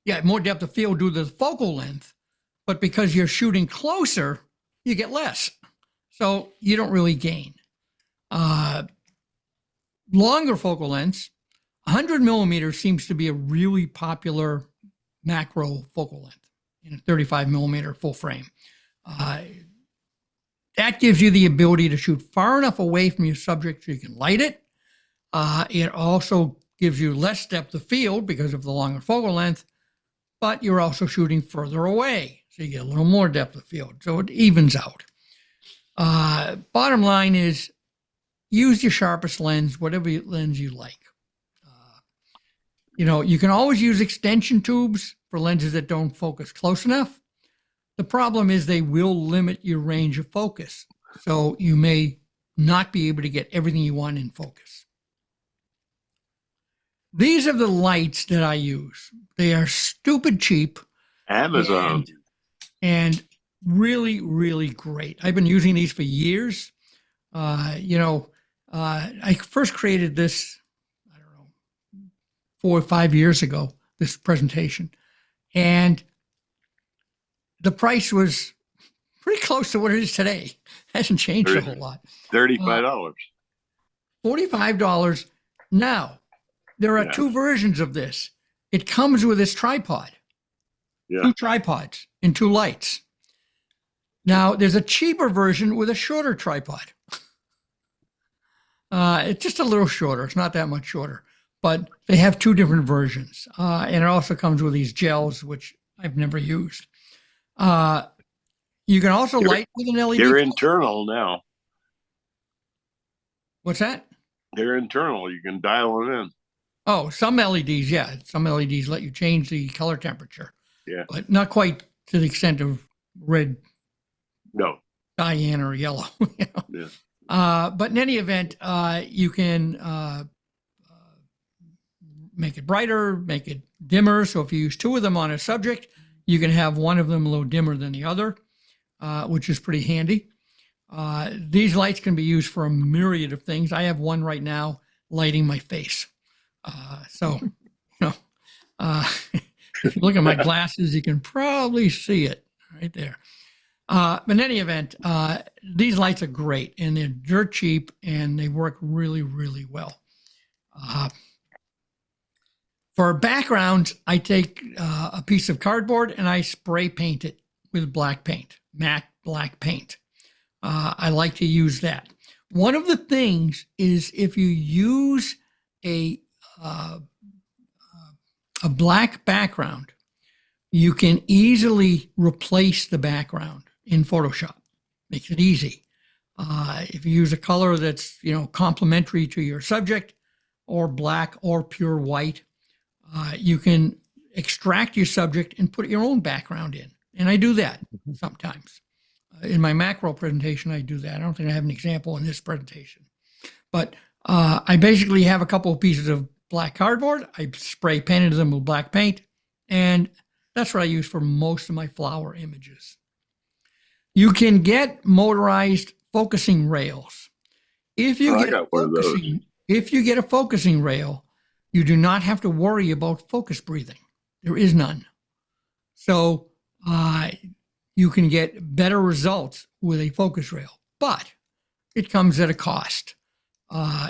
Speaker 1: depth of field due to the focal length, but because you're shooting closer, you get less. So you don't really gain. Longer focal lengths, 100 millimeters seems to be a really popular macro focal length in a 35 millimeter full frame. That gives you the ability to shoot far enough away from your subject so you can light it. It also gives you less depth of field because of the longer focal length, but you're also shooting further away, so you get a little more depth of field. So it evens out. Bottom line is use your sharpest lens, whatever lens you like. You can always use extension tubes for lenses that don't focus close enough. The problem is they will limit your range of focus. So you may not be able to get everything you want in focus. These are the lights that I use. They are stupid cheap.
Speaker 2: Amazon.
Speaker 1: And really, really great. I've been using these for years. I first created this, 4 or 5 years ago, this presentation. And the price was pretty close to what it is today. Hasn't changed a whole lot.
Speaker 2: $35.
Speaker 1: $45. Now, there are 2 versions of this. It comes with this tripod.
Speaker 2: Yeah.
Speaker 1: 2 tripods and 2 lights. Now, there's a cheaper version with a shorter tripod. It's just a little shorter. It's not that much shorter. But they have 2 different versions. And it also comes with these gels, which I've never used. You can also light with an LED.
Speaker 2: They're internal now.
Speaker 1: What's that?
Speaker 2: They're internal. You can dial them in.
Speaker 1: Oh, some LEDs, yeah. Some LEDs let you change the color temperature.
Speaker 2: Yeah.
Speaker 1: But not quite to the extent of red,
Speaker 2: no,
Speaker 1: cyan, or yellow.
Speaker 2: Yeah.
Speaker 1: But in any event, you can make it brighter, make it dimmer. So if you use 2 of them on a subject, you can have one of them a little dimmer than the other, which is pretty handy. These lights can be used for a myriad of things. I have one right now lighting my face. If you look at my glasses, you can probably see it right there. But in any event, these lights are great, and they're dirt cheap, and they work really, really well. For backgrounds, I take a piece of cardboard and I spray paint it with black paint, matte black paint. I like to use that. One of the things is if you use a black background, you can easily replace the background in Photoshop. Makes it easy. If you use a color that's complementary to your subject, or black or pure white, you can extract your subject and put your own background in. And I do that sometimes. In my macro presentation, I do that. I don't think I have an example in this presentation. But I basically have a couple of pieces of black cardboard. I spray painted them with black paint. And that's what I use for most of my flower images. You can get motorized focusing rails. If you get a focusing rail, you do not have to worry about focus breathing. There is none. So you can get better results with a focus rail, but it comes at a cost.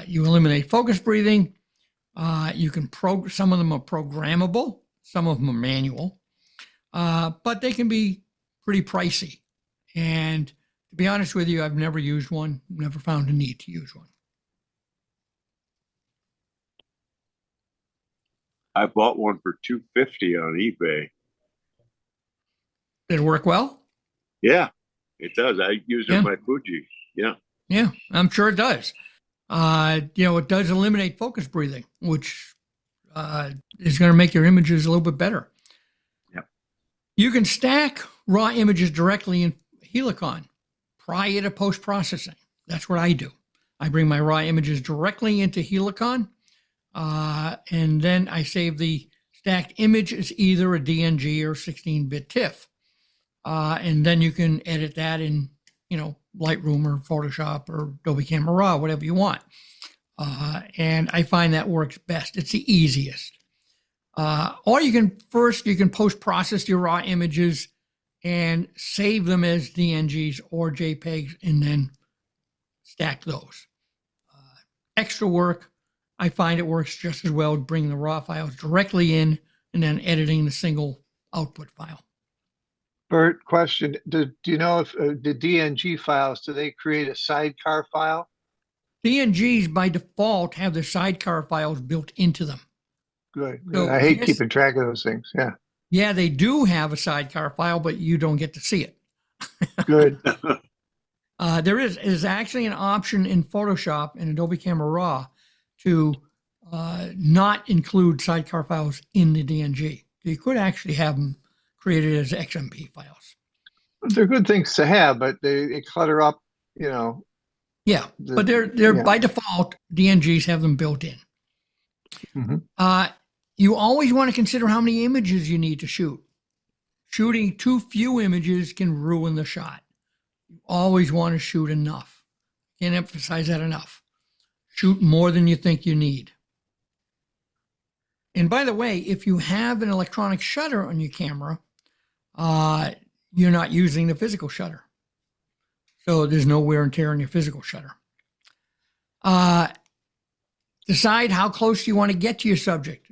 Speaker 1: You eliminate focus breathing. You can some of them are programmable, some of them are manual, but they can be pretty pricey. And to be honest with you, I've never used one, never found a need to use one.
Speaker 2: I bought one for $250 on eBay.
Speaker 1: Did it work well?
Speaker 2: Yeah, it does. I use it
Speaker 1: Yeah.
Speaker 2: in my Fuji. Yeah.
Speaker 1: Yeah, I'm sure it does. It does eliminate focus breathing, which is going to make your images a little bit better.
Speaker 2: Yep.
Speaker 1: You can stack raw images directly in Helicon prior to post-processing. That's what I do. I bring my raw images directly into Helicon, and then I save the stacked image as either a DNG or 16-bit TIFF. And then you can edit that in, Lightroom or Photoshop or Adobe Camera Raw, whatever you want. And I find that works best. It's the easiest. Or you can post-process your raw images and save them as DNGs or JPEGs and then stack those. Extra work, I find it works just as well bringing the raw files directly in and then editing the single output file.
Speaker 3: Bert, question: do you know if the DNG files, do they create a sidecar file?
Speaker 1: DNGs by default have the sidecar files built into them.
Speaker 3: Good.
Speaker 1: So
Speaker 3: I hate
Speaker 1: yes,
Speaker 3: keeping track of those things. Yeah.
Speaker 1: Yeah, they do have a sidecar file, but you don't get to see it.
Speaker 3: Good.
Speaker 1: There is actually an option in Photoshop and Adobe Camera Raw to not include sidecar files in the DNG. You could actually have them created as XMP files.
Speaker 3: They're good things to have, but they clutter up,
Speaker 1: Yeah, but they're by default, DNGs have them built in.
Speaker 3: Mhm.
Speaker 1: You always want to consider how many images you need to shoot. Shooting too few images can ruin the shot. You always want to shoot enough. Can't emphasize that enough. Shoot more than you think you need. And by the way, if you have an electronic shutter on your camera, you're not using the physical shutter. So there's no wear and tear on your physical shutter. Decide how close you want to get to your subject.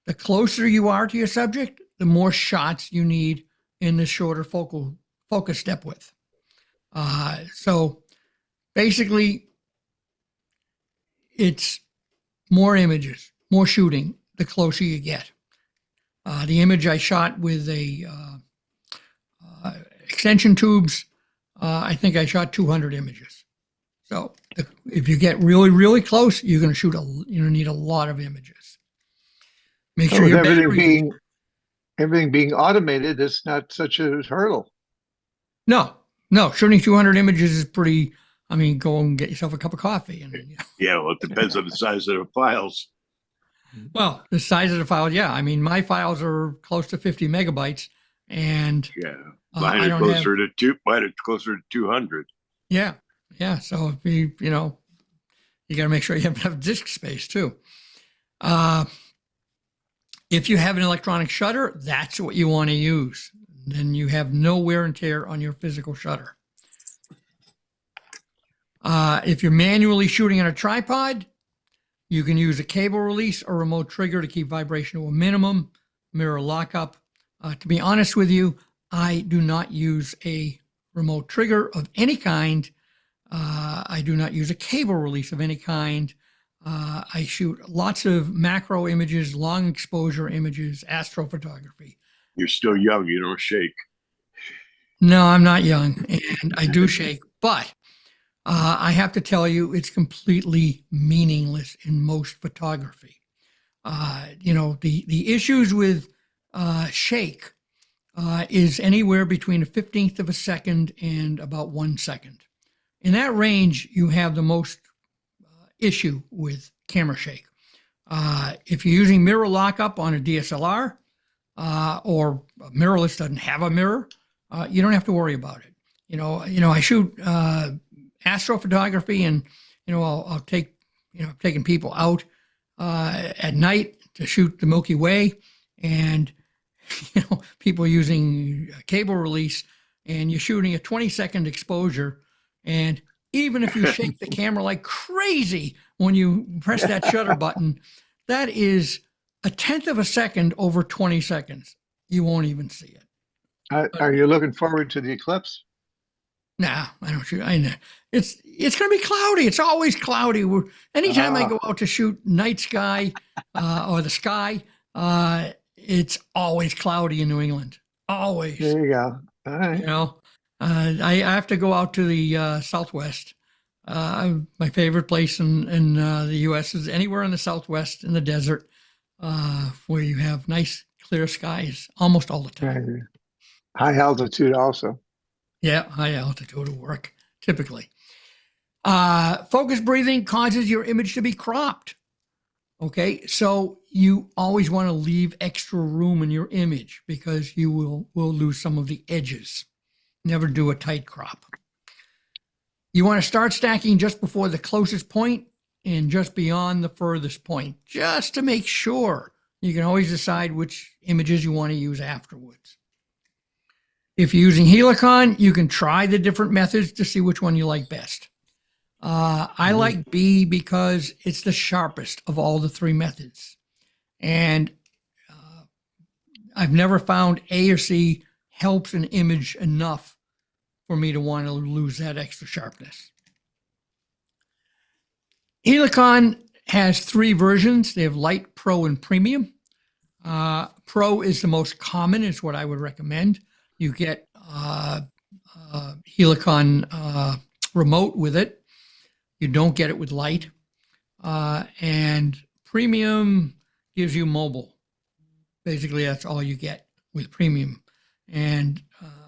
Speaker 1: The closer you are to your subject, the more shots you need in the shorter focus step width. So basically, it's more images, more shooting, the closer you get. The image I shot with a extension tubes, I think I shot 200 images. So if you get really, really close, you're going to need a lot of images. Make sure your battery.
Speaker 3: Everything being automated is not such a hurdle.
Speaker 1: No, shooting 200 images is pretty. I mean, go and get yourself a cup of coffee. And
Speaker 2: Yeah, well, it depends on the size of the files.
Speaker 1: Well, the size of the file, yeah. I mean, my files are close to 50 megabytes, and
Speaker 2: yeah, mine are closer to 200.
Speaker 1: Yeah. So if you got to make sure you have enough disk space too. If you have an electronic shutter, that's what you want to use. Then you have no wear and tear on your physical shutter. If you're manually shooting on a tripod, you can use a cable release or remote trigger to keep vibration to a minimum, mirror lockup. To be honest with you, I do not use a remote trigger of any kind. I do not use a cable release of any kind. I shoot lots of macro images, long exposure images, astrophotography.
Speaker 2: You're still young. You don't shake.
Speaker 1: No, I'm not young, and I do shake, but I have to tell you, it's completely meaningless in most photography. The issues with shake is anywhere between a 15th of a second and about 1 second. In that range, you have the most issue with camera shake. If you're using mirror lockup on a DSLR or a mirrorless doesn't have a mirror, you don't have to worry about it. I shoot astrophotography, and I'll take I've taken people out at night to shoot the Milky Way, and people using a cable release, and you're shooting a 20-second exposure, and even if you shake the camera like crazy when you press that shutter button, that is a 1/10 of a second over 20 seconds. You won't even see it.
Speaker 3: Are you looking forward to the eclipse?
Speaker 1: Nah, I don't shoot. I know it's going to be cloudy. It's always cloudy. Anytime I go out to shoot night sky or the sky, it's always cloudy in New England. Always.
Speaker 3: There you go. All right.
Speaker 1: You know, I have to go out to the Southwest. My favorite place in the U.S. is anywhere in the Southwest in the desert, where you have nice clear skies almost all the time.
Speaker 3: Right. High altitude also.
Speaker 1: Yeah, high altitude will work typically. Focus breathing causes your image to be cropped. Okay, so you always want to leave extra room in your image because you will lose some of the edges. Never do a tight crop. You want to start stacking just before the closest point and just beyond the furthest point, just to make sure. You can always decide which images you want to use afterwards. If you're using Helicon, you can try the different methods to see which one you like best. I like B because it's the sharpest of all the three methods. And I've never found A or C helps an image enough for me to want to lose that extra sharpness. Helicon has three versions. They have Light, Pro, and Premium. Pro is the most common, is what I would recommend. You get Helicon remote with it. You don't get it with Light. And Premium gives you mobile. Basically, that's all you get with Premium. And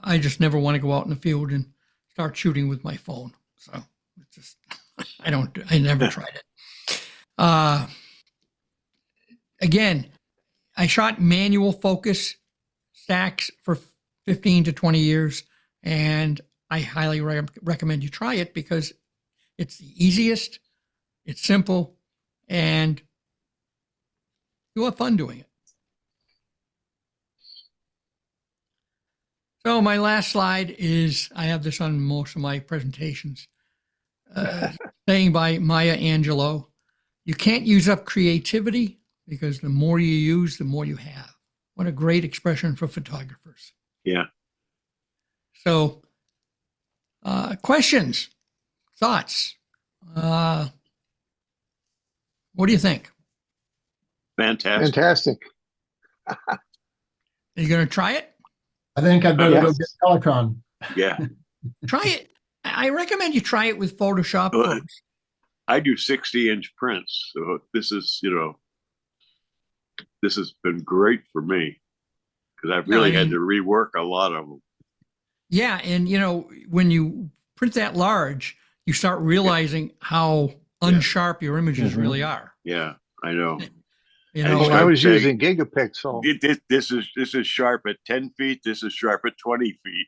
Speaker 1: I just never want to go out in the field and start shooting with my phone. So it's just, I never tried it. Again, I shot manual focus stacks for 15 to 20 years, and I highly recommend you try it because it's the easiest, it's simple, and you'll have fun doing it. So my last slide is, I have this on most of my presentations, saying by Maya Angelou, you can't use up creativity because the more you use, the more you have. What a great expression for photographers.
Speaker 2: Yeah.
Speaker 1: So questions, thoughts? What do you think?
Speaker 2: Fantastic.
Speaker 3: Fantastic.
Speaker 1: Are you going to try it?
Speaker 4: I think I'd better go
Speaker 3: Yes.
Speaker 4: get Helicon.
Speaker 2: Yeah.
Speaker 1: Try it. I recommend you try it with Photoshop
Speaker 2: Well,
Speaker 1: first.
Speaker 2: I do 60-inch prints. So this is, this has been great for me because I've really had to rework a lot of them.
Speaker 1: Yeah. And, when you print that large, you start realizing how unsharp your images really are.
Speaker 2: Yeah, I know.
Speaker 3: I was using gigapixel.
Speaker 2: This is sharp at 10 feet. This is sharp at 20 feet.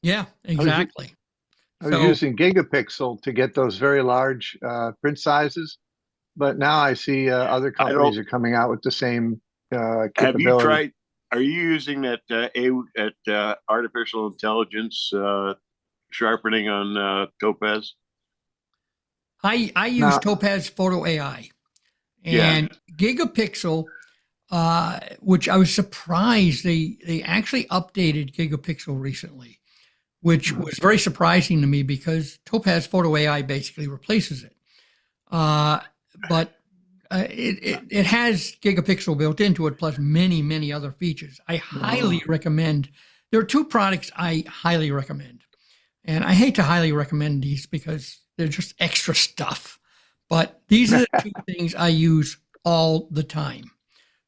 Speaker 1: Yeah, exactly.
Speaker 3: I was using gigapixel to get those very large print sizes, but now I see other companies are coming out with the same capability.
Speaker 2: Have you tried? Are you using that artificial intelligence sharpening on Topaz?
Speaker 1: I use Topaz Photo AI, and Gigapixel, which I was surprised they actually updated Gigapixel recently, which was very surprising to me because Topaz Photo AI basically replaces it. But it has Gigapixel built into it, plus many other features. I highly recommend. There are two products I highly recommend, and I hate to highly recommend these because they're just extra stuff. But these are the two things I use all the time.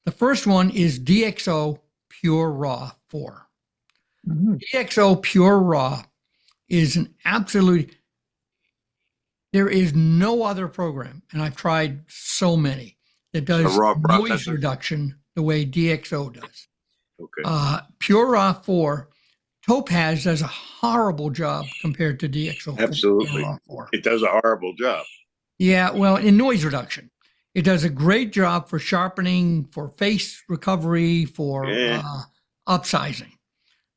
Speaker 1: The first one is DxO Pure Raw 4. DxO Pure Raw is an absolute. There is no other program, and I've tried so many, that does noise reduction the way DxO does.
Speaker 2: Okay.
Speaker 1: Pure Raw 4, Topaz does a horrible job compared to DxO.
Speaker 2: Absolutely.
Speaker 1: Raw 4.
Speaker 2: It does a horrible job.
Speaker 1: Yeah, well, in noise reduction. It does a great job for sharpening, for face recovery, for upsizing.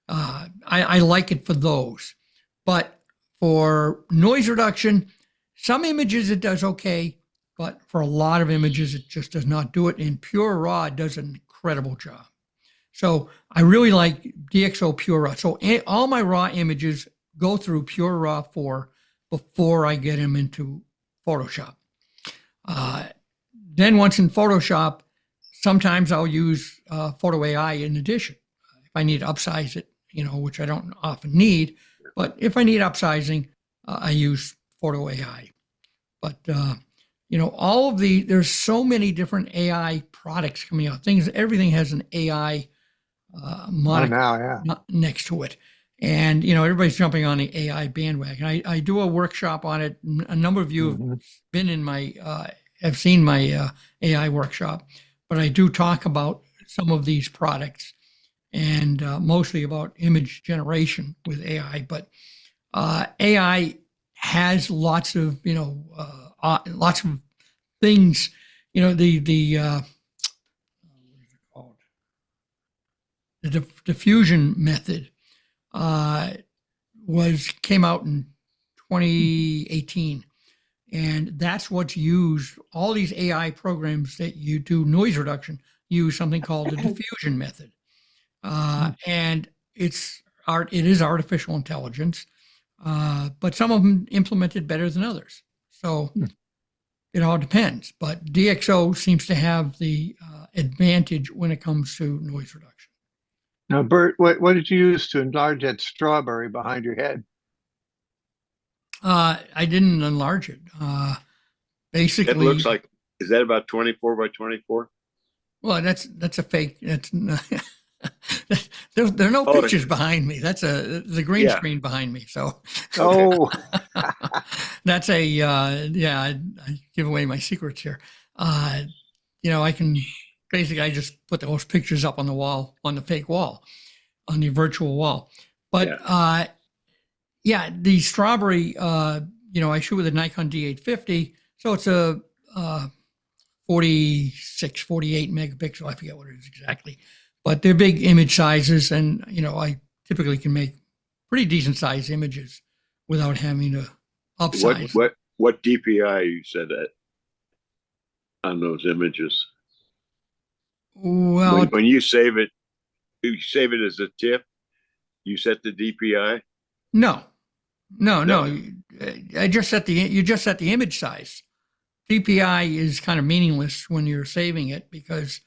Speaker 1: I like it for those. But for noise reduction, some images it does okay, but for a lot of images it just does not do it. And Pure Raw does an incredible job. So I really like DxO Pure Raw. So all my raw images go through Pure Raw 4 before I get them into Photoshop. Then once in Photoshop, sometimes I'll use Photo AI in addition if I need to upsize it, which I don't often need. But if I need upsizing, I use Photo AI. But all of there's so many different AI products coming out. Everything has an AI moniker
Speaker 3: now, yeah.
Speaker 1: next to it. And, everybody's jumping on the AI bandwagon. I do a workshop on it. A number of you have been in have seen my AI workshop, but I do talk about some of these products and mostly about image generation with AI. But AI has lots of, lots of things, the diffusion method came out in 2018, and that's what's used. All these AI programs that you do noise reduction use something called the diffusion method, and it is artificial intelligence, but some of them implemented better than others. So it all depends. But DxO seems to have the advantage when it comes to noise reduction.
Speaker 3: Now, Bert, what did you use to enlarge that strawberry behind your head?
Speaker 1: I didn't enlarge it. Basically,
Speaker 2: it looks like, is that about 24 by 24?
Speaker 1: Well, that's a fake. That's not, there are no pictures behind me. That's the green screen behind me. So, that's a I give away my secrets here. I just put those pictures up on the wall, on the fake wall, on the virtual wall. But the strawberry, I shoot with a Nikon D850, so it's a 46, 48 megapixel. I forget what it is exactly, but they're big image sizes, and I typically can make pretty decent sized images without having to upsize.
Speaker 2: What DPI you said that on those images?
Speaker 1: Well,
Speaker 2: when you save it as a TIFF. You set the DPI?
Speaker 1: No. You just set the image size. DPI is kind of meaningless when you're saving it because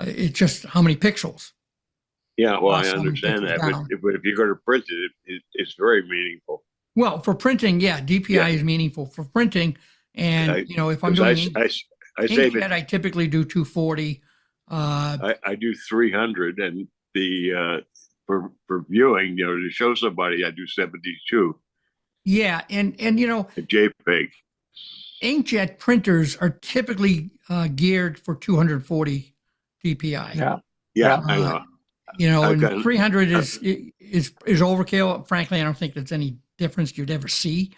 Speaker 1: it's just how many pixels.
Speaker 2: Yeah, well, I understand that, but if you're going to print it, it's very meaningful.
Speaker 1: Well, for printing, DPI is meaningful for printing, and if I'm doing inkjet, I typically do 240.
Speaker 2: I do 300, and for viewing, to show somebody, I do 72.
Speaker 1: Yeah, and
Speaker 2: a JPEG.
Speaker 1: Inkjet printers are typically geared for 240 DPI.
Speaker 2: Yeah, I know.
Speaker 1: And 300 is overkill. Frankly, I don't think there's any difference you'd ever see.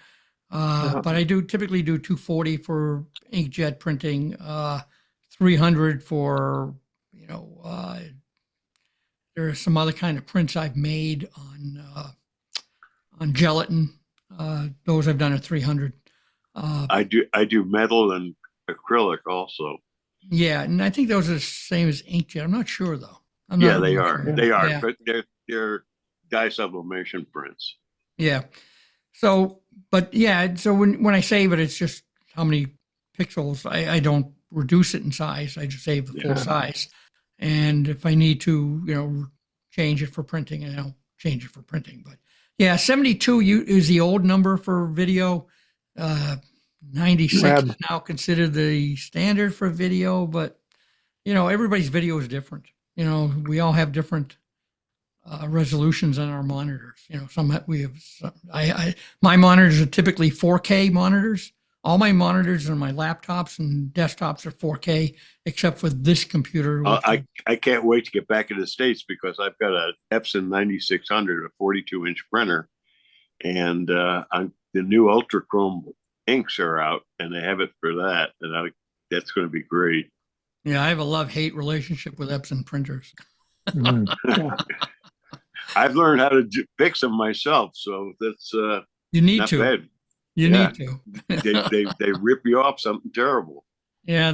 Speaker 1: But I typically do 240 for inkjet printing, 300 for there are some other kind of prints I've made on gelatin. Those I've done at 300.
Speaker 2: I do metal and acrylic also.
Speaker 1: Yeah, and I think those are the same as inkjet. I'm not sure though.
Speaker 2: They are. Sure. They are, but they're dye sublimation prints.
Speaker 1: Yeah. So when I save it, it's just how many pixels. I don't reduce it in size. I just save the full size. And if I need to, change it for printing, and I'll change it for printing. But 72 is the old number for video. 96 is now considered the standard for video, but everybody's video is different. We all have different resolutions on our monitors. My monitors are typically 4K monitors. All my monitors on my laptops and desktops are 4K, except for this computer.
Speaker 2: I can't wait to get back in the States because I've got a Epson 9600, a 42-inch printer, and the new Ultrachrome inks are out, and they have it for that, and that's going to be great.
Speaker 1: Yeah, I have a love-hate relationship with Epson printers.
Speaker 2: I've learned how to fix them myself, so that's
Speaker 1: you need
Speaker 2: not
Speaker 1: to.
Speaker 2: Bad.
Speaker 1: You need to.
Speaker 2: they rip you off something terrible.
Speaker 1: Yeah,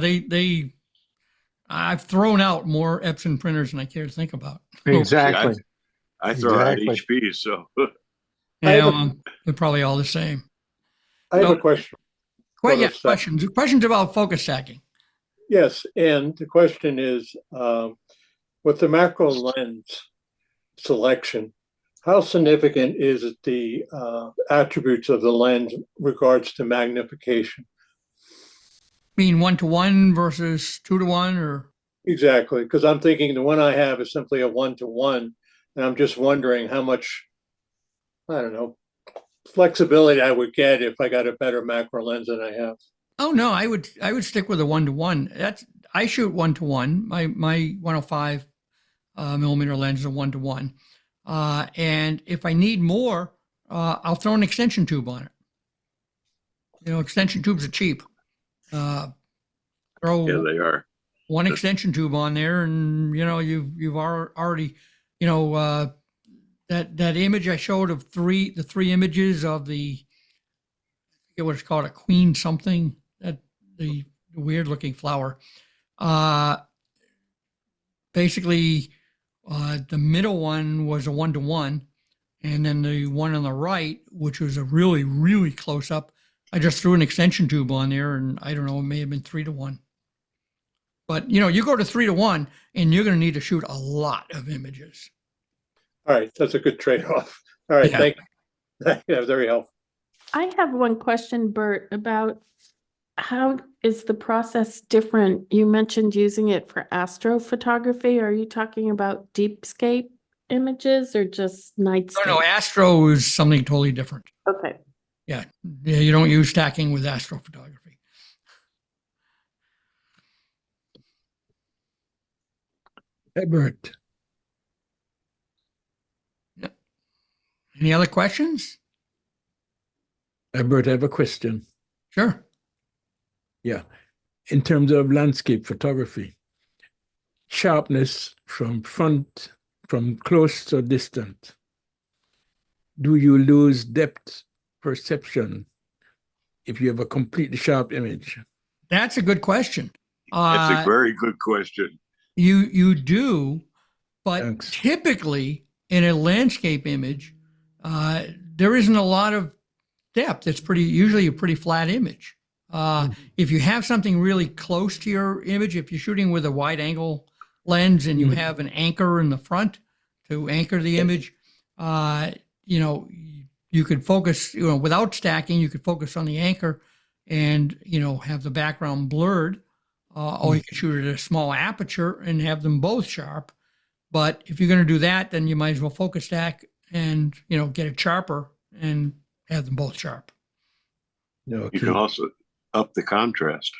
Speaker 1: I've thrown out more Epson printers than I care to think about.
Speaker 3: Exactly.
Speaker 2: I throw out HPs, so
Speaker 1: they're probably all the same.
Speaker 6: I have a question.
Speaker 1: Questions about focus stacking.
Speaker 6: Yes, and the question is, with the macro lens selection, how significant is it the attributes of the lens regards to magnification?
Speaker 1: Mean 1-to-1 versus 2-to-1, or
Speaker 6: Exactly, because I'm thinking the one I have is simply a 1-to-1, and I'm just wondering how much, I don't know, flexibility I would get if I got a better macro lens than I have.
Speaker 1: oh no, I would stick with a 1-to-1. I shoot 1-to-1. My 105 millimeter lens is a 1-to-1. And if I need more, I'll throw an extension tube on it. You know, extension tubes are cheap.
Speaker 2: Yeah,
Speaker 1: Throw
Speaker 2: they are.
Speaker 1: one extension tube on there, and you know you've already, you know, that image I showed of the three images of I forget what it's called, a queen something, that the weird looking flower. Uh, Basically, the middle one was a 1-to-1, and then the one on the right, which was a really, really close up, I just threw an extension tube on there, and I don't know, it may have been 3-to-1. But you know, you go to 3-to-1, and you're going to need to shoot a lot of images.
Speaker 6: All right, that's a good trade-off. All right,
Speaker 1: Yeah.
Speaker 6: thank you. Yeah, very helpful.
Speaker 7: I have one question, Bert, about how is the process different? You mentioned using it for astrophotography. Are you talking about deepscape images or just nightscape?
Speaker 1: No, astro is something totally different.
Speaker 7: Okay.
Speaker 1: Yeah, you don't use stacking with astrophotography.
Speaker 8: Ebert,
Speaker 1: Any other questions?
Speaker 8: Ebert, I have a question.
Speaker 1: Sure.
Speaker 8: Yeah. In terms of landscape photography, sharpness from close to distant, do you lose depth perception if you have a completely sharp image?
Speaker 1: That's a good question.
Speaker 2: That's a very good question.
Speaker 1: You do, but
Speaker 8: Thanks.
Speaker 1: typically in a landscape image, there isn't a lot of depth. It's usually a pretty flat image. If you have something really close to your image, if you're shooting with a wide angle lens and you have an anchor in the front to anchor the image, you know, you could focus, you know, without stacking, you could focus on the anchor and, you know, have the background blurred. Or you could shoot at a small aperture and have them both sharp. But if you're going to do that, then you might as well focus stack and, you know, get it sharper and have them both sharp.
Speaker 2: You
Speaker 8: Okay.
Speaker 2: can also up the contrast.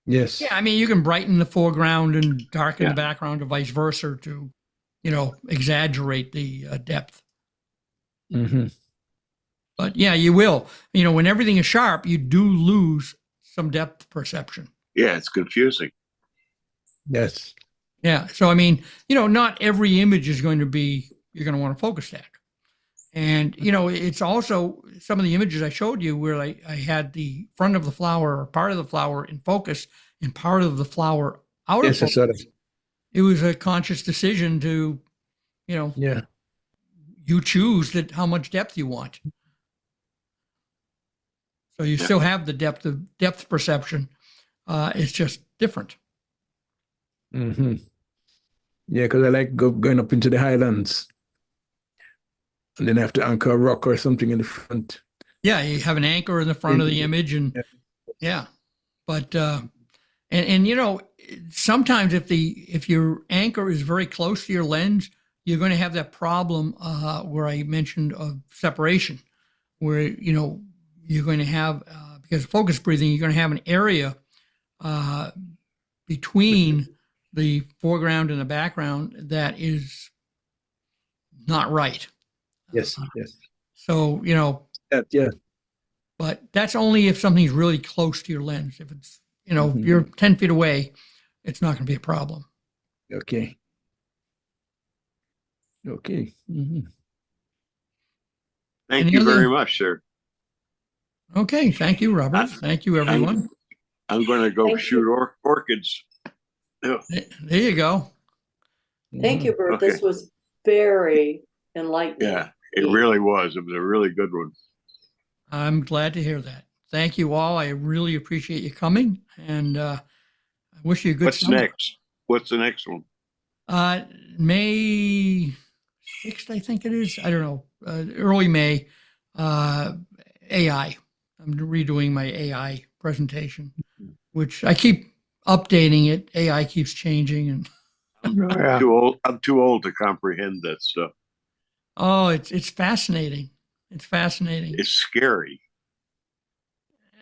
Speaker 8: Yes.
Speaker 1: Yeah, I mean, you can brighten the foreground and darken
Speaker 2: Yeah.
Speaker 1: the background or vice versa to, you know, exaggerate the depth.
Speaker 8: Mm-hmm.
Speaker 1: But yeah, you will. You know, when everything is sharp, you do lose some depth perception.
Speaker 2: Yeah, it's confusing.
Speaker 8: Yes.
Speaker 1: Yeah. So, I mean, you know, not every image is going to be, you're going to want to focus stack. And, you know, it's also some of the images I showed you where I had the front of the flower or part of the flower in focus and part of the flower out of
Speaker 8: Yes, I saw
Speaker 1: focus.
Speaker 8: that.
Speaker 1: It was a conscious decision to, you know,
Speaker 8: Yeah.
Speaker 1: you choose that how much depth you want. So you
Speaker 2: Yeah.
Speaker 1: still have the depth perception. It's just different.
Speaker 8: Mm-hmm. Yeah, because I like going up into the highlands. And then I have to anchor a rock or something in the front.
Speaker 1: Yeah, you have an anchor in the front of the image, and yeah, but and you know, sometimes if your anchor is very close to your lens, you're going to have that problem where I mentioned of separation, where you know you're going to have because of focus breathing, you're going to have an area between the foreground and the background that is not right.
Speaker 8: Yes, yes.
Speaker 1: So, you know,
Speaker 8: Yeah.
Speaker 1: but that's only if something's really close to your lens. If it's, you know, if you're 10 feet away, it's not going to be a problem.
Speaker 8: Okay. Okay. Mm-hmm.
Speaker 2: Thank
Speaker 1: Any
Speaker 2: you
Speaker 1: other-
Speaker 2: very much, sir.
Speaker 1: Okay. Thank you, Robert. Thank you, everyone.
Speaker 2: I'm going to go
Speaker 9: Thank
Speaker 2: shoot orchids. Yeah.
Speaker 1: There you go.
Speaker 9: Thank you, Bert. This
Speaker 2: Okay.
Speaker 9: was very enlightening.
Speaker 2: Yeah, it really was. It was a really good one.
Speaker 1: I'm glad to hear that. Thank you all. I really appreciate you coming. And I wish you a good
Speaker 2: What's
Speaker 1: summer.
Speaker 2: next? What's the next one?
Speaker 1: May 6th, I think it is. I don't know. Early May. AI. I'm redoing my AI presentation, which I keep updating it. AI keeps changing, and
Speaker 3: Oh, yeah.
Speaker 2: I'm too old to comprehend that stuff.
Speaker 1: oh, it's fascinating. It's fascinating.
Speaker 2: It's scary.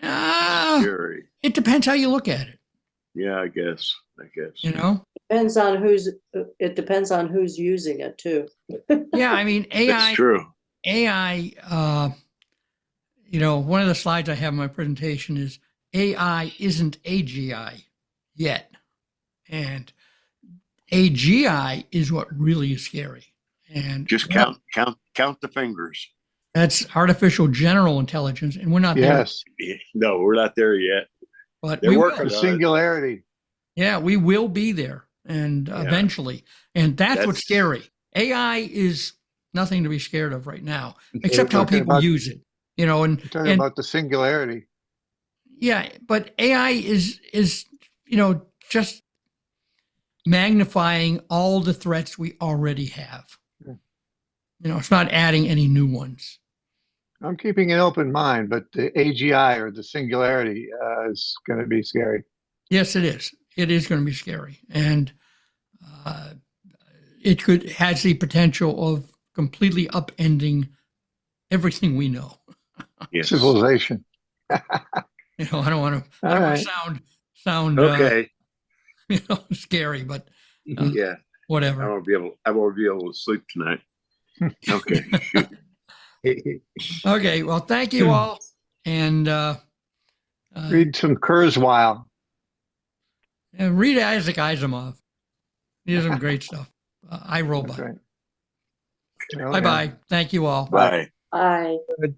Speaker 1: It
Speaker 2: Scary.
Speaker 1: depends how you look at it.
Speaker 2: Yeah, I guess.
Speaker 1: You know.
Speaker 9: Depends on who's, it depends on who's using it too.
Speaker 1: Yeah, I mean
Speaker 2: That's
Speaker 1: AI.
Speaker 2: true.
Speaker 1: AI. You know, one of the slides I have in my presentation is AI isn't AGI yet, and AGI is what really is scary. And
Speaker 2: Just count the fingers.
Speaker 1: that's artificial general intelligence, and we're not there.
Speaker 3: Yes.
Speaker 2: No, we're not there yet.
Speaker 1: But
Speaker 2: They're
Speaker 1: we
Speaker 2: working
Speaker 1: will.
Speaker 3: The
Speaker 2: on it.
Speaker 3: singularity.
Speaker 1: Yeah, we will be there, and
Speaker 2: Yeah.
Speaker 1: eventually. And that's what's
Speaker 2: That's-
Speaker 1: scary. AI is nothing to be scared of right now, except
Speaker 3: You're
Speaker 1: how
Speaker 3: talking
Speaker 1: people
Speaker 3: about-
Speaker 1: use it. You know,
Speaker 3: You're talking
Speaker 1: and
Speaker 3: about the singularity.
Speaker 1: yeah, but AI is just magnifying all the threats we already have.
Speaker 3: Yeah.
Speaker 1: You know, it's not adding any new ones.
Speaker 3: I'm keeping an open mind, but the AGI or the singularity is going to be scary.
Speaker 1: Yes, it is. It is going to be scary, and it has the potential of completely upending everything we know.
Speaker 2: Yes.
Speaker 3: Civilization.
Speaker 1: You know, I don't want
Speaker 3: All
Speaker 1: to
Speaker 3: right.
Speaker 1: sound
Speaker 2: Okay.
Speaker 1: scary, but
Speaker 2: Yeah. I
Speaker 1: whatever.
Speaker 2: won't be able to sleep tonight. Okay.
Speaker 1: Okay, well, thank you all, and
Speaker 3: Read some Kurzweil.
Speaker 1: read Isaac Asimov. He has some great stuff.
Speaker 3: That's
Speaker 1: iRobot.
Speaker 3: right. Oh,
Speaker 1: Bye bye. Thank you all.
Speaker 2: Bye.
Speaker 9: I
Speaker 8: But